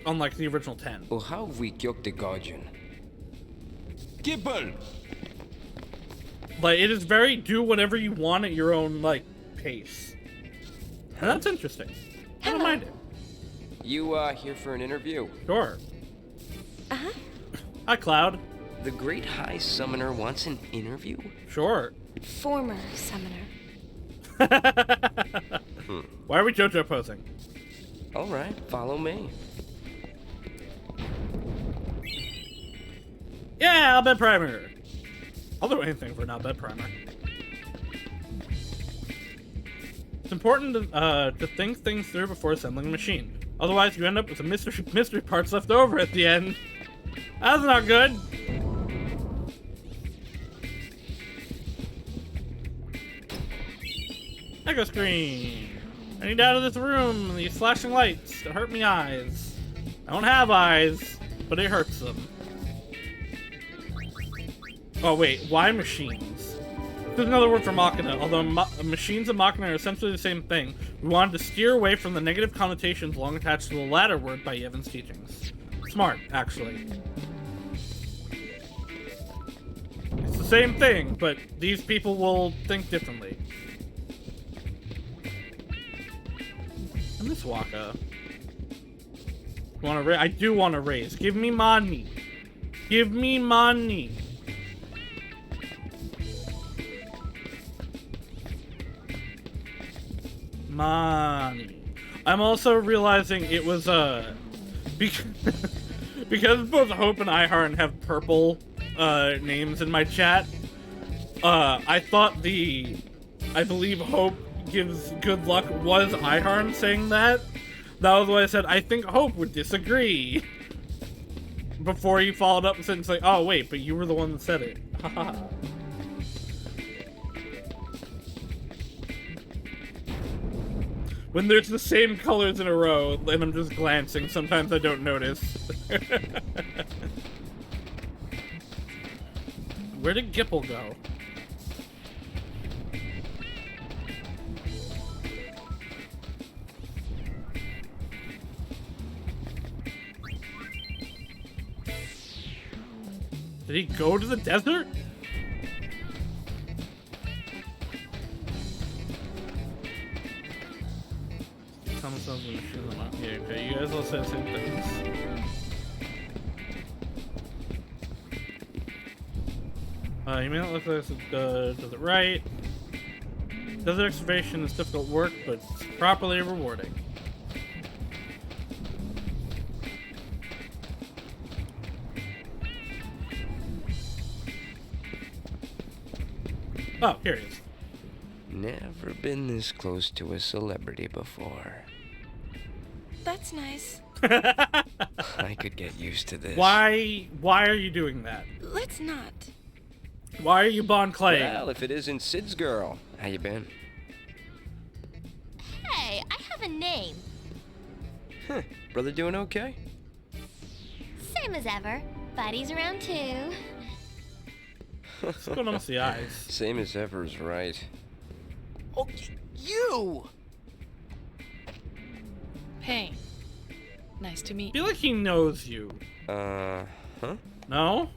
original 10. Gipple! Like, it is very do whatever you want at your own, like, pace. And that's interesting. I don't mind it. You, here for an interview? Sure. Uh-huh. Hi, Cloud. The Great High Summoner wants an interview? Sure. Former summoner. Why are we JoJo posing? Alright, follow me. Yeah, Al Bhed Primer. I'll do anything for an Al Bhed Primer. It's important to think things through before assembling a machine. Otherwise, you end up with some mystery parts left over at the end. That's not good. Echo screen. I need out of this room. These flashing lights. They hurt me eyes. I don't have eyes, but it hurts them. Oh wait, why machines? There's another word for Machina, although machines and Machina are essentially the same thing. We wanted to steer away from the negative connotations long attached to the latter word by Yevon's teachings. Smart, actually. It's the same thing, but these people will think differently. I miss Waka. I do want to raise. Give me money. Give me money. Money. I'm also realizing it was because both Hope and Iharn have purple names in my chat. I thought I believe Hope gives good luck was Iharn saying that. That was why I said I think Hope would disagree. Before you followed up and said, like, oh wait, but you were the one that said it. Haha. When there's the same colors in a row, and I'm just glancing, sometimes I don't notice. Where did Gipple go? Did he go to the desert? Yeah, okay, you guys all said the same things. You may not look like it does it right. Desert excavation is difficult work, but it's properly rewarding. Oh, here he is. Never been this close to a celebrity before. That's nice. I could get used to this. Why are you doing that? Let's not. Why are you Bon Clay? Well, if it isn't Sid's girl. How you been? Hey, I have a name. Huh. Brother doing okay? Same as ever. Buddy's around too. What's going on with the eyes? Same as ever is right. Oh, you! Pain. Nice to meet I feel like he knows you. Huh? No?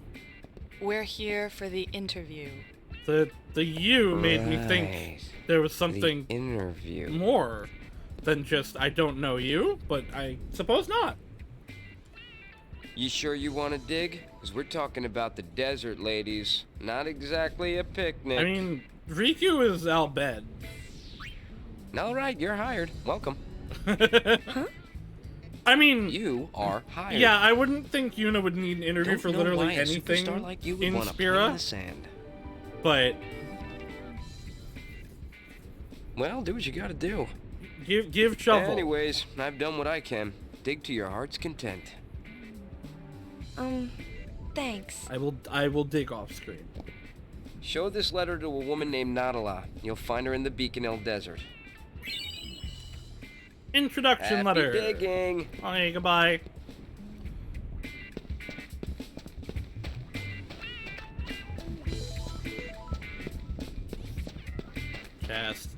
We're here for the interview. The you made me think there was something interview more than just I don't know you, but I suppose not. You sure you want to dig? Because we're talking about the desert, ladies. Not exactly a picnic. I mean, Riku is Al Bhed. All right, you're hired. Welcome. Huh? I mean, you are hired. Yeah, I wouldn't think Yuna would need an interview Don't for know literally why a anything superstar like you would in wanna play Spira. in the sand. But well, do what you gotta do. Give shovel. Anyways, I've done what I can. Dig to your heart's content. Thanks. I will dig off screen. Show this letter to a woman named Nadala. You'll find her in the Beacon Desert. Introduction Happy letter. digging. Okay, goodbye. Cast.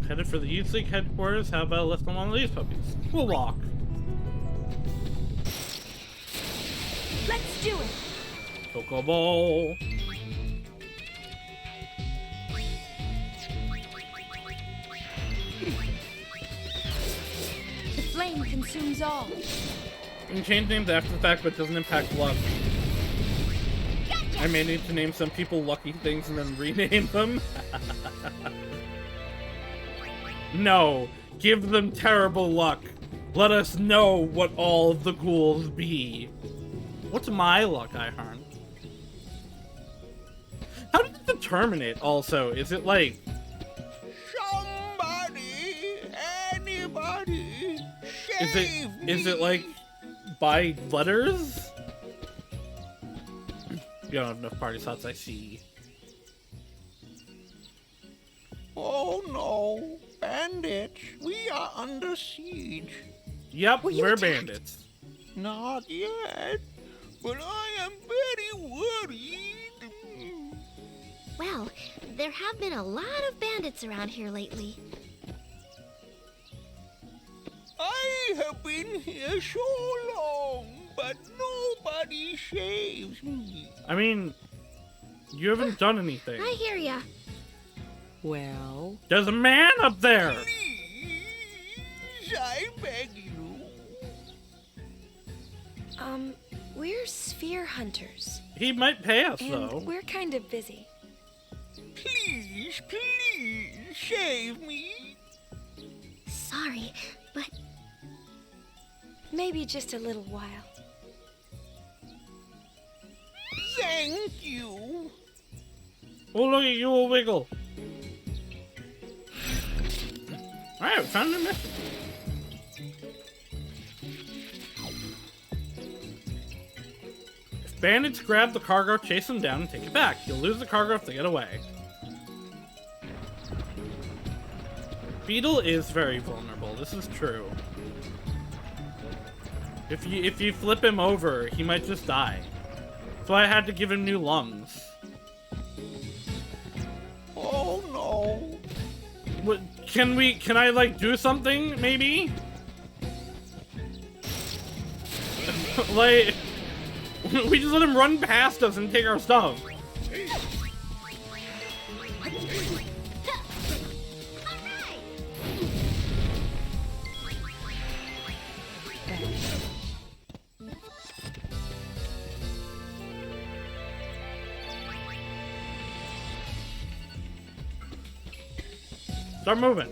Headed for the Youth League headquarters. How about lifting one of these puppies? We'll walk. Let's do it. Chocobo. The flame consumes all. You can change names after the fact, but it doesn't impact luck. I may need to name some people lucky things and then rename them. No, give them terrible luck. Let us know what all of the ghouls be. What's my luck, Iharn? How did it determine it, also? Is it like... Somebody, anybody, Is it like by letters? You don't have enough party slots, I see. Oh no, bandits, we are under siege. Yep, we're bandits. Not yet, but I am very worried. Well, there have been a lot of bandits around here lately. I have been here so long, but nobody saves me. I mean, you haven't done anything. I hear ya. Well, There's a man up there! Please, I beg you. We're sphere hunters. He might pay us, And though. we're kind of busy. Please, please, save me. Sorry, but Maybe just a little while. Thank you. Oh, look at you, a wiggle. Alright, we found a mission. If bandits grab the cargo, chase them down, and take it back. You'll lose the cargo if they get away. Beetle is very vulnerable. This is true. If you flip him over, he might just die. So I had to give him new lungs. Oh no. What, can I like do something maybe? Like, we just let him run past us and take our stuff. Start moving.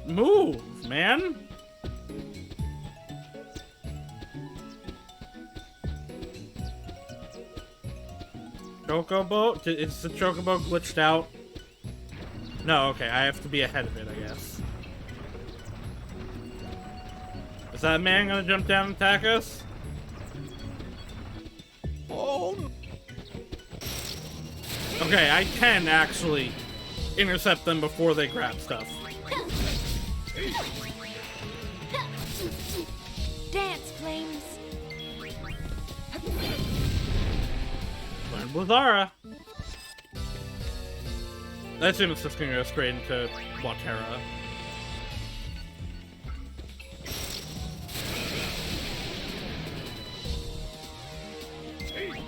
Move, man. Chocobo? Is the Chocobo glitched out? No, okay, I have to be ahead of it, I guess. Is that man gonna jump down and attack us? Oh. Okay, I can actually intercept them before they grab stuff. Dance, flames. Learn Blazara. I assume it's just gonna go straight into Watera. I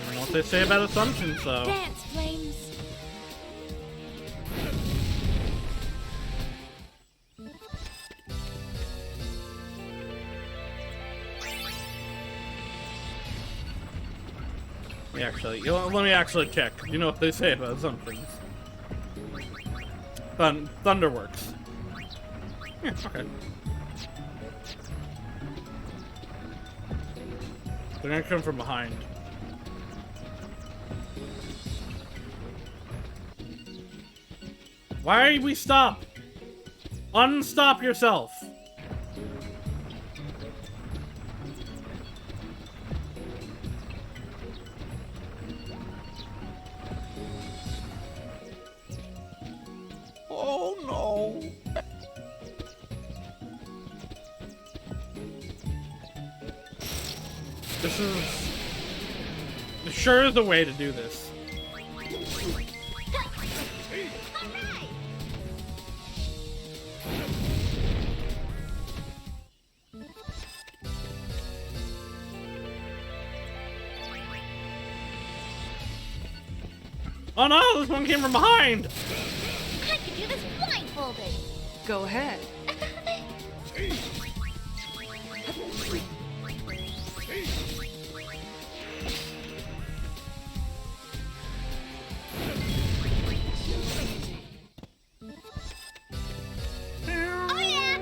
don't know what they say about assumptions, though. Dance, flames. Let me actually check. You know what they say about assumptions. Thunderworks. Yeah, okay. They're gonna come from behind. Why we stop? Unstop yourself. Oh no. This sure is the way to do this. Oh no, this one came from behind! I could do this blindfolded. go ahead. Oh yeah!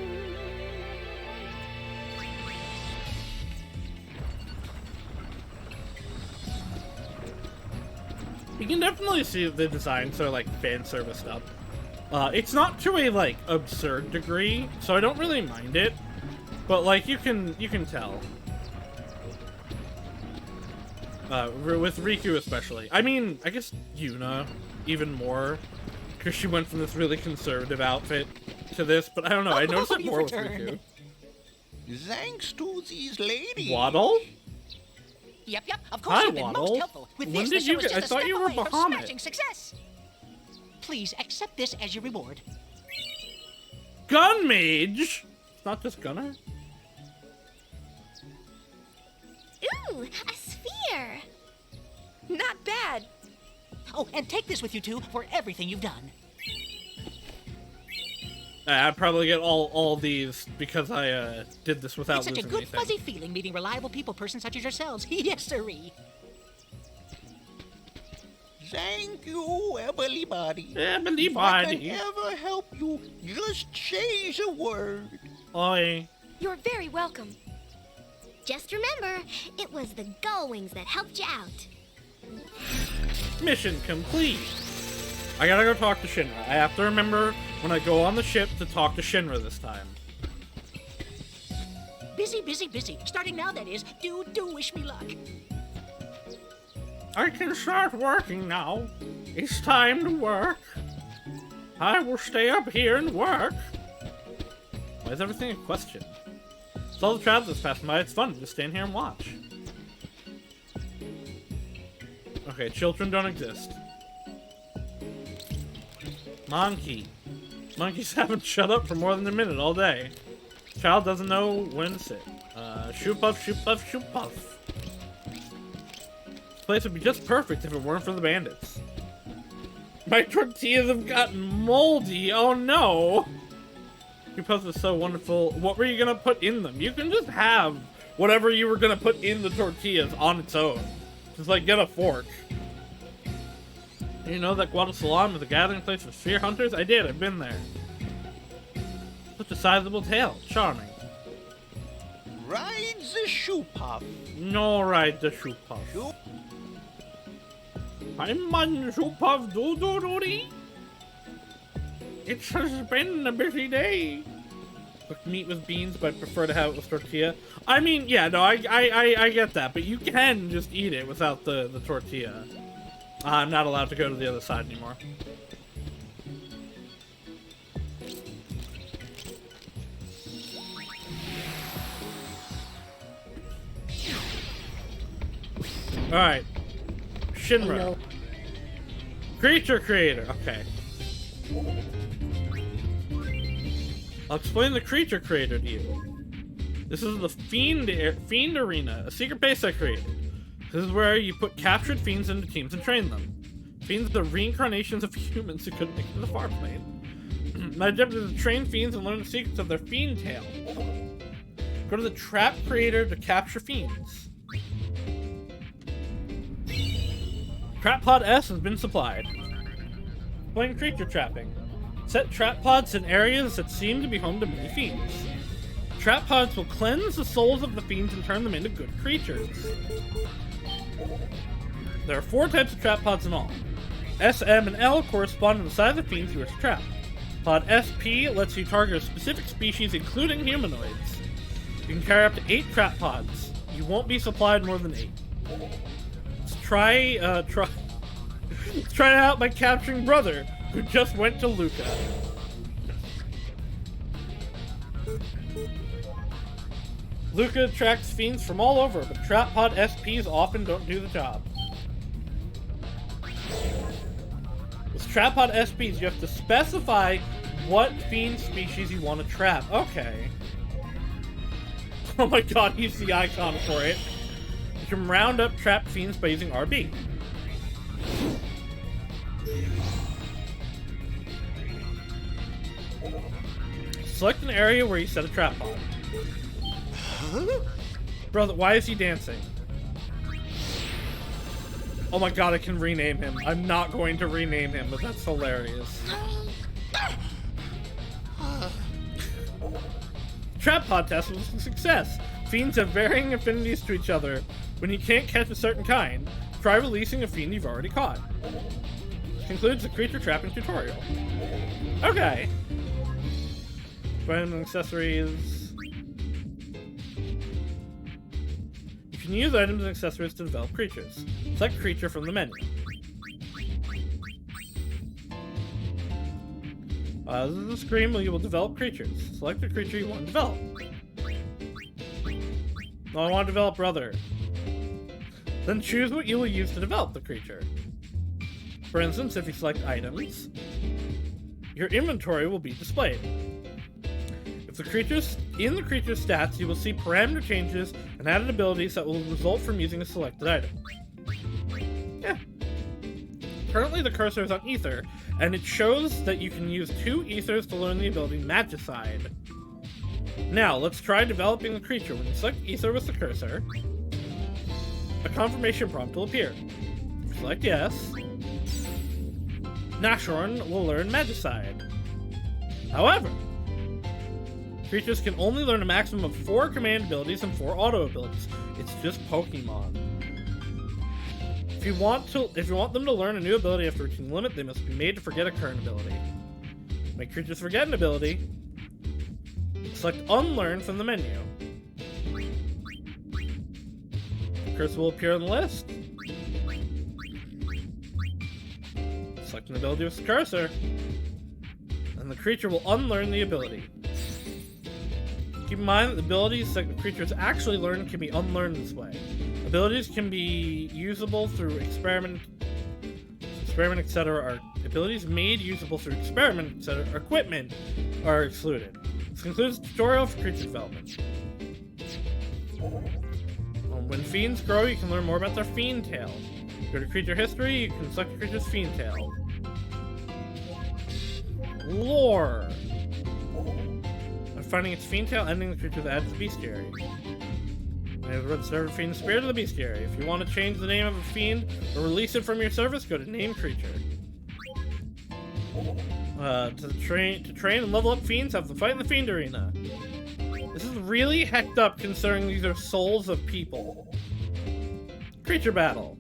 You can definitely see the designs are like fan serviced up. It's not to a, like, absurd degree, so I don't really mind it. But, like, you can tell. With Riku especially. I mean, I guess Yuna even more, because she went from this really conservative outfit to this, but I don't know, I noticed it more with Riku. Thanks to these ladies. Waddle? Yep, of course Hi, you've been Waddle. most helpful. With When this, did the you show is get- just I a thought step you were away from Bahamut. smashing success. Please accept this as your reward. Gun Mage? It's not just Gunner? Ooh, a sphere! Not bad. Oh, and take this with you two for everything you've done. I'd probably get all these because I did this without It's such a losing good anything. fuzzy feeling meeting reliable people persons such as yourselves. Yes, sirree. Thank you, everybody. Everybody. If I can ever help you, just change a word. Oi. You're very welcome. Just remember, it was the Gullwings that helped you out. Mission complete. I gotta go talk to Shinra. I have to remember when I go on the ship to talk to Shinra this time. Busy. Starting now, that is. Do wish me luck. I can start working now. It's time to work. I will stay up here and work. Why is everything a question? It's all the travelers passing by. It's fun to just stand here and watch. Okay, children don't exist. Monkey. Monkeys haven't shut up for more than a minute all day. Child doesn't know when to sit. Shoot puff, shoot puff, shoot puff. This place would be just perfect if it weren't for the bandits. My tortillas have gotten moldy, oh no! Your puff is so wonderful. What were you gonna put in them? You can just have whatever you were gonna put in the tortillas on its own. Just like get a fork. You know that Guadalsalam is a gathering place for sphere hunters? I did, I've been there. Such a sizable tail. Charming. Ride the shoe puff. No ride the shoe puff. I'm on shoe puff doo-doo-doo-dee. It has been a busy day. Cooked meat with beans, but I prefer to have it with tortilla. I mean, yeah, no, I get that, but you can just eat it without the tortilla. I'm not allowed to go to the other side anymore. Alright. Shinra. Creature creator. Okay. I'll explain the creature creator to you. This is the Fiend Arena, a secret base I created. This is where you put captured fiends into teams and train them. Fiends are the reincarnations of humans who couldn't make it to the far plane. My objective is to train fiends and learn the secrets of their fiend tail. Go to the trap creator to capture fiends. Trap pod S has been supplied. Playing creature trapping. Set trap pods in areas that seem to be home to many fiends. Trap pods will cleanse the souls of the fiends and turn them into good creatures. There are 4 types of trap pods in all. S, M, and L correspond to the size of fiends you wish to trap. Pod SP lets you target a specific species, including humanoids. You can carry up to 8 trap pods. You won't be supplied more than 8. Let's try it out by capturing Brother, who just went to Luca. Luca attracts fiends from all over, but trap pod SPs often don't do the job. With trap pod SPs, you have to specify what fiend species you want to trap. Okay. Oh my god, he's the icon for it. You can round up trapped fiends by using RB. Select an area where you set a trap pod. Brother, why is he dancing? Oh my god, I can rename him. I'm not going to rename him, but that's hilarious. Trap pod test was a success. Fiends have varying affinities to each other. When you can't catch a certain kind, try releasing a fiend you've already caught. Concludes the creature trapping tutorial. Okay. Items and accessories. You can use items and accessories to develop creatures. Select creature from the menu. This is the screen where you will develop creatures. Select the creature you want to develop. No, I want to develop Brother. Then choose what you will use to develop the creature. For instance, if you select items, your inventory will be displayed. If the creature's in the creature's stats, you will see parameter changes and added abilities that will result from using a selected item. Yeah. Currently the cursor is on Ether, and it shows that you can use 2 Ethers to learn the ability Magicide. Now, let's try developing the creature. When you select Ether with the cursor, a confirmation prompt will appear. Select yes. Nashorn will learn Magicide. However, creatures can only learn a maximum of 4 command abilities and 4 auto abilities. It's just Pokemon. If you want them to learn a new ability after reaching the limit, they must be made to forget a current ability. Make creatures forget an ability. Select Unlearn from the menu. The cursor will appear on the list. Select an ability with the cursor, and the creature will unlearn the ability. Keep in mind that the abilities that the creatures actually learn can be unlearned this way. Abilities can be usable through experiment, etc. Are abilities made usable through experiment, etc. Equipment are excluded. This concludes the tutorial for creature development. When fiends grow, you can learn more about their fiend tail. Go to creature history, you can select a creature's fiend tail. Lore. By finding its fiend tail, ending the creature that adds the bestiary. Serve a fiend spirit of the bestiary. If you want to change the name of a fiend or release it from your service, go to name creature. To train and level up fiends, have them fight in the fiend arena. This is really hecked up considering these are souls of people. Creature battle.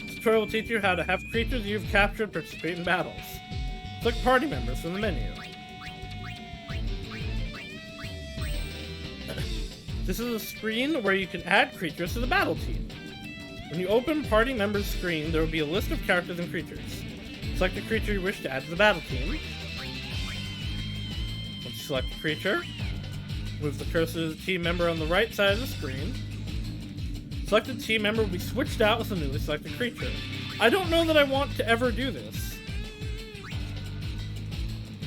This tutorial will teach you how to have creatures you've captured participate in battles. Select party members from the menu. This is a screen where you can add creatures to the battle team. When you open party members screen, there will be a list of characters and creatures. Select the creature you wish to add to the battle team. Once you select the creature, move the cursor to the team member on the right side of the screen. Selected team member will be switched out with the newly selected creature. I don't know that I want to ever do this.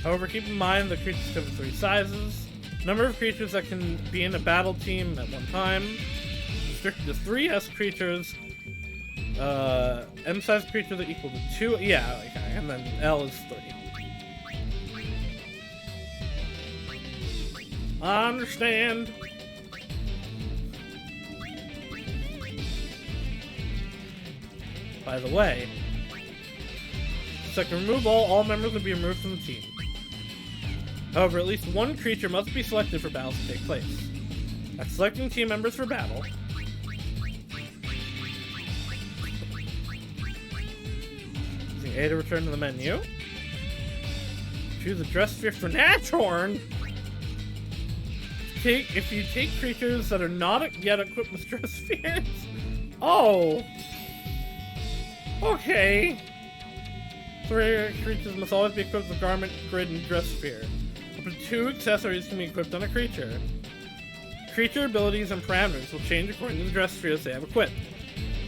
However, keep in mind the creatures come in 3 sizes. Number of creatures that can be in a battle team at one time. Restricted to 3 S creatures. M-sized creatures are equal to 2. Yeah, okay. And then L is 3. I understand. By the way, so to remove all members will be removed from the team. However, at least 1 creature must be selected for battles to take place. After selecting team members for battle, using A to return to the menu, choose a dress sphere for Nashorn. If you take creatures that are not yet equipped with dress spheres. Oh. Okay. 3 creatures must always be equipped with garment, grid, and dress sphere. Up to 2 accessories can be equipped on a creature. Creature abilities and parameters will change according to the dress spheres they have equipped,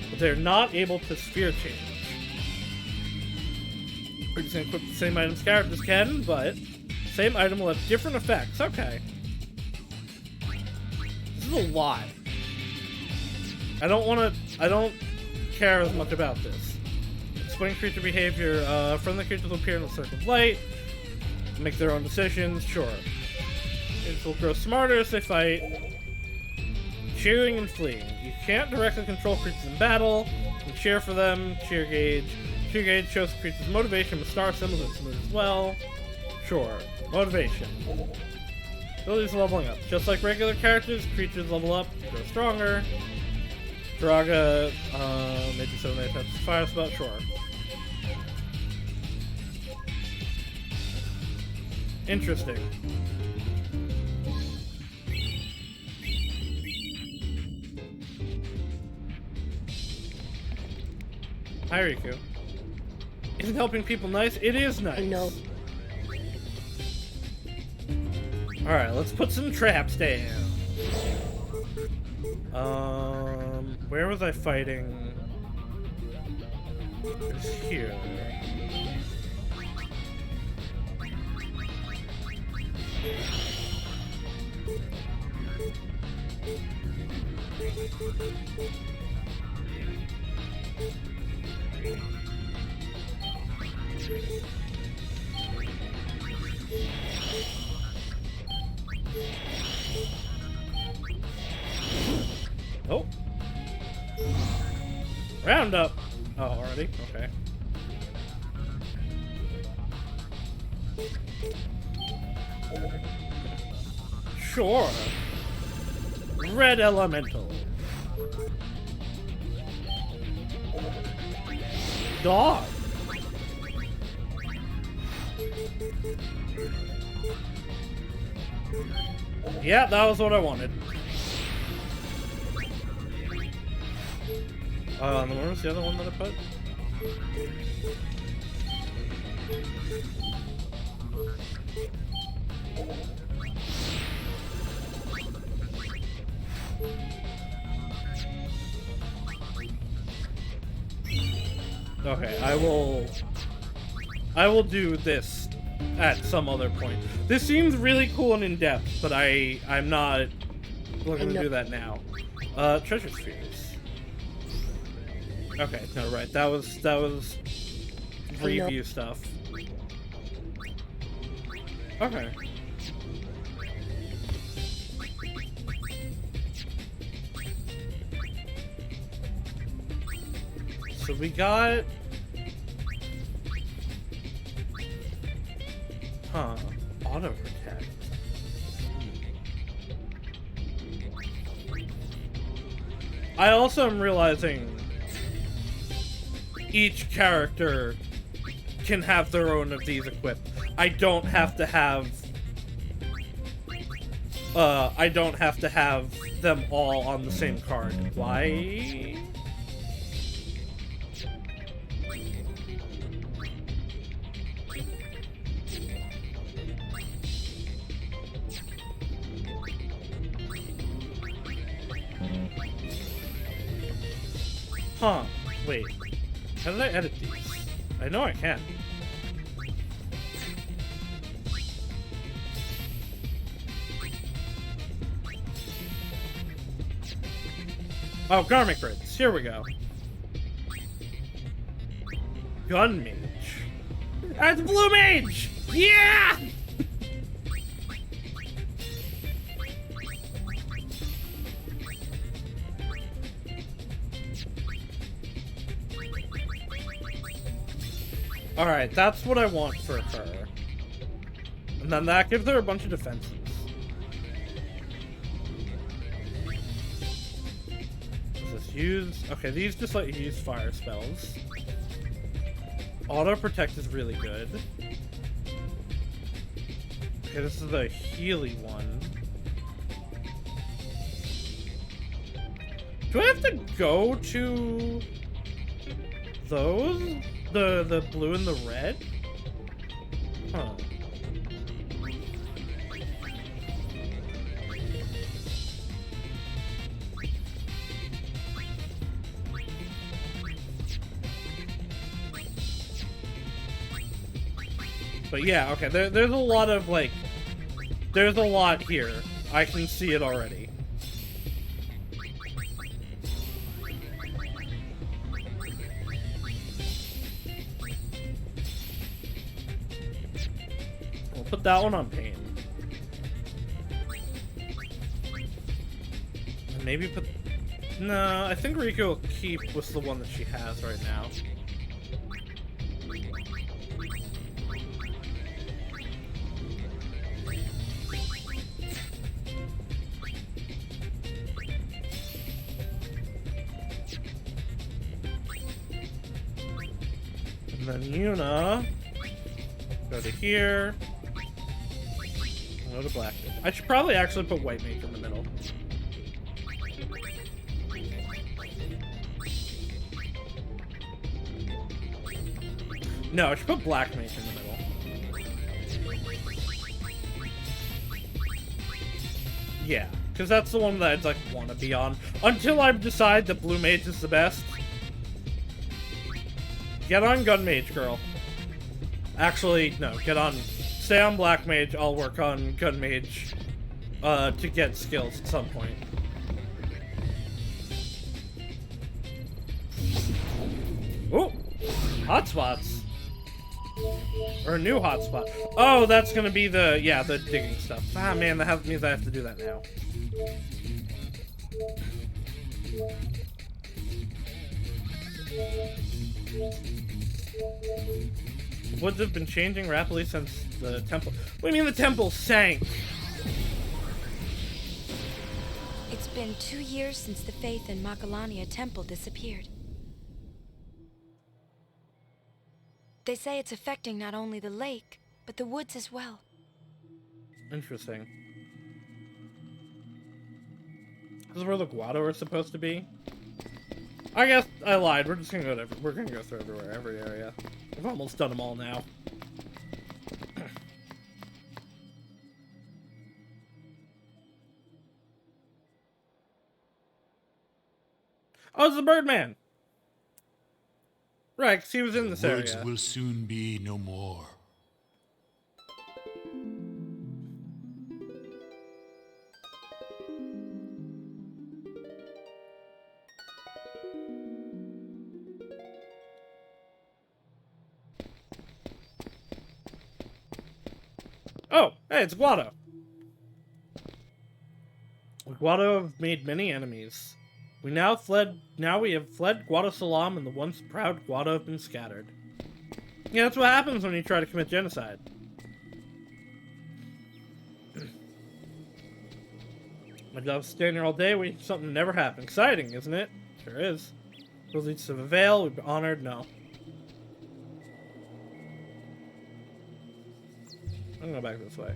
but they are not able to sphere change. We're just going to equip the same items characters can, but the same item will have different effects. Okay. This is a lot. I don't care as much about this. Explain creature behavior. Friendly creatures will appear in a circle of light. Make their own decisions, sure. Creatures will grow smarter as they fight. Cheering and fleeing. You can't directly control creatures in battle. You can cheer for them. Cheer gauge. Cheer gauge shows the creature's motivation with star symbols and smooth as well. Sure. Motivation. Abilities leveling up. Just like regular characters, creatures level up, grow stronger. Draga, maybe 7 attempts. Fire spell, sure. Interesting. Hi, Riku. Isn't helping people nice? It is nice. No. Alright, let's put some traps down. Where was I fighting? It's here. Oh. Roundup. Oh, already? Okay. Sure. Red Elemental. Dog. Yeah, that was what I wanted. Where was the other one that I put? Okay, I will do this at some other point. This seems really cool and in-depth, but I'm not looking to do that now. Treasure spheres. Okay, no, right. That was review stuff. Okay. So we got... Auto protect. I also am realizing each character can have their own of these equipped. I don't have to have them all on the same card. Why? Huh. Wait. How did I edit these? I know I can. Oh, garment grids. Here we go. Gun mage. That's blue mage! Yeah! Alright, that's what I want for her. And then that gives her a bunch of defenses. Does this use... Okay, these just let you use fire spells. Auto protect is really good. Okay, this is the Healy one. Do I have to go to those? The blue and the red? Huh. But yeah, okay, there's a lot of, like... There's a lot here. I can see it already. Put that one on pain. And maybe put... No, I think Riku will keep with the one that she has right now. And then Yuna. Go to here. Go to Black Mage. I should probably actually put White Mage in the middle. No, I should put Black Mage in the middle. Yeah, because that's the one that I'd like want to be on. Until I decide that Blue Mage is the best. Get on Gun Mage, girl. Actually, no, stay on Black Mage, I'll work on Gun Mage, to get skills at some point. Ooh! Hotspots! Or a new hotspot. Oh, that's gonna be the digging stuff. Ah, man, that means I have to do that now. Woods have been changing rapidly since the temple. What do you mean the temple sank? It's been 2 years since the faith in Makalania Temple disappeared. They say it's affecting not only the lake, but the woods as well. Interesting. This is where the Guado are supposed to be? I guess I lied. We're just gonna go we're gonna go through everywhere, every area. We've almost done them all now. Oh, it's the Birdman! Right, 'cause he was in this Woods area. will soon be no more. Oh, hey, it's Guado. The Guado have made many enemies. We have fled Guado Salam, and the once proud Guado have been scattered. Yeah, that's what happens when you try to commit genocide. My job's standing here all day waiting for something to never happen. Exciting, isn't it? Sure is. Will leads to the veil, we'd be honored, no. I'm gonna go back this way.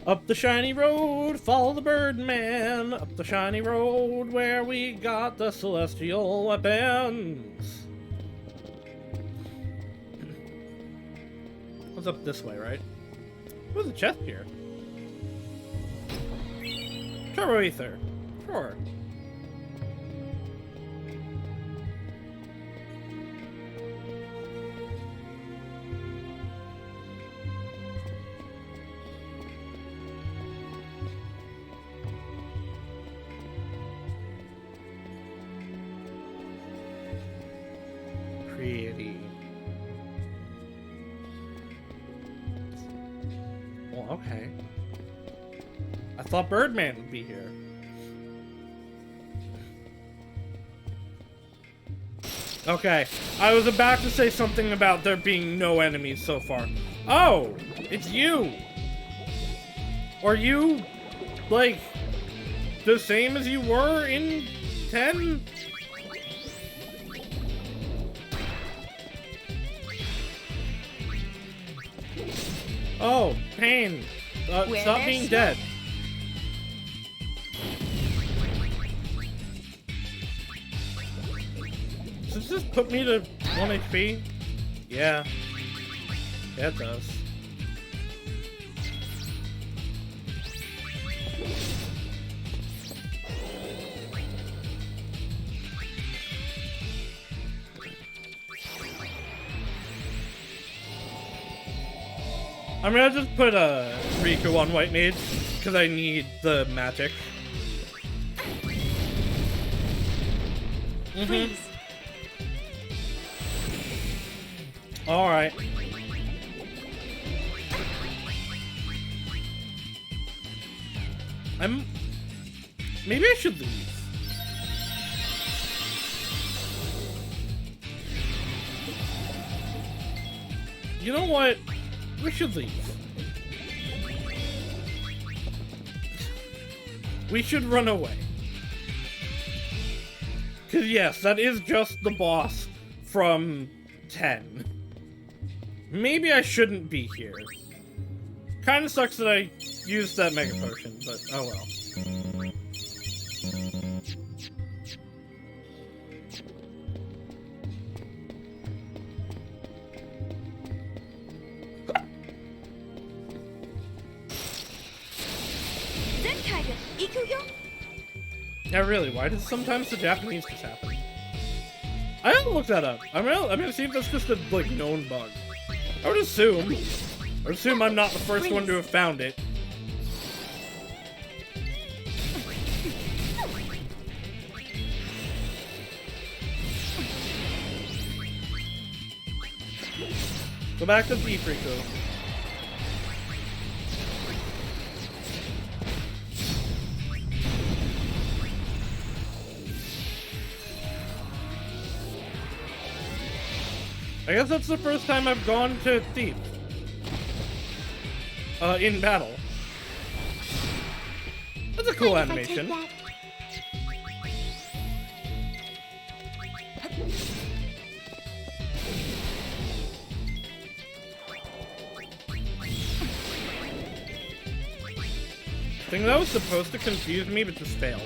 Up the shiny road, follow the Birdman. Up the shiny road where we got the celestial weapons. What's up this way, right? What's a chest here? Turbo Ether. Sure. Pretty. Well, okay. I thought Birdman would be here. Okay, I was about to say something about there being no enemies so far. Oh, it's you! Are you, like, the same as you were in 10? Oh, Pain. Stop being dead. Does this put me to 1 HP? Yeah. Yeah, it does. I'm gonna just put a Riku on White Mage, because I need the magic. Please. Alright. Maybe I should leave. You know what? We should leave. We should run away. Because yes, that is just the boss from 10. Maybe I shouldn't be here. Kinda sucks that I used that Mega Potion, but oh well. Yeah, really, why does sometimes the Japanese just happen? I haven't looked that up. I'm gonna see if that's just a, like, known bug. I would assume. I'm not the first one to have found it. Go back to Thief Rico. I guess that's the first time I've gone to Thieves. In battle. That's a cool animation. Thing that was supposed to confuse me, but just failed.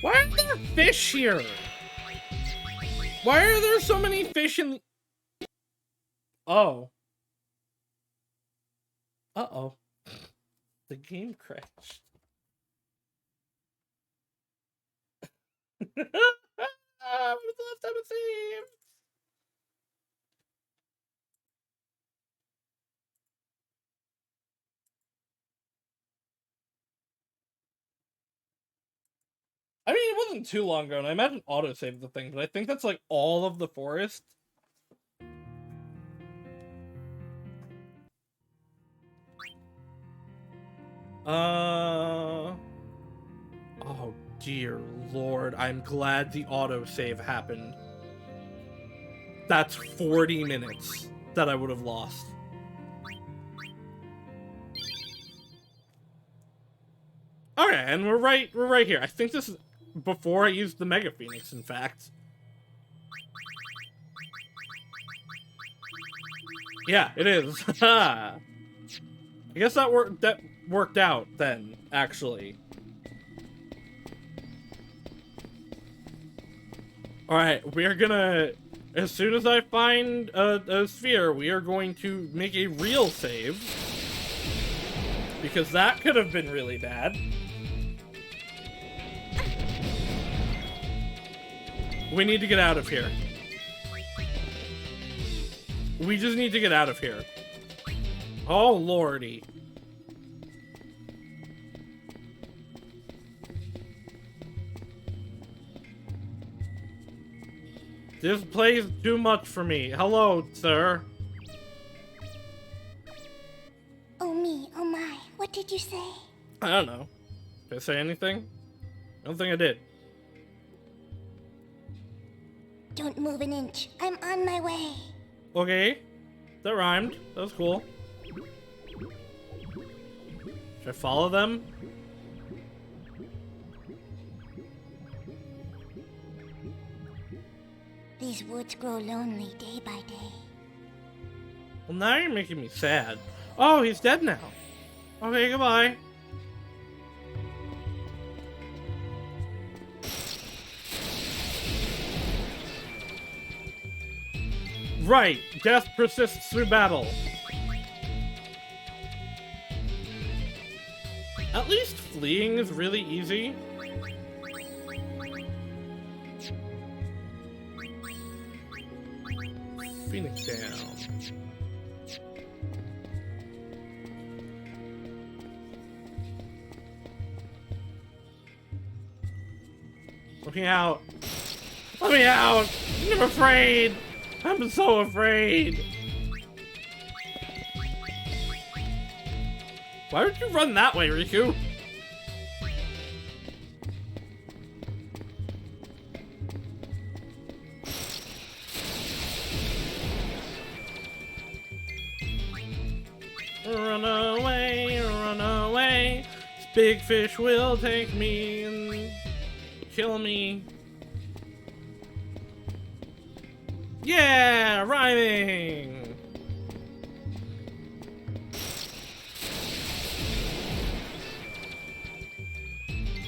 Why are there fish here? Why are there so many fish in the... Oh. Uh-oh. The game crashed. When's the last time it saved? I mean, it wasn't too long ago, and I imagine autosave the thing, but I think that's like all of the forest. Oh dear lord, I'm glad the autosave happened. That's 40 minutes that I would have lost. Okay, and we're right here. I think this is before I used the Mega Phoenix, in fact. Yeah, it is. I guess that worked out then, actually. Alright, we are gonna... As soon as I find a sphere, we are going to make a real save. Because that could have been really bad. We need to get out of here. We just need to get out of here. Oh, lordy. This plays too much for me. Hello, sir. Oh me, oh my, what did you say? I don't know. Did I say anything? I don't think I did. Don't move an inch. I'm on my way. Okay. That rhymed. That was cool. Should I follow them? These woods grow lonely day by day. Well, now you're making me sad. Oh, he's dead now. Okay, goodbye. Right, death persists through battle. At least fleeing is really easy. Phoenix down. Let me out. Let me out. I'm afraid. I'm so afraid. Why would you run that way, Riku? Run away, run away. This big fish will take me and kill me. Yeah, rhyming.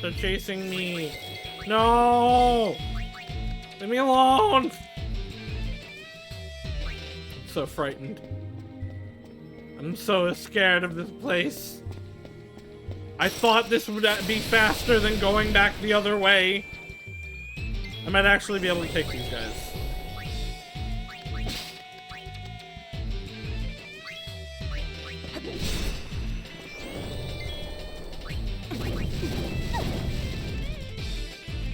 They're chasing me. No! Leave me alone! I'm so frightened. I'm so scared of this place. I thought this would be faster than going back the other way. I might actually be able to take these guys.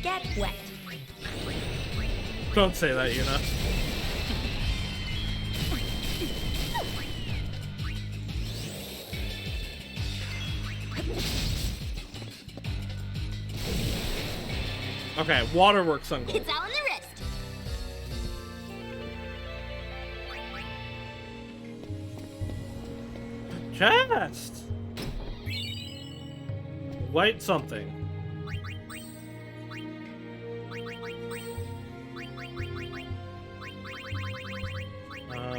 Get wet. Don't say that, Yuna. Okay, waterworks on gold. It's all in the wrist. Chest! White something.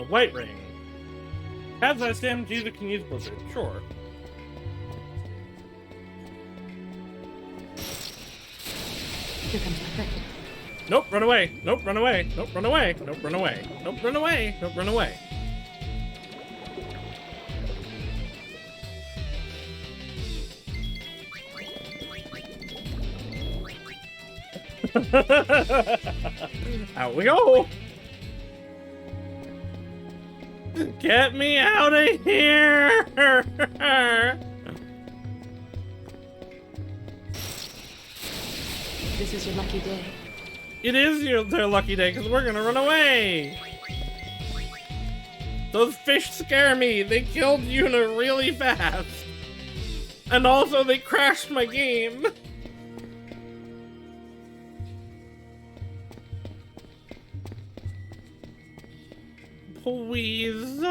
White ring. Has that stamp user can use blizzard. Sure. Here comes my friend. Nope, run away. Nope, run away. Nope, run away. Nope, run away. Nope, run away. Nope, run away. Out we go. Get me out of here. This is your lucky day. It is their lucky day because we're gonna run away. Those fish scare me. They killed Yuna really fast. And also they crashed my game. Please.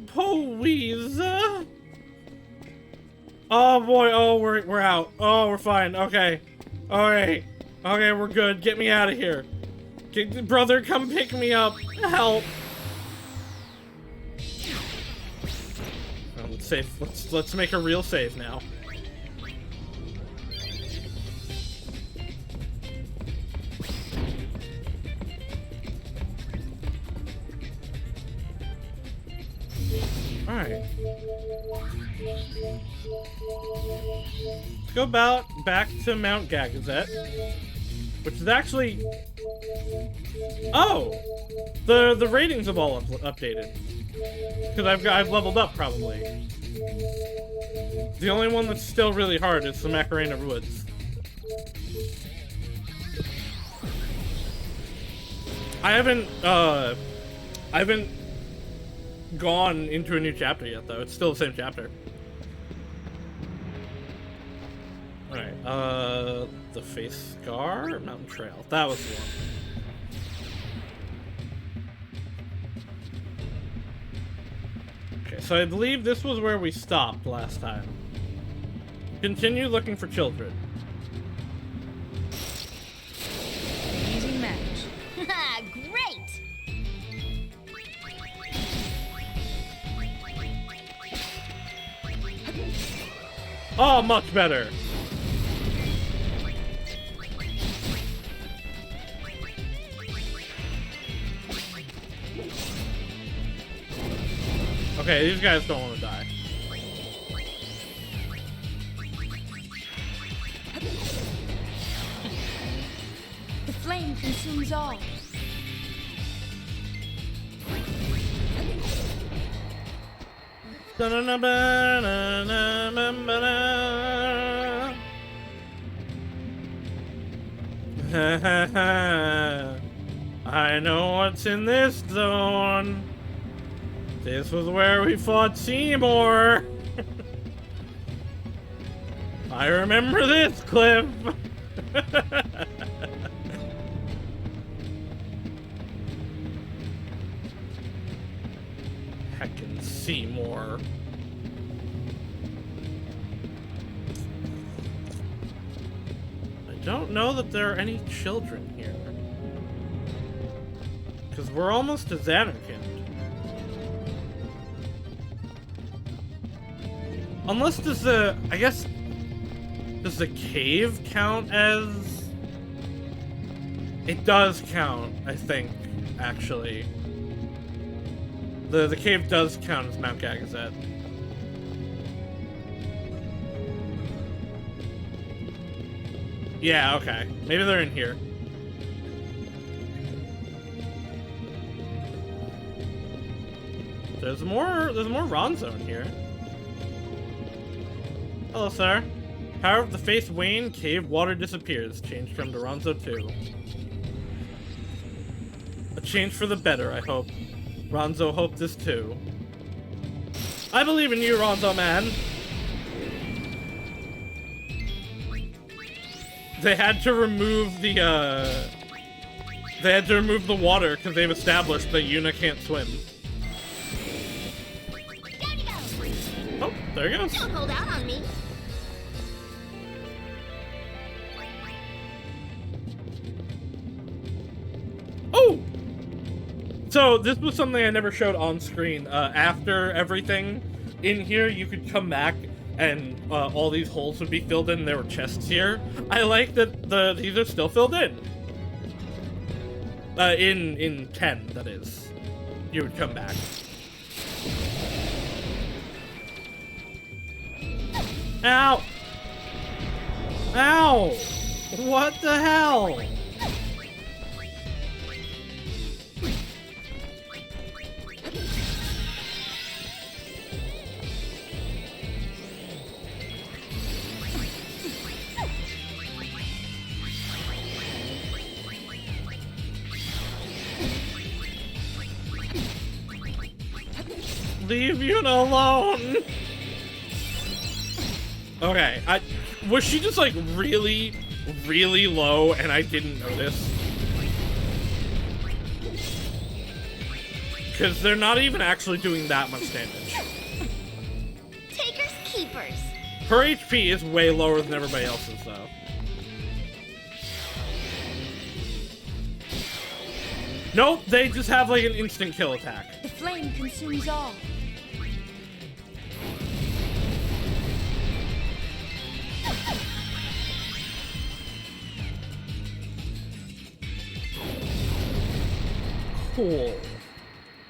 Please. Oh boy, oh we're out. Oh, we're fine. Okay. Alright. Okay, we're good. Get me out of here. Brother, come pick me up. Help. Let's save. Let's make a real save now. Alright. Let's go back to Mount Gagazet, which is actually... Oh! The ratings have all updated. Because I've leveled up, probably. The only one that's still really hard is the Macarena Woods. I haven't gone into a new chapter yet, though. It's still the same chapter. Alright, the Face Scar? Mountain Trail. That was the one. Okay, so I believe this was where we stopped last time. Continue looking for children. Easy match. Great! Oh, much better. Okay, these guys don't want to die. The flame consumes all. I know what's in this zone. This was where we fought Seymour. I remember this, Cliff. Heckin' Seymour. I don't know that there are any children here. Because we're almost to Xanarkand. Unless does the... I guess... Does the cave count as... It does count, I think, actually. The cave does count as Mount Gagazet. Yeah, okay. Maybe they're in here. There's more Ronzo in here. Hello, sir. Power of the face wane, cave water disappears. Change from to Ronzo 2. A change for the better, I hope. Ronzo hoped this too. I believe in you, Ronzo man. They had to remove the water because they've established that Yuna can't swim. Oh, there he goes. Don't hold out on me. Oh! So, this was something I never showed on screen. After everything in here, you could come back and all these holes would be filled in. There were chests here. I like that these are still filled in. In 10, that is. You would come back. Ow! Ow! What the hell? Leave Yuna alone! Okay, was she just like really, really low and I didn't notice? Because they're not even actually doing that much damage. Takers keepers. Her HP is way lower than everybody else's though. Nope, they just have like an instant kill attack. The flame consumes all. Cool.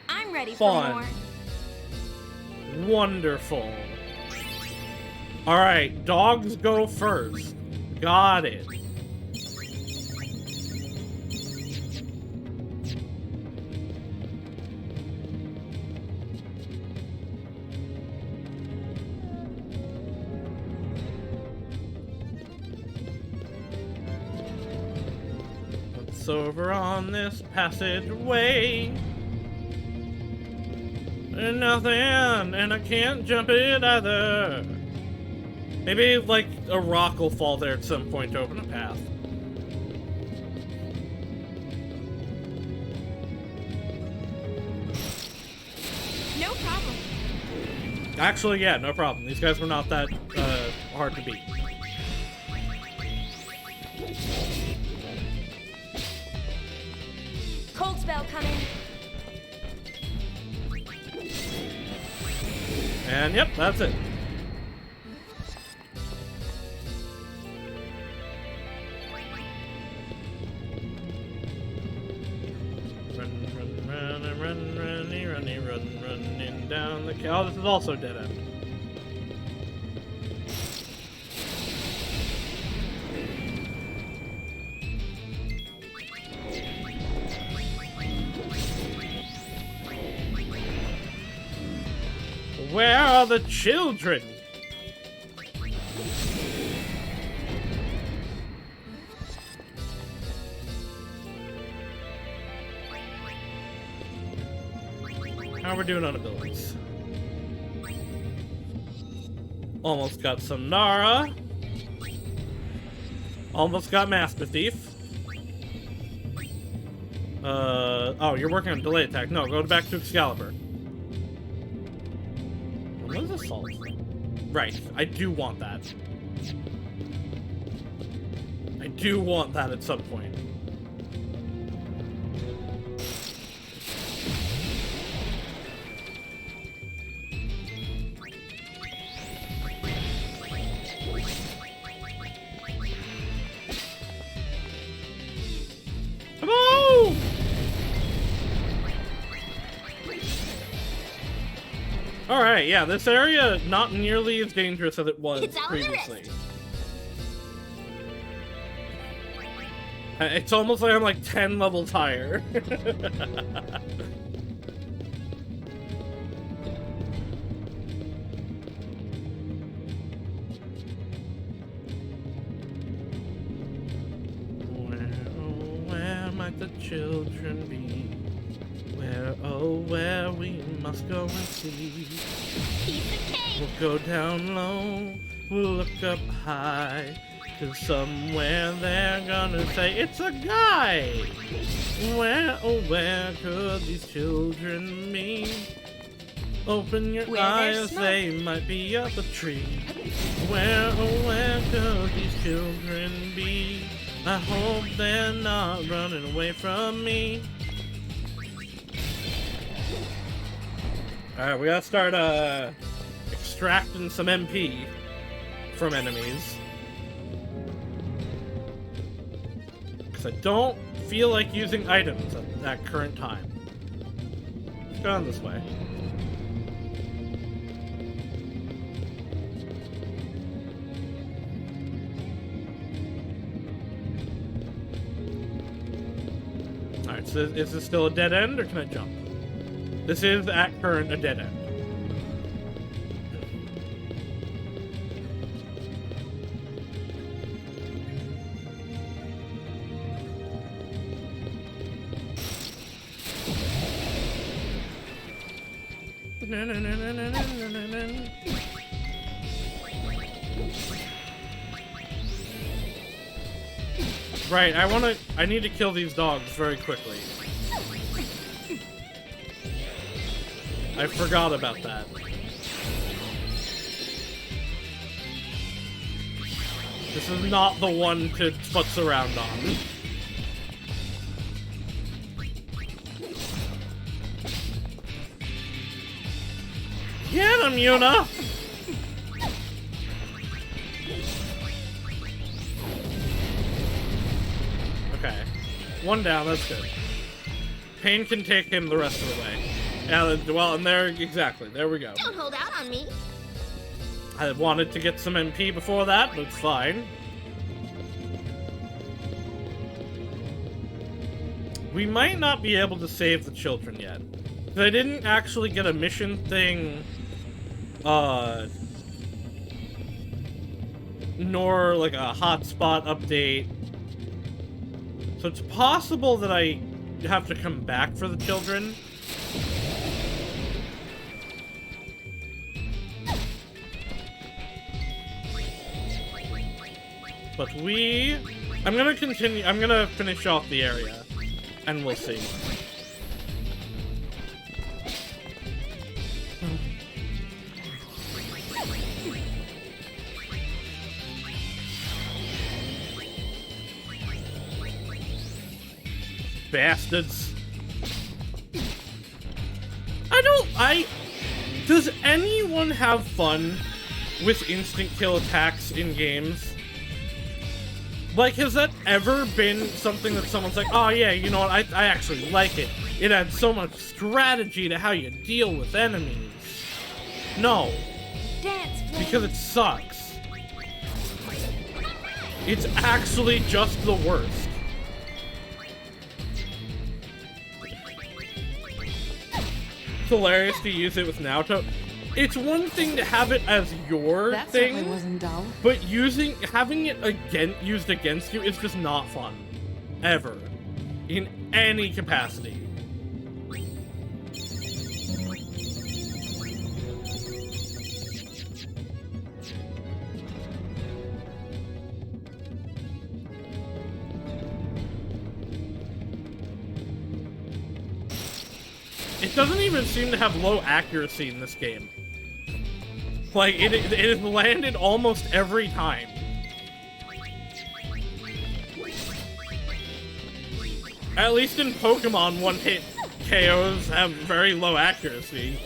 I'm ready Fun. for more. Wonderful. Alright, dogs go first. Got it. What's over on this passageway? And nothing, and I can't jump it either. Maybe, like, a rock will fall there at some point to open a path. No problem. Actually, yeah, no problem. These guys were not that hard to beat. Cold spell coming. And yep, that's it. Running down the... Oh, this is also dead end. Where are the children? How are we doing on abilities? Almost got some Nara. Almost got Master Thief. Oh, you're working on delay attack. No, go back to Excalibur. What is assault? Right, I do want that. I do want that at some point. Hello! Alright, yeah, this area not nearly as dangerous as it was previously. It's almost like I'm like 10 levels higher. Where might the children be? Where, oh, where we must go and see. We'll go down low, we'll look up high, 'cause somewhere they're gonna say it's a guy. Where, oh, where could these children be? Open your eyes, they might be up a tree. Where, oh, where could these children be? I hope they're not running away from me. Alright, we gotta start, extracting some MP from enemies. Because I don't feel like using items at that current time. Let's go on this way. Alright, so is this still a dead end, or can I jump? This is, at current, a dead end. Right, I need to kill these dogs very quickly. I forgot about that. This is not the one to futz around on. Get him, Yuna! Okay. One down, that's good. Pain can take him the rest of the way. Yeah, well, and there, exactly, there we go. Don't hold out on me. I wanted to get some MP before that, but it's fine. We might not be able to save the children yet. I didn't actually get a mission thing, nor like a hotspot update. So it's possible that I have to come back for the children. But I'm gonna continue, I'm gonna finish off the area, and we'll see. Bastards. Does anyone have fun with instant kill attacks in games? Like, has that ever been something that someone's like, oh yeah, you know what, I actually like it. It adds so much strategy to how you deal with enemies. No. Because it sucks. It's actually just the worst. It's hilarious to use it with Naruto. It's one thing to have it as your That thing, certainly wasn't dull. but having it used against you is just not fun. Ever. In any capacity. It doesn't even seem to have low accuracy in this game. Like, it has landed almost every time. At least in Pokemon, one-hit KOs have very low accuracy.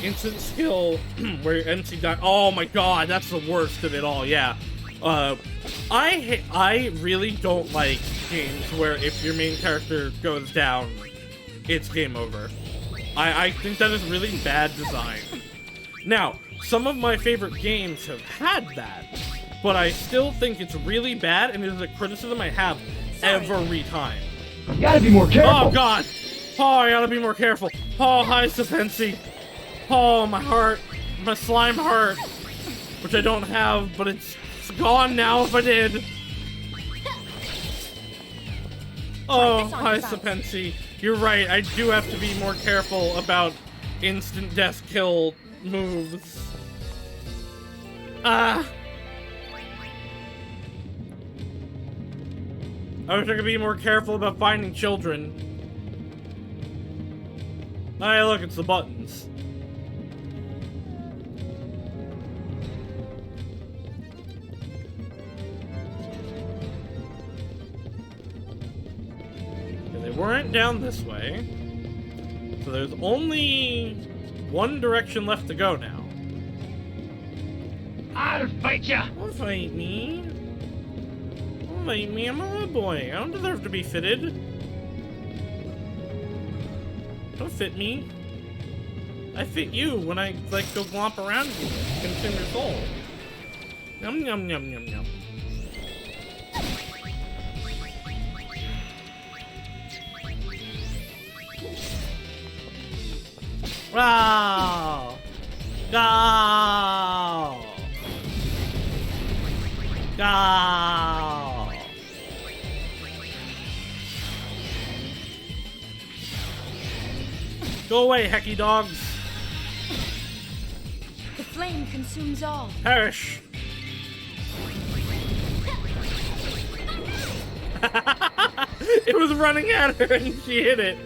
Instant skill where NC die. Oh my god, that's the worst of it all. Yeah, I really don't like games where if your main character goes down, it's game over. I think that is really bad design. Now, some of my favorite games have had that, but I still think it's really bad, and it is a criticism I have every time. You gotta be more careful. Oh god! Oh, I gotta be more careful. Oh, hi, Sapensi. Oh, my heart. My slime heart. Which I don't have, but it's gone now if I did. Oh, hi, Sapensi. You're right, I do have to be more careful about instant death kill moves. I wish I could be more careful about finding children. Hey, look, it's the buttons. They weren't down this way. So there's only one direction left to go now. I'll fight ya! Don't fight me. Don't fight me, I'm a little boy. I don't deserve to be fitted. Don't fit me. I fit you when I, like, go glomp around you and consume your soul. Yum, yum, yum, yum, yum. Wow! Go! Go! Go away, hecky dogs! The flame consumes all. Perish! It was running at her and she hit it.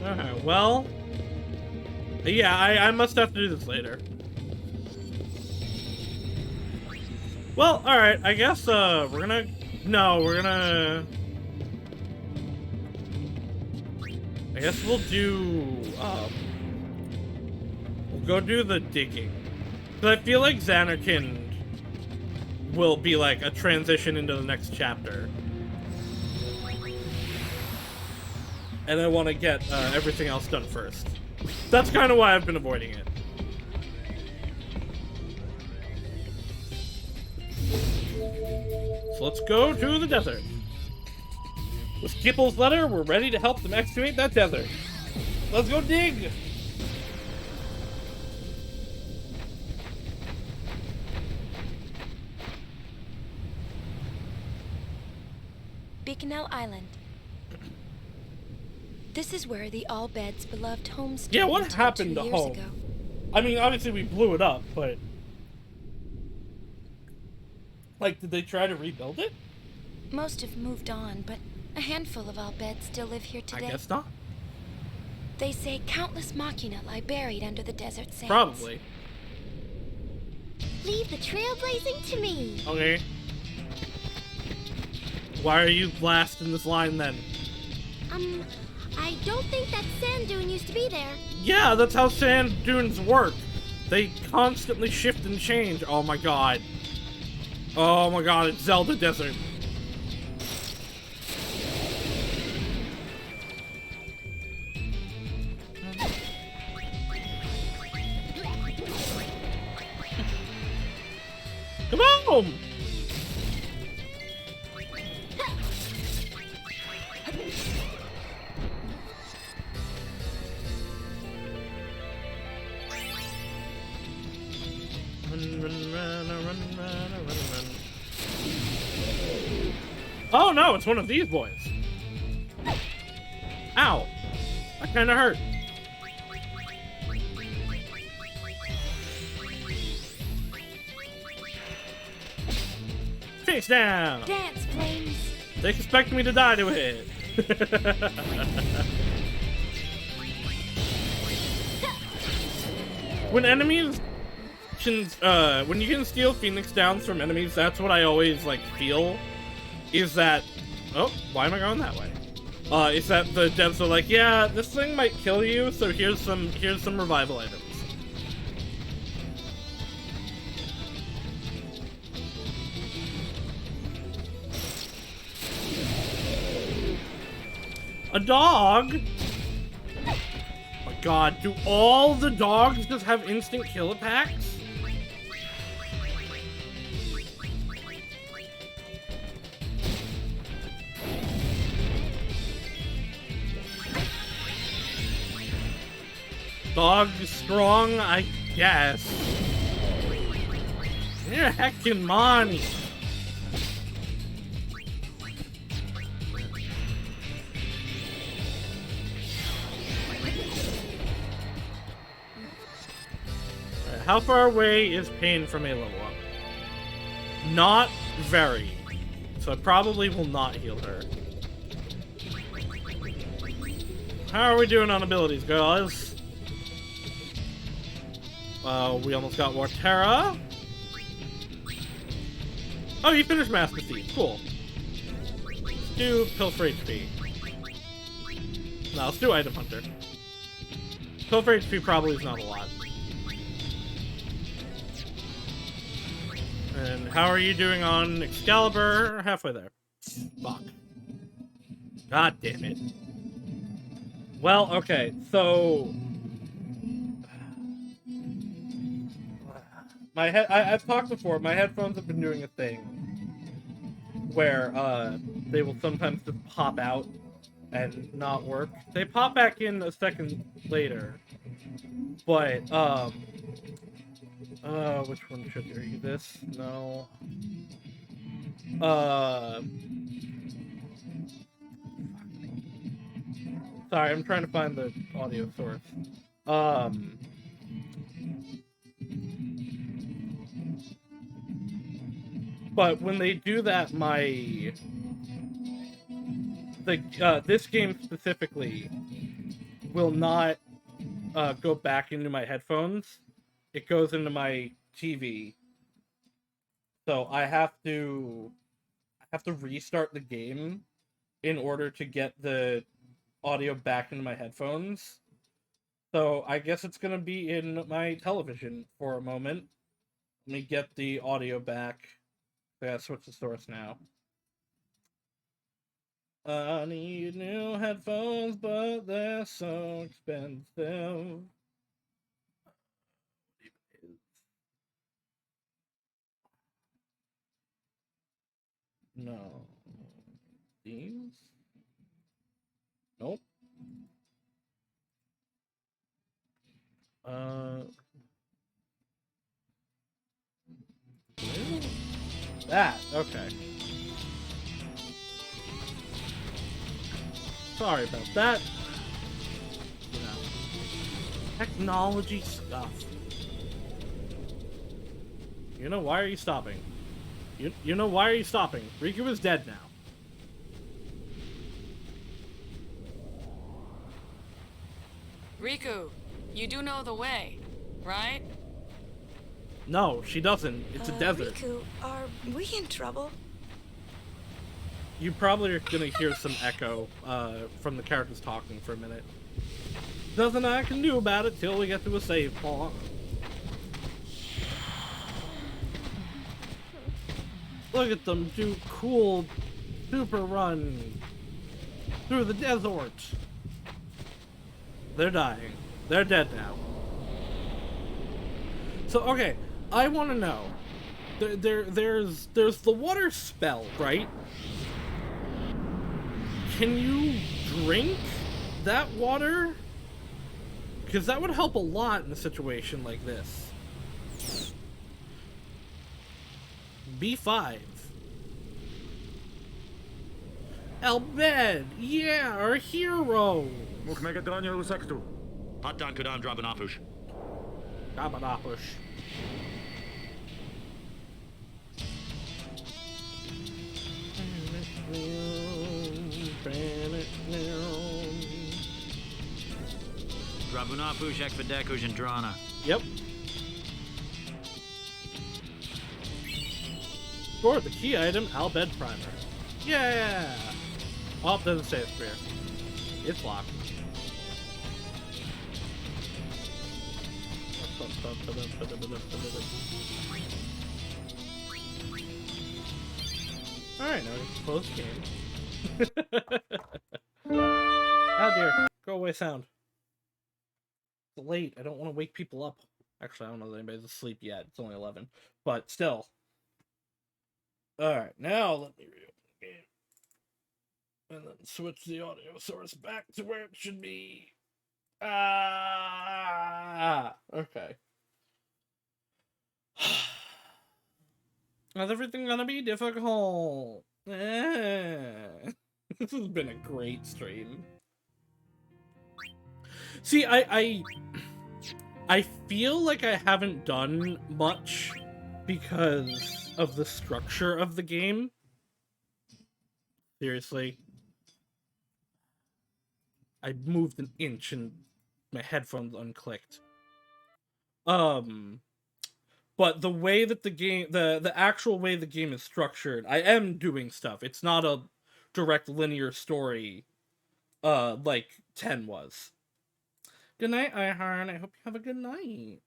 Alright, well... Yeah, I must have to do this later. Well, alright, I guess, we're gonna... No, we're gonna... I guess we'll do, we'll go do the digging. Because I feel like Xanarkand will be, like, a transition into the next chapter. And I want to get everything else done first. That's kind of why I've been avoiding it. So let's go to the desert. With Skipple's letter, we're ready to help them excavate that desert. Let's go dig! Beaconell Island. This is where the All-Bed's beloved home stood. Yeah, what until happened 2 to years home? ago. I mean, obviously we blew it up, but... Like, did they try to rebuild it? Most have moved on, but a handful of All-Beds still live here today. I guess not. They say countless machina lie buried under the desert sands. Probably. Leave the trailblazing to me. Okay. Why are you last in this line then? I don't think that sand dune used to be there. Yeah, that's how sand dunes work. They constantly shift and change. Oh my god. Oh my god, it's Zelda Desert. Come on! Run, run, run, run, run, run, run. Oh no, it's one of these boys. Ow. That kinda hurt. Face down! Dance, flames! They expect me to die to it. When enemies can, when you can steal Phoenix Downs from enemies, that's what I always, like, feel. Is that... Oh, why am I going that way? Is that the devs are like, yeah, this thing might kill you, so here's some revival items. A dog? Oh my god, do all the dogs just have instant kill attacks? Dog strong, I guess. You're heckin' money. How far away is Pain from a level up? Not very. So I probably will not heal her. How are we doing on abilities, guys? We almost got Wartera. Oh, you finished Master Thief. Cool. Let's do Pill for HP. No, let's do Item Hunter. Pill for HP probably is not a lot. And how are you doing on Excalibur? Halfway there. Fuck. God damn it. Well, okay, so... I've talked before, my headphones have been doing a thing where, they will sometimes just pop out and not work. They pop back in a second later, but, which one should you read? This? No. Sorry, I'm trying to find the audio source. But when they do that, this game specifically will not go back into my headphones. It goes into my TV. So I have to restart the game in order to get the audio back into my headphones. So I guess it's gonna be in my television for a moment. Let me get the audio back. I gotta switch the source now. I need new headphones, but they're so expensive. No. Thieves? Nope. That, okay. Sorry about that. You know, technology stuff. You know, why are you stopping? You know, why are you stopping? Riku is dead now. Riku, you do know the way, right? No, she doesn't. It's a desert. Riku, are we in trouble? You probably are gonna hear some echo from the characters talking for a minute. Nothing I can do about it till we get to a save point. Look at them do cool super run through the desert. They're dying. They're dead now. So, okay, I want to know. There's the water spell, right? Can you drink that water? Because that would help a lot in a situation like this. B5. Albed! Yeah, our hero! X-2. Hatan Kudan Drabanapush. Drabanapush. Drabunapush Ekvidekush and Drana. Yep. Score the key item, Albed Primer. Yeah! Oh, it doesn't say it's fair. It's locked. Alright, now we can close the game. Oh dear. Go away, sound. It's late. I don't want to wake people up. Actually, I don't know that anybody's asleep yet. It's only 11. But still. Alright, now let me reopen the game. And then switch the audio source back to where it should be. Okay. Is everything gonna be difficult? This has been a great stream. See, I feel like I haven't done much because of the structure of the game. Seriously. I moved an inch and my headphones unclicked. But the way that the game, the actual way the game is structured, I am doing stuff. It's not a direct linear story, like 10 was. Good night, Iharn. I hope you have a good night.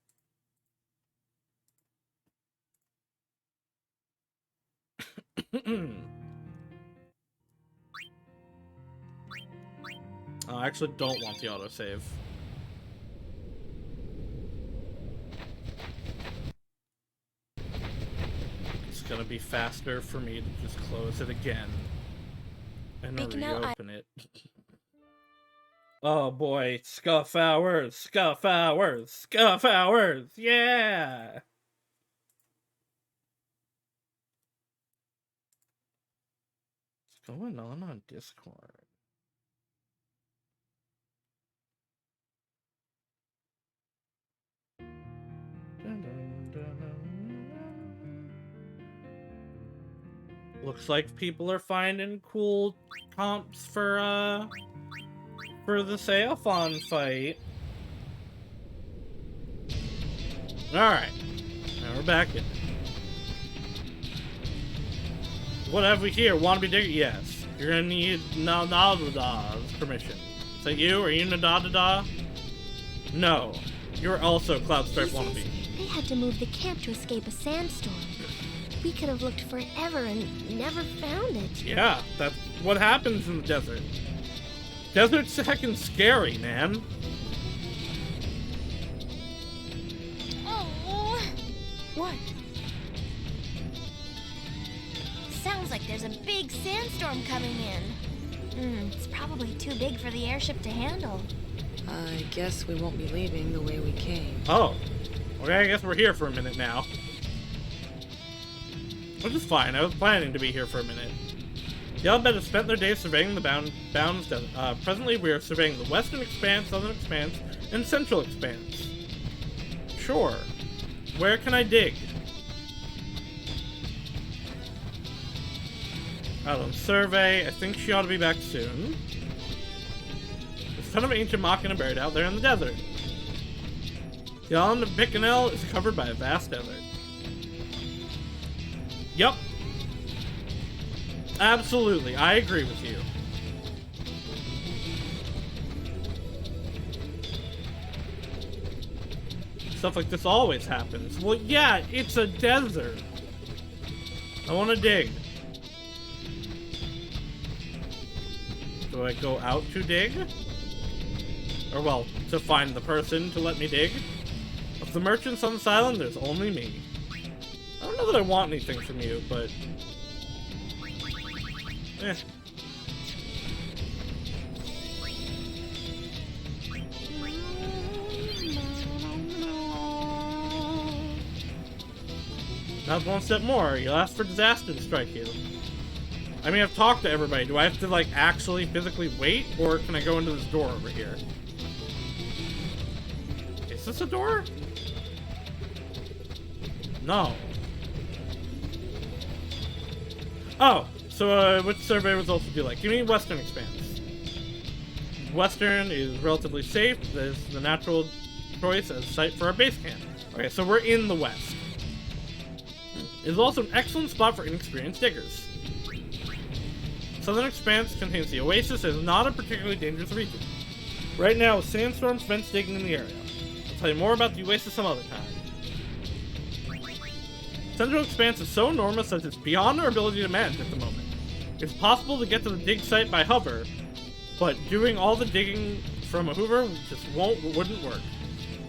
I actually don't want the autosave. It's gonna be faster for me to just close it again and reopen it. Oh boy, scuff hours, scuff hours, scuff hours, yeah! What's going on Discord? Looks like people are finding cool comps for the Sailphon fight. Alright. Now we're back in. What have we here? Wannabe digger? Yes. You're gonna need Nadada's permission. Is that you? Are you Nadadada? No. You're also Cloudstripe Wannabe. They had to move the camp to escape a sandstorm. We could have looked forever and never found it. Yeah, that's what happens in the desert. Desert's heckin' scary, man. Oh. What? Sounds like there's a big sandstorm coming in. It's probably too big for the airship to handle. I guess we won't be leaving the way we came. Oh. Okay, I guess we're here for a minute now. Which is fine, I was planning to be here for a minute. The Albed have spent their days surveying the Bounds Desert. Presently we are surveying the Western Expanse, Southern Expanse, and Central Expanse. Sure. Where can I dig? Out on survey. I think she ought to be back soon. There's a ton of ancient Machina buried out there in the desert. The island of Bicanel is covered by a vast desert. Yup. Absolutely, I agree with you. Stuff like this always happens. Well, yeah, it's a desert. I want to dig. Do I go out to dig? Or, well, to find the person to let me dig? Of the merchants on this island, there's only me. I don't know that I want anything from you, but... eh. Now one step more, you'll ask for disaster to strike you. I mean, I've talked to everybody. Do I have to, like, actually physically wait? Or can I go into this door over here? Is this a door? No. Oh, so which survey results would you like? Give me Western Expanse. Western is relatively safe. There's the natural choice as a site for our base camp. Okay, so we're in the west. It is also an excellent spot for inexperienced diggers. Southern Expanse contains the Oasis and is not a particularly dangerous region. Right now, sandstorms fence digging in the area. I'll tell you more about the Oasis some other time. Central Expanse is so enormous that it's beyond our ability to manage at the moment. It's possible to get to the dig site by hover, but doing all the digging from a Hoover just wouldn't work.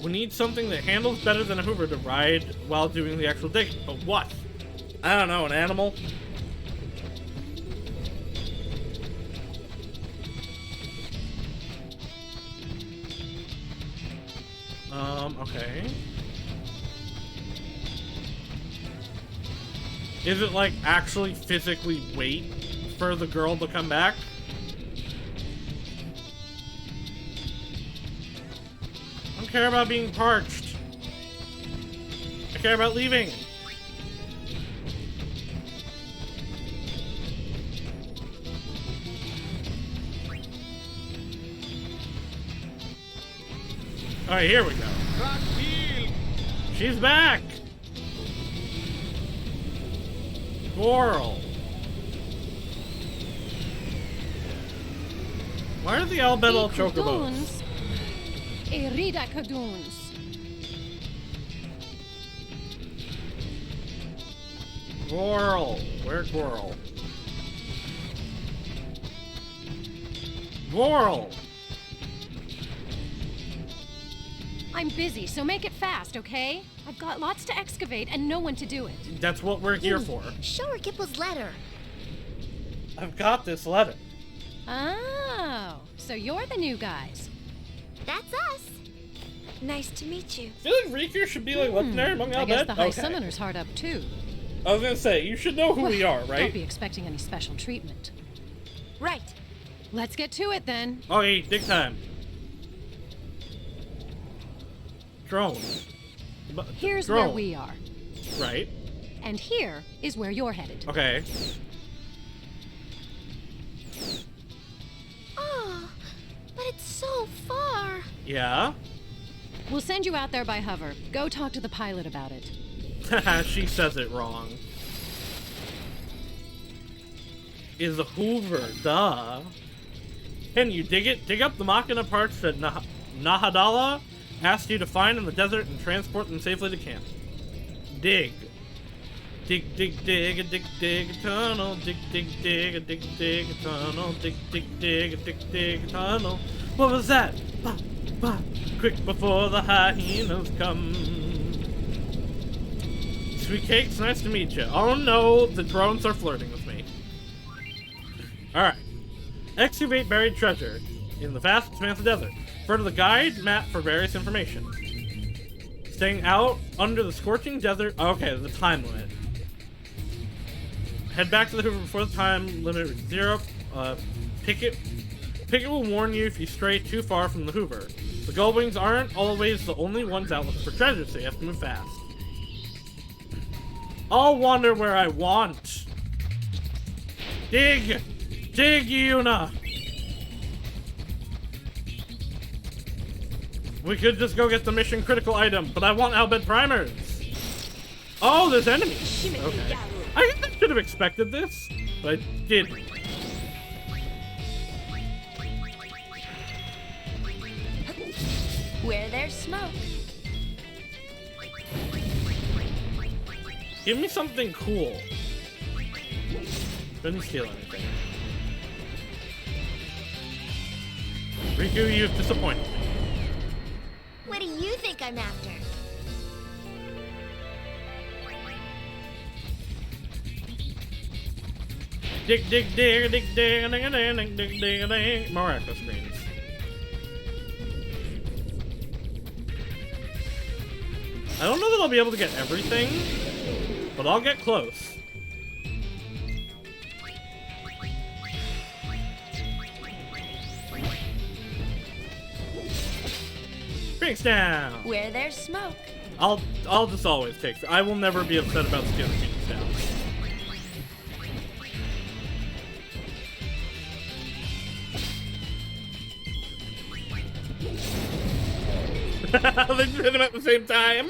We need something that handles better than a Hoover to ride while doing the actual digging. But what? I don't know, an animal? Okay. Is it like actually physically wait for the girl to come back? I don't care about being parched. I care about leaving. Alright, here we go. She's back! Coral. Why are the albedal chocobos? Erida Kadoons. Coral. Where's Coral? Coral! I'm busy, so make it fast, okay? I've got lots to excavate and no one to do it. That's what we're here for. Show her Gipple's letter. I've got this letter. Oh, so you're the new guys. That's us. Nice to meet you. I feel like Riku should be like legendary among Albed. I guess the High Summoner's hard up too. I was gonna say, you should know who we are, right? Don't be expecting any special treatment. Right. Let's get to it then. Okay, dig time. Drone. Here's Drone. where we are. Right. And here is where you're headed. Okay. Oh, but it's so far. Yeah? We'll send you out there by hover. Go talk to the pilot about it. She says it wrong. Is a Hoover, duh. Can you dig it? Dig up the Machina parts that Nahadala asked you to find in the desert and transport them safely to camp. Dig. Dig, dig, dig, a dig, dig, a tunnel. Dig, dig, dig, a dig, dig, a tunnel. Dig, dig, dig, a dig, dig, a tunnel. What was that? Bah, bah. Quick before the hyenas come. Sweet cakes, nice to meet you. Oh no, the drones are flirting with me. Alright. Excavate buried treasure in the vast expanse of desert. Refer to the guide map for various information. Staying out under the scorching desert. Okay, the time limit. Head back to the Hoover before the time limit is 0. Picket will warn you if you stray too far from the Hoover. The Gullwings aren't always the only ones out looking for treasure, so you have to move fast. I'll wander where I want. Dig! Dig, Yuna! We could just go get the mission critical item, but I want Albed primers. Oh, there's enemies. Okay. I should have expected this, but I didn't. Where there's smoke. Give me something cool. Didn't steal anything. Riku, you've disappointed me. What do you think I'm after? Dig, dig, dig, dig, dig, dig, dig, dig, dig, dig. More echo screens. I don't know that I'll be able to get everything, but I'll get close. Phoenix down! Where there's smoke. I'll just always take. I will never be upset about stealing Phoenix down. They just hit him at the same time.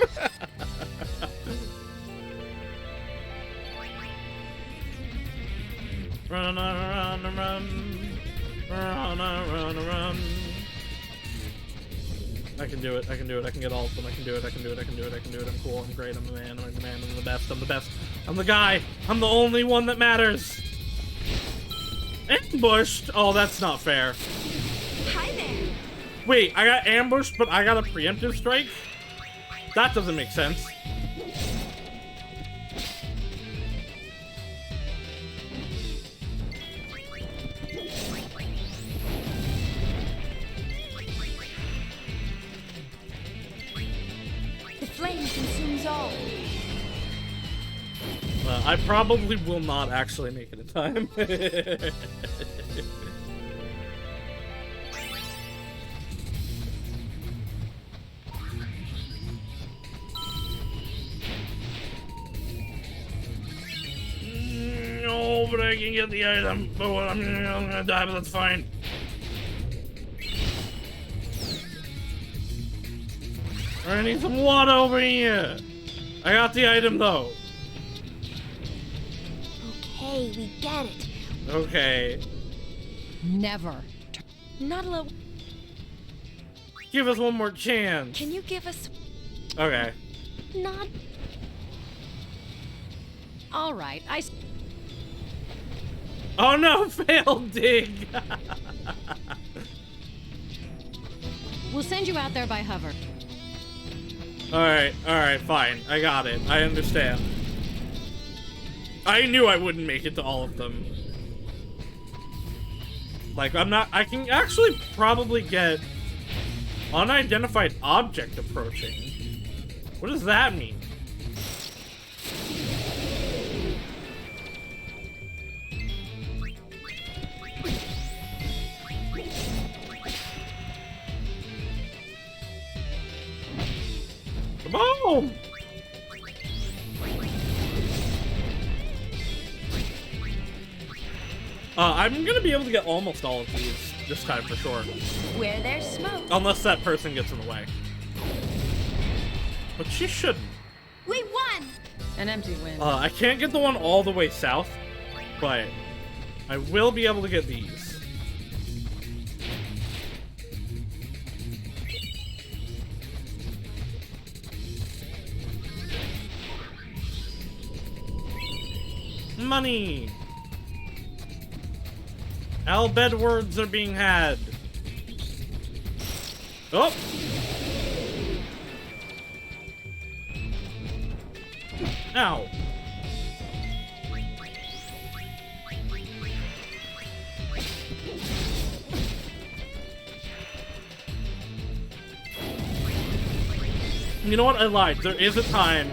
Run, run, run, run, run, run, run. I can do it. I can do it. I can get all of them. I can do it. I can do it. I can do it. I can do it. I'm cool. I'm great. I'm the man. I'm the man. I'm the best. I'm the best. I'm the guy. I'm the only one that matters. Ambushed. Oh, that's not fair. Hi there. Wait, I got ambushed, but I got a preemptive strike? That doesn't make sense. The flame consumes all. I probably will not actually make it in time. No, but I can get the item. But I'm gonna die, but that's fine. I need some water over here. I got the item though. Okay, we get it. Okay. Never. Not alone. Give us one more chance. Can you give us... Okay. Not... All right, Oh no, failed dig. We'll send you out there by hover. Alright, fine. I got it. I understand. I knew I wouldn't make it to all of them. Like, I can actually probably get unidentified object approaching. What does that mean? Come on! I'm gonna be able to get almost all of these this time for sure. Where there's smoke. Unless that person gets in the way. But she shouldn't. We won! An empty win. I can't get the one all the way south, but I will be able to get these. Money! Al Bedwards are being had. Oh! Ow. You know what? I lied. There is a time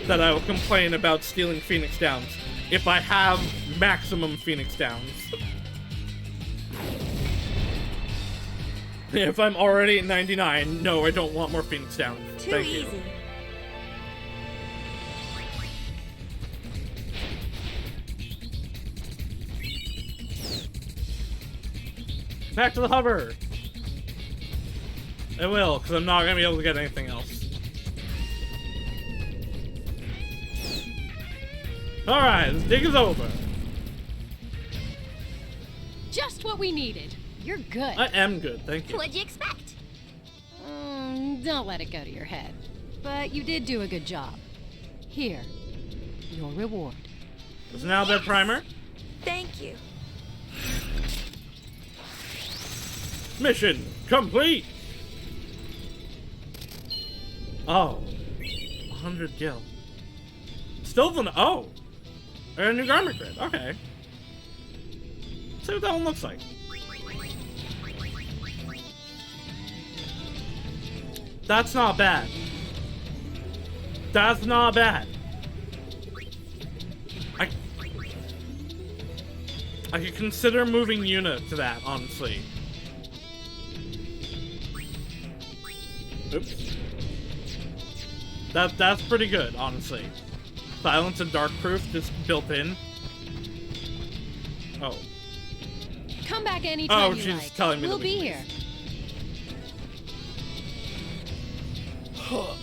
that I will complain about stealing Phoenix Downs if I have maximum Phoenix Downs. If I'm already at 99, no, I don't want more Phoenix Downs. Thank you. Too easy. Back to the hover! I will, because I'm not going to be able to get anything else. Alright, this dig is over. Just what we needed. You're good. I am good, thank you. What'd you expect? Don't let it go to your head. But you did do a good job. Here, your reward. Is now that primer? Thank you. Mission complete! Oh. 100 gil. Still the... Oh! A new garment grid, okay. See what that one looks like. That's not bad. That's not bad. I could consider moving Yuna to that, honestly. Oops. That's pretty good, honestly. Silence and dark proof just built in. Oh. Come back anytime you she's like. telling me We'll that be we here.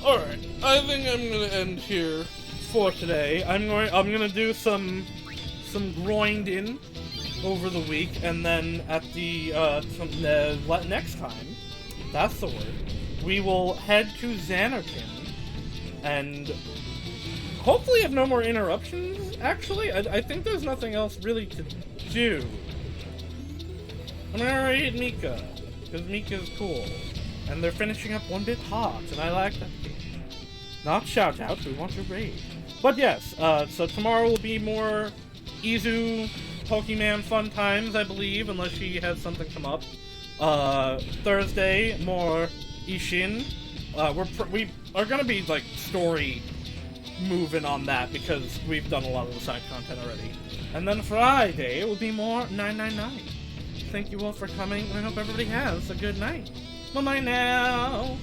Alright, I think I'm gonna end here for today. I'm gonna do some grinding over the week, and then at the next time, that's the word, we will head to Xanarkin, and hopefully have no more interruptions, actually. I think there's nothing else really to do. I'm gonna raid Mika, because Mika's cool. And they're finishing up One Bit Hot, and I like that game. Not shout-outs, we want to raid. But yes, so tomorrow will be more Izu Pokemon fun times, I believe, unless she has something come up. Thursday, more Ishin. We are gonna be, like, story moving on that, because we've done a lot of the side content already. And then Friday, it will be more 999. Thank you all for coming, and I hope everybody has a good night. Bye-bye now!